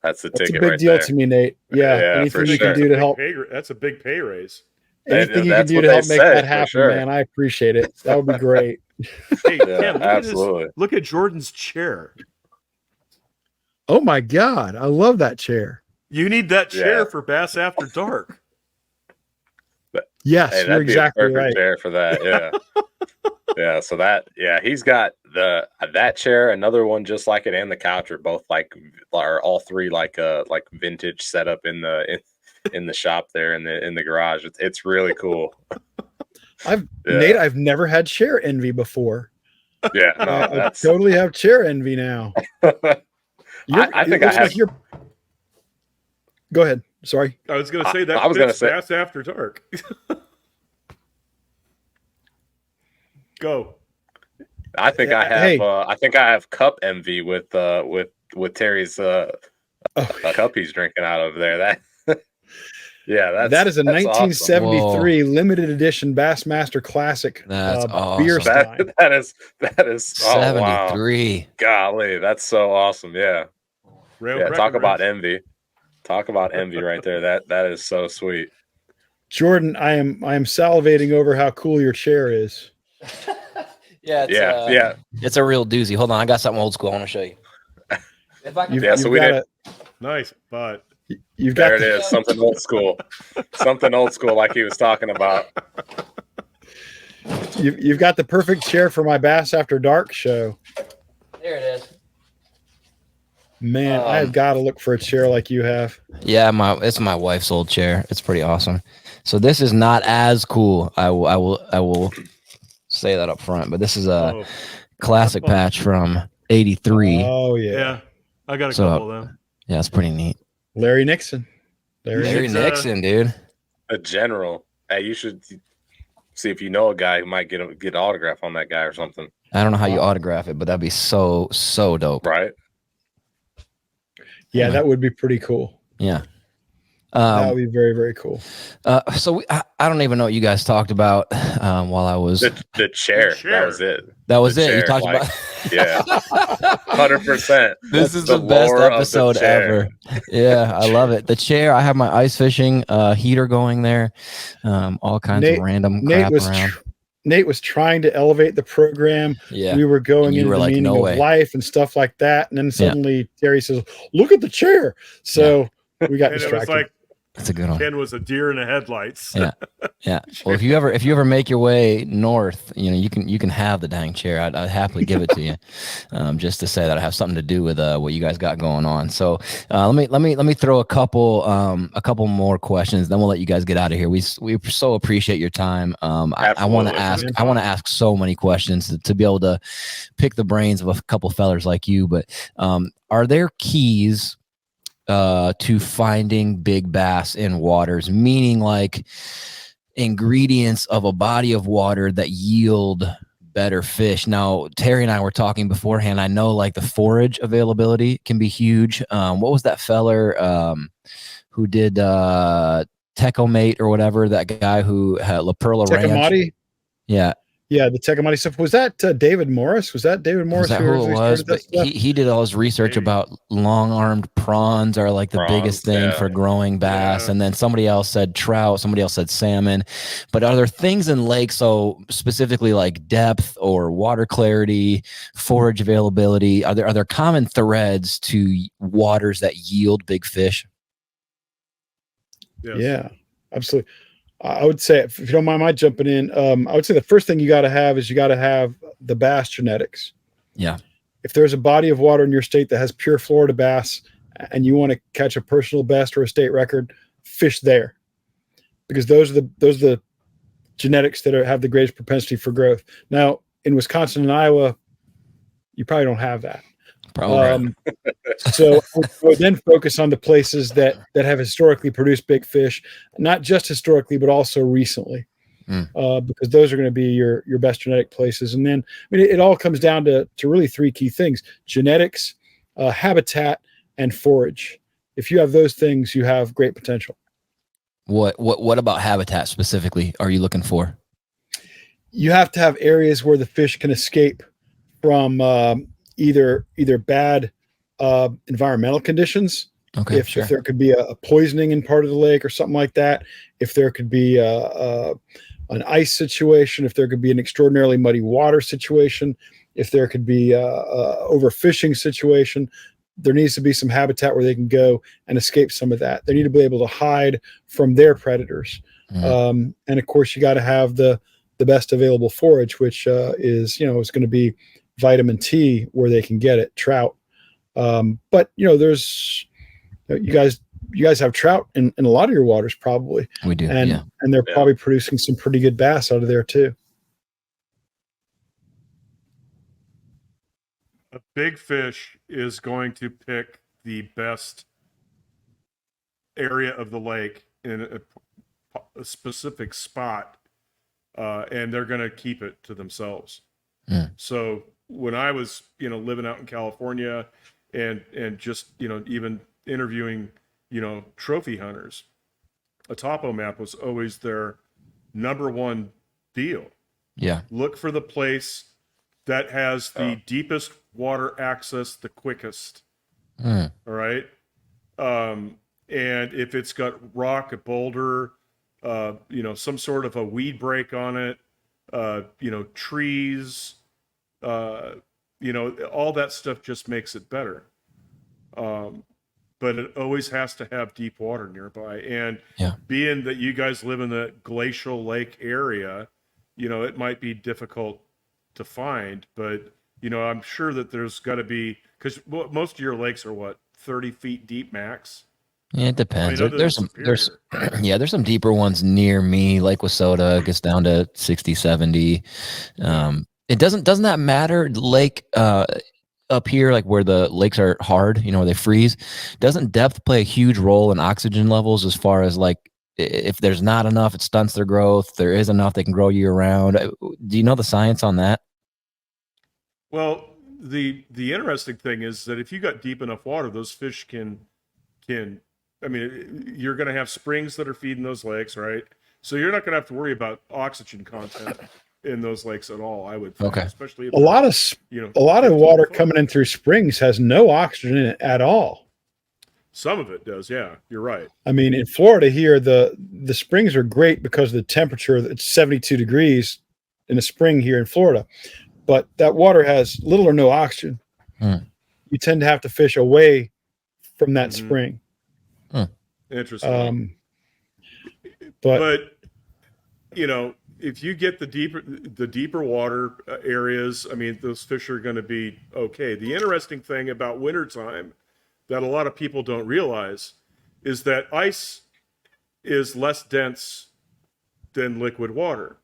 ticket. That's a big right deal there. to me, Nate. Yeah, anything you can do to help. That's a big pay raise. Anything you can do to help make that happen, man. I appreciate it. That would be great. Hey, Ken, absolutely. Look at Jordan's chair. Oh my God, I love that chair. You need that chair for Bass After Dark. Yes, you're exactly right. Chair for that, yeah. So he's got that chair, another one just like it, and the couch are both are all three like vintage setup in the shop there in the garage. It's really cool. Nate, I've never had chair envy before. Yeah, no, I that's totally have chair envy now. I think I have. Like go ahead. Sorry. I was going to say that I was going to say Bass After Dark. Go. I think I have. Hey. I think I have cup envy with Terry's cup he's drinking out of there. That that is a that's 1973 awesome. limited edition Bassmaster Classic. That's beer awesome. stein. That is 73. Oh, wow. Golly, that's so awesome. Yeah. Talk about envy. Talk about envy right there. That is so sweet. Jordan, I am salivating over how cool your chair is. It's a real doozy. Hold on, I got something old school I want to show you. If I can nice, but you've got there it is, something old school. Something old school like he was talking about. You've got the perfect chair for my Bass After Dark show. There it is. Man, I've got to look for a chair like you have. Yeah, it's my wife's old chair. It's pretty awesome. So this is not as cool. I will say that up front, but this is a classic patch from '83. Oh yeah, I got a couple of them. Yeah, it's pretty neat. Larry Nixon, Larry Nixon, dude. A general. Hey, you should see if you know a guy who might get an autograph on that guy or something. I don't know how you autograph it, but that'd be so dope, right? Yeah, that would be pretty cool. Yeah. That would be very, very cool. So I don't even know what you guys talked about while I was the chair. That was it. That was the it. Chair, you talked about 100%. This is the best episode ever. Yeah, I love it. The chair. I have my ice fishing heater going there. All kinds of random crap around. Nate was trying to elevate the program. Yeah, we were going into the meaning of life and stuff like that, and then suddenly Terry says, "Look at the chair." So we got distracted. It was like that's a good one. Ken was a deer in the headlights. Yeah. Well, if you ever make your way north, you can have the dang chair. I'd happily give it to you, just to say that I have something to do with what you guys got going on. So let me throw a couple more questions, then we'll let you guys get out of here. We so appreciate your time. I want to ask so many questions to be able to pick the brains of a couple fellers like you. But are there keys to finding big bass in waters, meaning like ingredients of a body of water that yield better fish? Now, Terry and I were talking beforehand. I know like the forage availability can be huge. What was that feller who did Tecomate or whatever, that guy who had La Perla Ranch? Yeah, the Tecomate stuff. Was that David Morris? Was that David Morris? Is that who it was? But he did all his research about long-armed prawns are like the biggest thing for growing bass. And then somebody else said trout. Somebody else said salmon. But are there things in lakes, so specifically like depth or water clarity, forage availability? Are there common threads to waters that yield big fish? Yes. Yeah, absolutely. I would say, if you don't mind my jumping in, I would say the first thing you got to have is the bass genetics. Yeah. If there's a body of water in your state that has pure Florida bass and you want to catch a personal best or a state record, fish there, because those are the genetics that have the greatest propensity for growth. Now, in Wisconsin and Iowa, you probably don't have that. Probably. So I would then focus on the places that have historically produced big fish, not just historically, but also recently, because those are going to be your best genetic places. And then, I mean, it all comes down to really three key things: genetics, habitat, and forage. If you have those things, you have great potential. What about habitat specifically are you looking for? You have to have areas where the fish can escape from either bad environmental conditions. Okay, if there could be a poisoning in part of the lake or something like that, if there could be an ice situation, if there could be an extraordinarily muddy water situation, if there could be overfishing situation, there needs to be some habitat where they can go and escape some of that. They need to be able to hide from their predators. And of course, you got to have the best available forage, which is going to be vitamin T where they can get it, trout. But there's, you guys you guys have trout in a lot of your waters, probably. We do, and yeah. and they're probably producing some pretty good bass out of there too. A big fish is going to pick the best area of the lake in a specific spot, and they're going to keep it to themselves. So when I was, living out in California and just, even interviewing, trophy hunters, a topo map was always their number one deal. Yeah. Look for the place that has the deepest water access the quickest. All right. And if it's got rock, a boulder, some sort of a weed break on it, trees, all that stuff just makes it better. But it always has to have deep water nearby. And being that you guys live in the glacial lake area, it might be difficult to find, but I'm sure that there's got to be, because most of your lakes are 30 feet deep max. Yeah, it depends. There's some deeper ones near me. Lake Wissota gets down to 60, 70. It doesn't that matter? Lake up here, like where the lakes are hard, where they freeze, doesn't depth play a huge role in oxygen levels as far as like if there's not enough, it stunts their growth. If there is enough, they can grow year round. Do you know the science on that? Well, the interesting thing is that if you got deep enough water, those fish can you're going to have springs that are feeding those lakes, right? So you're not going to have to worry about oxygen content in those lakes at all, I would think. Okay. Especially if a lot of water coming in through springs has no oxygen in it at all. Some of it does, yeah. You're right. I mean, in Florida here, the springs are great because of the temperature. It's 72 degrees in the spring here in Florida, but that water has little or no oxygen. You tend to have to fish away from that spring. Interesting. But if you get the deeper water areas, those fish are going to be okay. The interesting thing about wintertime that a lot of people don't realize is that ice is less dense than liquid water.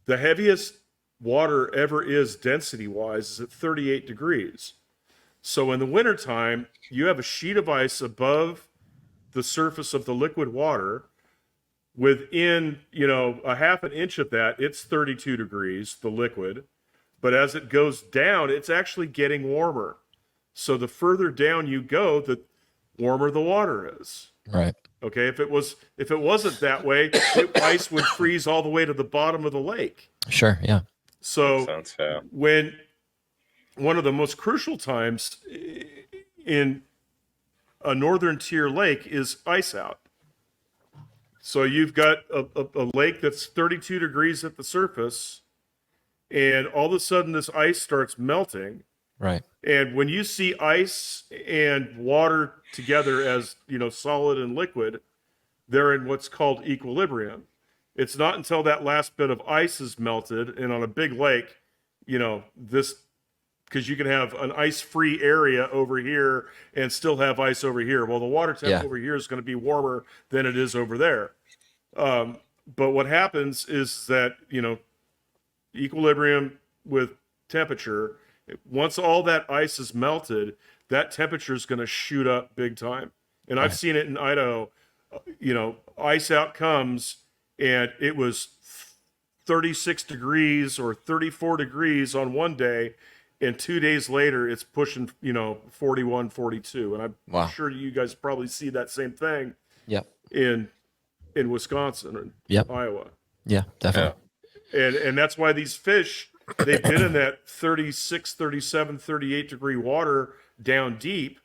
The heaviest water ever is density-wise is at 38 degrees. So in the wintertime, you have a sheet of ice above the surface of the liquid water. Within, a half an inch of that, it's 32 degrees, the liquid. But as it goes down, it's actually getting warmer. So the further down you go, the warmer the water is. Right. Okay. If it wasn't that way, ice would freeze all the way to the bottom of the lake. Sure. Yeah. So when one of the most crucial times in a northern tier lake is ice out. So you've got a lake that's 32 degrees at the surface, and all of a sudden this ice starts melting. Right. And when you see ice and water together as, solid and liquid, they're in what's called equilibrium. It's not until that last bit of ice is melted, and on a big lake, because you can have an ice-free area over here and still have ice over here. Well, the water temp over here is going to be warmer than it is over there. But what happens is that, equilibrium with temperature, once all that ice is melted, that temperature is going to shoot up big time. And I've seen it in Idaho. Ice out comes, and it was 36 degrees or 34 degrees on one day, and 2 days later it's pushing 41, 42. And I'm sure you guys probably see that same thing in Wisconsin and Iowa. Yeah, definitely. And that's why these fish, they've been in that 36, 37, 38 degree water down deep.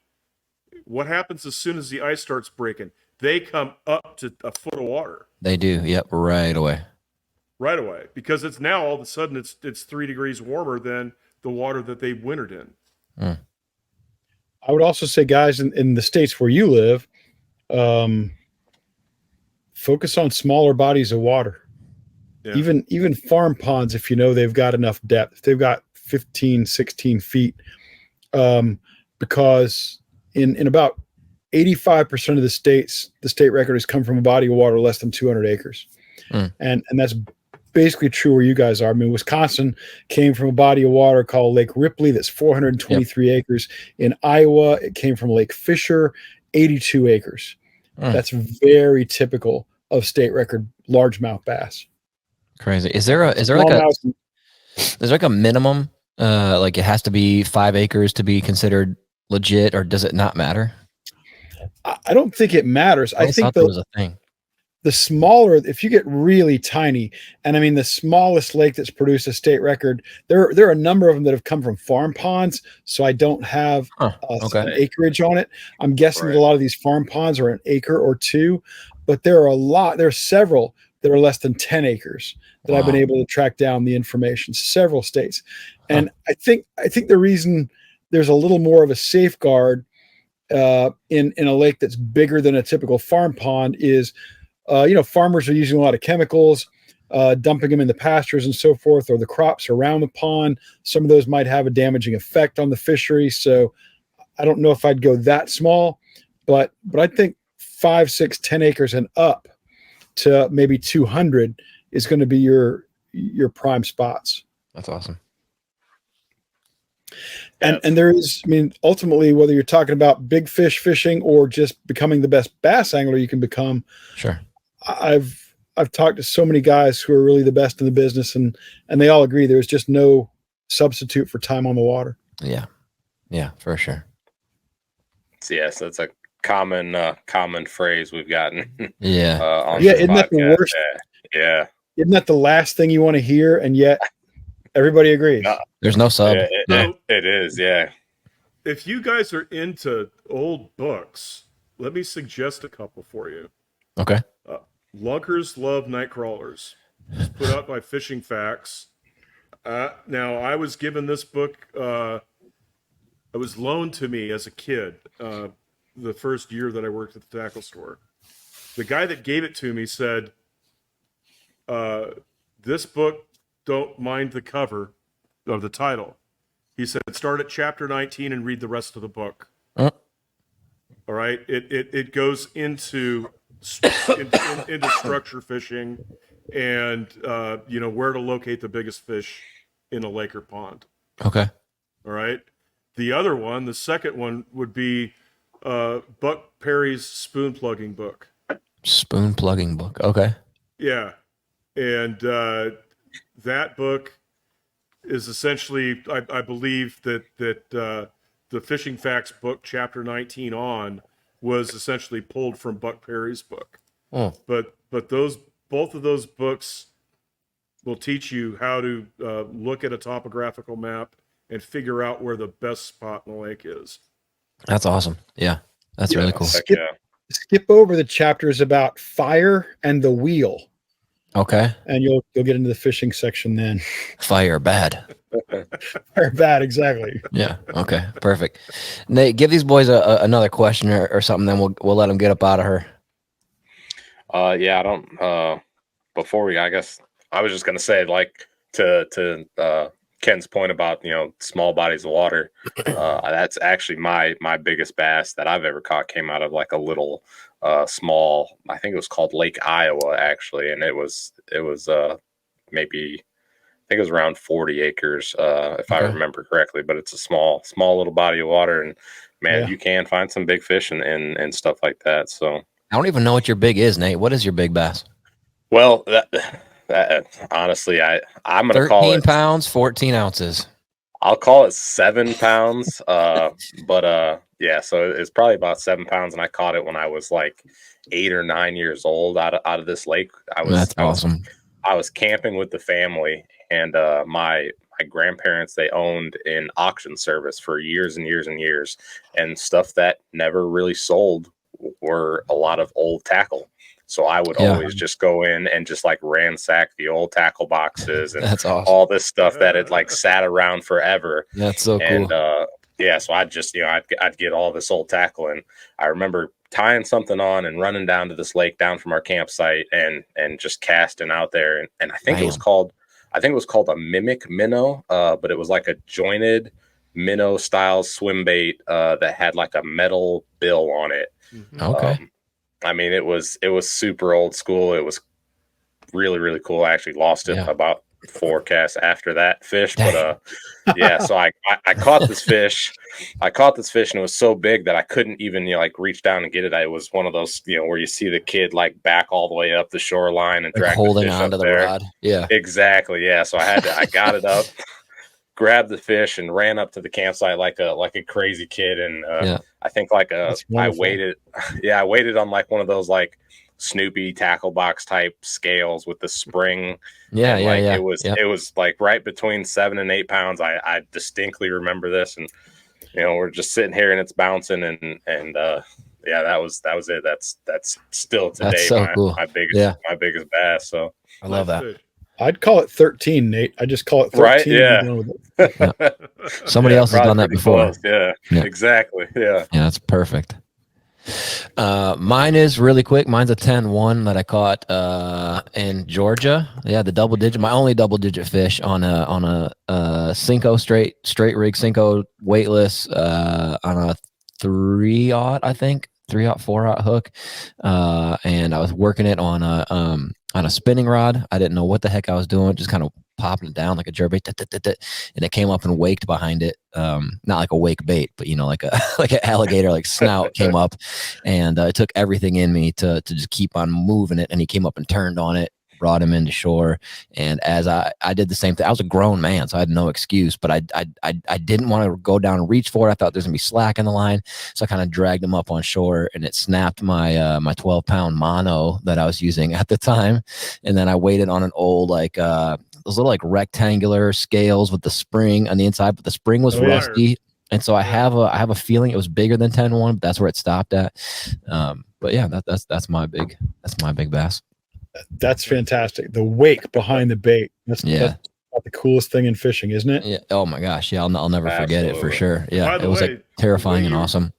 What happens as soon as the ice starts breaking? They come up to a foot of water. They do. Yep. Right away. Right away. Because it's now all of a sudden it's 3 degrees warmer than the water that they wintered in. I would also say, guys, in the states where you live, focus on smaller bodies of water. Yeah. Even farm ponds, if they've got enough depth, if they've got 15, 16 feet, because in about 85% of the state record has come from a body of water less than 200 acres. And that's basically true where you guys are. I mean, Wisconsin came from a body of water called Lake Ripley that's 423 acres. In Iowa, it came from Lake Fisher, 82 acres. That's very typical of state record largemouth bass. Crazy. Is there like a minimum? Like it has to be 5 acres to be considered legit, or does it not matter? I don't think it matters. I think there was a thing. The smaller, if you get really tiny, and I mean the smallest lake that's produced a state record, there are a number of them that have come from farm ponds. So I don't have an acreage on it. I'm guessing that a lot of these farm ponds are an acre or two, but there are several that are less than 10 acres that I've been able to track down the information. Several states, and I think the reason there's a little more of a safeguard in a lake that's bigger than a typical farm pond is. Farmers are using a lot of chemicals, dumping them in the pastures and so forth, or the crops around the pond. Some of those might have a damaging effect on the fishery. So I don't know if I'd go that small, but I think 5, 6, 10 acres and up to maybe 200 is going to be your prime spots. That's awesome. And there is, I mean, ultimately, whether you're talking about big fish fishing or just becoming the best bass angler you can become. Sure. I've talked to so many guys who are really the best in the business, and they all agree there's just no substitute for time on the water. Yeah, for sure. Yes, that's a common phrase we've gotten. Yeah. Isn't that the worst? Yeah. Isn't that the last thing you want to hear? And yet everybody agrees. There's no sub. It is. Yeah. If you guys are into old books, let me suggest a couple for you. Okay. Lunkers Love Night Crawlers. It's put out by Fishing Facts. Now, I was given this book. It was loaned to me as a kid the first year that I worked at the tackle store. The guy that gave it to me said, this book, don't mind the cover of the title. He said, start at chapter 19 and read the rest of the book. All right. It goes into structure fishing and, where to locate the biggest fish in a lake or pond. Okay. All right. The other one, the second one would be Buck Perry's spoon plugging book. Spoon plugging book. Okay. Yeah. And that book is essentially, I believe that the Fishing Facts book, chapter 19 on, was essentially pulled from Buck Perry's book. But both of those books will teach you how to look at a topographical map and figure out where the best spot in the lake is. That's awesome. Yeah, that's really cool. Skip over the chapters about fire and the wheel. Okay. And you'll get into the fishing section then. Fire bad. Fire bad, exactly. Yeah. Okay. Perfect. Nate, give these boys another question or something, then we'll let them get up out of her. Yeah, I don't. Before I guess I was just gonna say, like, to Ken's point about small bodies of water. That's actually my biggest bass that I've ever caught came out of like a little small. I think it was called Lake Iowa actually, and it was maybe I think it was around 40 acres if I remember correctly. But it's a small little body of water, and man, you can find some big fish and stuff like that. So I don't even know what your big is, Nate. What is your big bass? Well, that honestly, I'm gonna call it 13 pounds, 14 ounces. I'll call it 7 pounds. Yeah, so it's probably about 7 pounds, and I caught it when I was like 8 or 9 years old out of this lake. That's awesome. I was camping with the family, and my grandparents, they owned an auction service for years and years and years, and stuff that never really sold were a lot of old tackle. So I would always just go in and just like ransack the old tackle boxes and That's awesome. all this stuff that had like sat around forever. That's so cool. And so I'd just, I'd get all this old tackle. And I remember tying something on and running down to this lake down from our campsite and just casting out there. And I think it was called a mimic minnow, but it was like a jointed minnow style swim bait that had like a metal bill on it. Okay. I mean, it was super old school. It was really, really cool. I actually lost it about 4 casts after that fish. Dang. But yeah, so I caught this fish. I caught this fish, and it was so big that I couldn't even like reach down and get it. It was one of those, where you see the kid like back all the way up the shoreline and like drag holding the fish onto up the there. rod. Yeah, exactly. Yeah, so I got it up, grabbed the fish, and ran up to the campsite like a crazy kid. And I think I waited. Yeah, I waited on like one of those like Snoopy tackle box type scales with the spring. It was like right between 7 and 8 pounds. I distinctly remember this, and we're just sitting here and it's bouncing, and that was it. That's still today cool. my biggest bass. So I love that. I'd call it 13, Nate. I just call it 13. Right? Yeah. Somebody else has done that before. Yeah, exactly. Yeah, that's perfect. Mine is really quick. Mine's a 10-1 that I caught in Georgia. Yeah, the double digit, my only double digit fish on a Cinco straight rig Cinco weightless on a 3/0, I think 3/0 4/0 hook, and I was working it on a spinning rod. I didn't know what the heck I was doing, just kind of popping it down like a jerkbait, and it came up and waked behind it. Not like a wake bait, but like an alligator like snout came up, and it took everything in me to just keep on moving it. And he came up and turned on it, brought him into shore. And as I did the same thing, I was a grown man, so I had no excuse, but I didn't want to go down and reach for it. I thought there's gonna be slack in the line, so I kind of dragged him up on shore, and it snapped my my 12-pound mono that I was using at the time. And then I waited on an old those little like rectangular scales with the spring on the inside, but the spring was rusty. And so I have a feeling it was bigger than 10-1, but that's where it stopped at. But yeah, that's my big bass. That's fantastic. The wake behind the bait. That's the coolest thing in fishing, isn't it? Yeah. Oh my gosh. Yeah. I'll never forget it for sure. Yeah. It was like terrifying and awesome.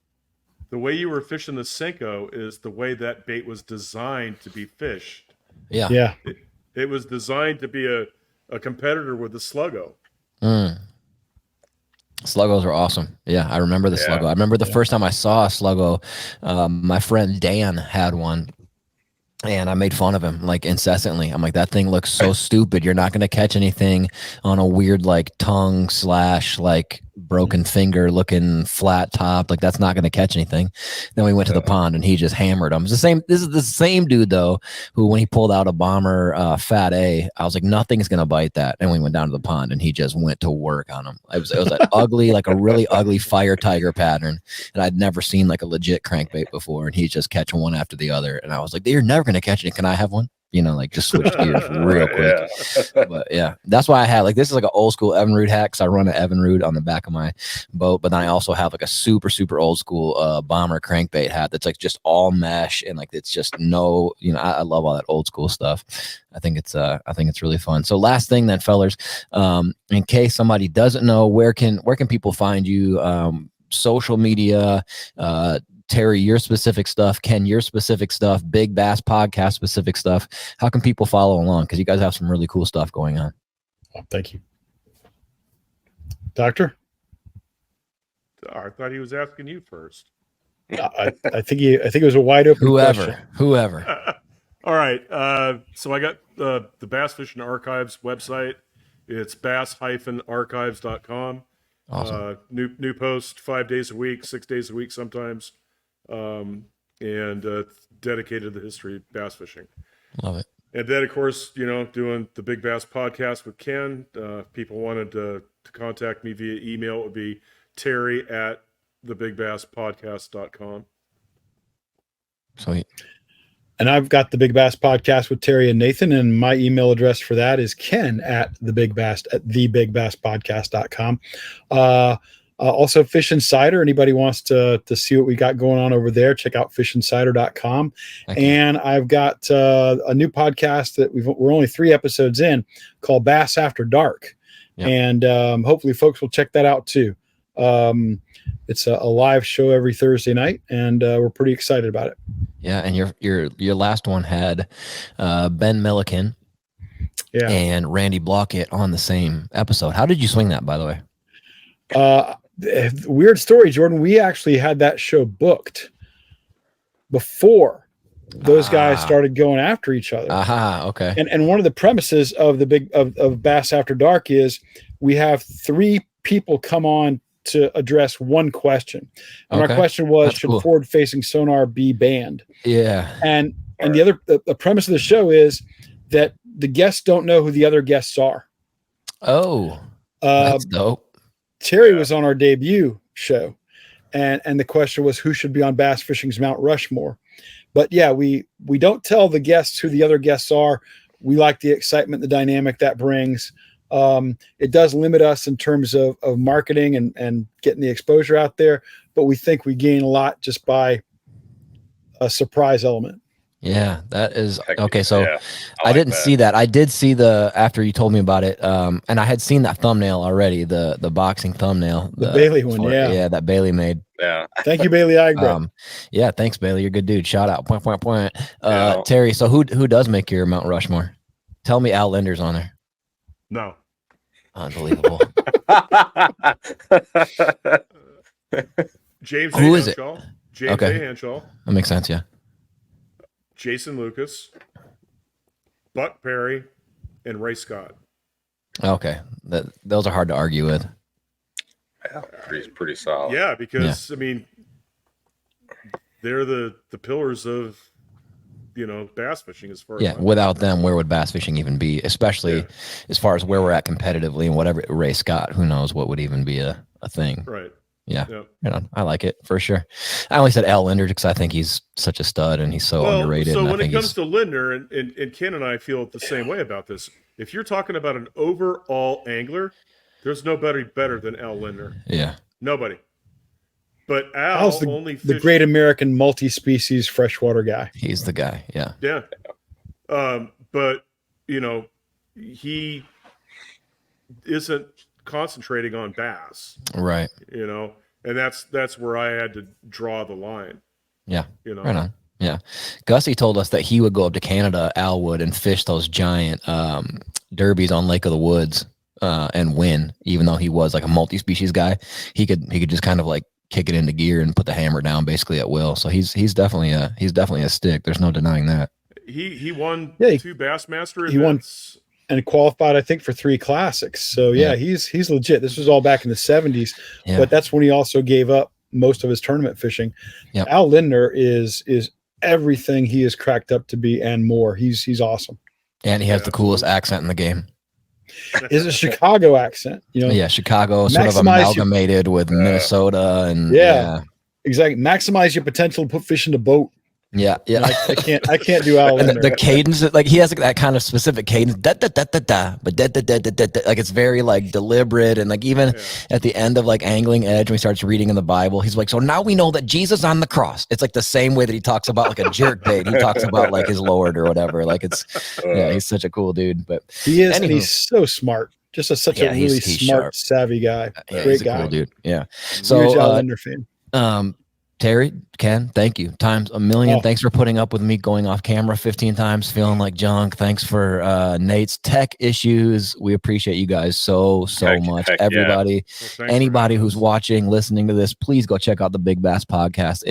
The way you were fishing the Cinco is the way that bait was designed to be fished. Yeah. Yeah. It was designed to be a competitor with the Sluggo. Sluggos are awesome. Yeah, I remember the Sluggo. I remember the first time I saw a Sluggo, my friend Dan had one, and I made fun of him like incessantly. I'm like, that thing looks so stupid. You're not going to catch anything on a weird like tongue / like broken finger looking flat top. Like that's not going to catch anything. Then we went to the pond and he just hammered them. This is the same dude though, who when he pulled out a bomber Fat A, I was like, nothing's going to bite that. And we went down to the pond and he just went to work on them. It was an ugly, like a really ugly fire tiger pattern. And I'd never seen like a legit crankbait before. And he's just catching one after the other. And I was like, you're never going to catch it. Can I have one? Like just switch gears real quick. But yeah, that's why I had this is like an old school Evinrude hat, because I run an Evinrude on the back of my boat. But then I also have like a super, super old school bomber crankbait hat that's like just all mesh, and like it's just no, I love all that old school stuff. I think it's really fun. So last thing then, fellers, in case somebody doesn't know, where can people find you? Social media, Terry, your specific stuff, Ken, your specific stuff, Big Bass Podcast specific stuff. How can people follow along? Because you guys have some really cool stuff going on. Oh, thank you. Doctor? I thought he was asking you first. I think it was a wide open question. Whoever. All right. So I got the Bass Fishing Archives website. It's bass-archives.com. Awesome. New post 5 days a week, 6 days a week sometimes. And dedicated to the history of bass fishing. Love it. And then, of course, doing the Big Bass Podcast with Ken. People wanted to contact me via email. It would be terry@thebigBassPodcast.com. Sweet. And I've got the Big Bass Podcast with Terry and Nathan, and my email address for that is ken@thebigBassPodcast.com. Also, Fish Insider. Anybody wants to see what we got going on over there, check out fishinsider.com. And I've got a new podcast that we're only 3 episodes in, called Bass After Dark. Yep. And hopefully folks will check that out too. It's a live show every Thursday night, and we're pretty excited about it. Yeah, and your last one had Ben Milliken and Randy Blockett on the same episode. How did you swing that, by the way? Weird story, Jordan. We actually had that show booked before those guys started going after each other. Okay. And one of the premises of of Bass After Dark is we have 3 people come on to address one question. And our question was, should forward-facing sonar be banned? Yeah. And the premise of the show is that the guests don't know who the other guests are. Oh, that's dope. Terry was on our debut show, and the question was, who should be on Bass Fishing's Mount Rushmore? But yeah, we don't tell the guests who the other guests are. We like the excitement, the dynamic that brings. It does limit us in terms of marketing and getting the exposure out there, but we think we gain a lot just by a surprise element. Yeah, that is okay. So I like didn't that. see that. I did see after you told me about it. And I had seen that thumbnail already, the boxing thumbnail. The Bailey one. Yeah, that Bailey made. Yeah. Thank you, Bailey Agbrett. Yeah, thanks, Bailey. You're a good dude. Shout out. Point. Terry, so who does make your Mount Rushmore? Tell me Al Linder's on there. No. Unbelievable. James Who A. is it? Henshaw. James A. Henshaw. That makes sense, yeah. Jason Lucas, Buck Perry, and Ray Scott. Okay. Those are hard to argue with. Yeah, pretty solid. Yeah, because I mean, they're the pillars of bass fishing as far as without them, where would bass fishing even be? Especially as far as where we're at competitively and whatever. Ray Scott, who knows what would even be a thing. Right. Yeah. I like it for sure. I only said Al Linder because I think he's such a stud and he's so underrated. So when it comes to Linder, and Ken and I feel the same way about this. If you're talking about an overall angler, there's nobody better than Al Linder. Yeah. Nobody. But Al's the great American multi-species freshwater guy. He's the guy. Yeah. Yeah. But he isn't concentrating on bass. Right. And that's where I had to draw the line. Yeah. Right on. Yeah. Gussie told us that he would go up to Canada, Al would, and fish those giant derbies on Lake of the Woods and win, even though he was like a multi-species guy. He could just kind of like kick it into gear and put the hammer down basically at will. So he's definitely a stick. There's no denying that. He won 2 Bassmaster events. He won and qualified, I think, for 3 classics. So he's legit. This was all back in the 70s, but that's when he also gave up most of his tournament fishing. Yep. Al Lindner is everything he is cracked up to be and more. He's awesome. And he has the coolest accent in the game. Is a Chicago accent, Chicago sort of amalgamated with Minnesota and exactly. Maximize your potential to put fish in the boat. Yeah. I can't do Al Lindner. The cadence, like he has that kind of specific cadence, but like it's very like deliberate, and like even at the end of like Angling Edge when he starts reading in the Bible, he's like, so now we know that Jesus on the cross. It's like the same way that he talks about like a jerk bait. He talks about like his Lord or whatever. Like it's he's such a cool dude. But he is, and he's so smart. Just such a really smart, sharp, savvy guy. Great guy, cool dude. Yeah. So huge Al Lindner fan. Terry, Ken, thank you. Times a million. Thanks for putting up with me going off camera 15 times, feeling like junk. Thanks for Nate's tech issues. We appreciate you guys so much. Everybody, anybody who's watching, listening to this, please go check out the Big Bass Podcast.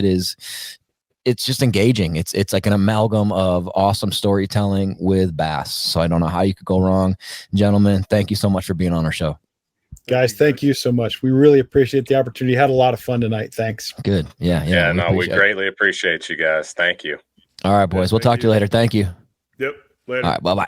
It's just engaging. It's like an amalgam of awesome storytelling with bass. So I don't know how you could go wrong. Gentlemen, thank you so much for being on our show. Guys, thank you so much. We really appreciate the opportunity. Had a lot of fun tonight. Thanks. Good. Yeah. We greatly appreciate you guys. Thank you. All right, boys. We'll talk to you later. Thank you. Yep. Later. All right. Bye-bye.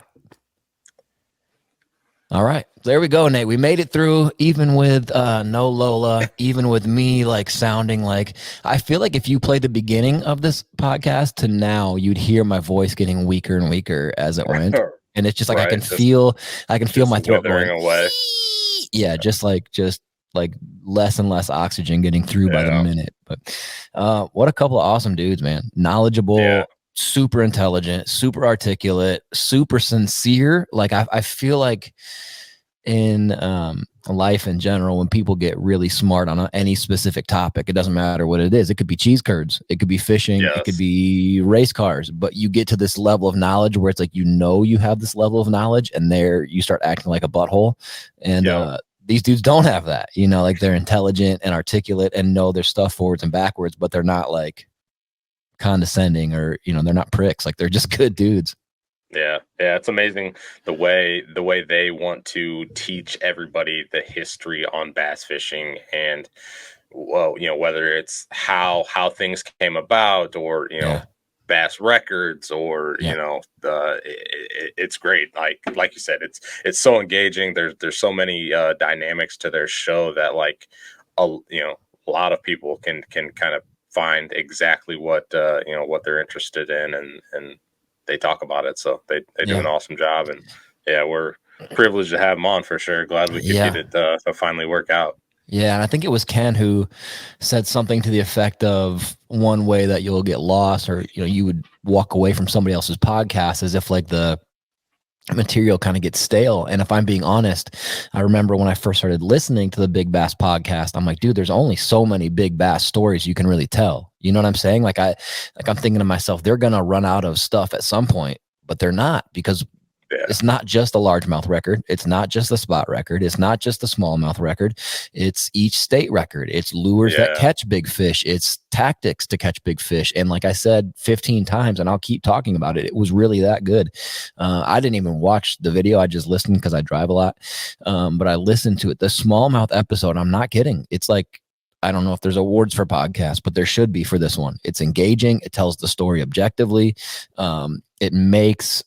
All right. There we go, Nate. We made it through, even with no Lola, even with me like sounding like, I feel like if you played the beginning of this podcast to now, you'd hear my voice getting weaker and weaker as it went. And it's just like I can feel my throat going away. Yeah, just like less and less oxygen getting through by the minute. But what a couple of awesome dudes, man. Knowledgeable, super intelligent, super articulate, super sincere. Like I feel like in life in general, when people get really smart on any specific topic, it doesn't matter what it is. It could be cheese curds, it could be fishing, it could be race cars, but you get to this level of knowledge where it's like, you have this level of knowledge, and there you start acting like a butthole. And these dudes don't have that, you know, like they're intelligent and articulate and know their stuff forwards and backwards, but they're not like condescending or, you know, they're not pricks. Like they're just good dudes. Yeah, it's amazing the way they want to teach everybody the history on bass fishing, and well, you know, whether it's how things came about, or you know, bass records, or you know, it's great. Like you said, it's so engaging. There's so many dynamics to their show that like you know, a lot of people can kind of find exactly what you know, what they're interested in, and they talk about it. So they do an awesome job, and yeah, we're privileged to have them on for sure. Glad we could get it to finally work out. Yeah, and I think it was Ken who said something to the effect of, one way that you'll get lost, or you know, you would walk away from somebody else's podcast, as if like the material kind of gets stale. And if I'm being honest, I remember when I first started listening to the Big Bass podcast, I'm like, dude, there's only so many big bass stories you can really tell. You know what I'm saying? Like I'm thinking to myself, they're gonna run out of stuff at some point, but they're not, because it's not just the largemouth record. It's not just the spot record. It's not just the smallmouth record. It's each state record. It's lures that catch big fish. It's tactics to catch big fish. And like I said 15 times, and I'll keep talking about it, it was really that good. I didn't even watch the video. I just listened because I drive a lot. But I listened to it. The smallmouth episode, I'm not kidding. It's like, I don't know if there's awards for podcasts, but there should be for this one. It's engaging. It tells the story objectively. It makes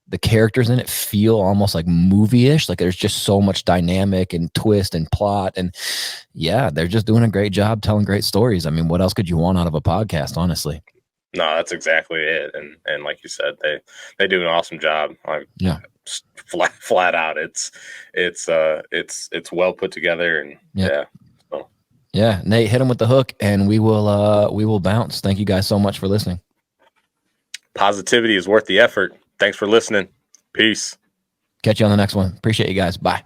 the characters in it feel almost like movie-ish. Like there's just so much dynamic and twist and plot. And yeah, they're just doing a great job telling great stories. I mean, what else could you want out of a podcast, honestly? No, that's exactly it. And like you said, they do an awesome job. Flat out. It's well put together, and yeah, Nate, hit him with the hook, and we will bounce. Thank you guys so much for listening. Positivity is worth the effort. Thanks for listening. Peace. Catch you on the next one. Appreciate you guys. Bye.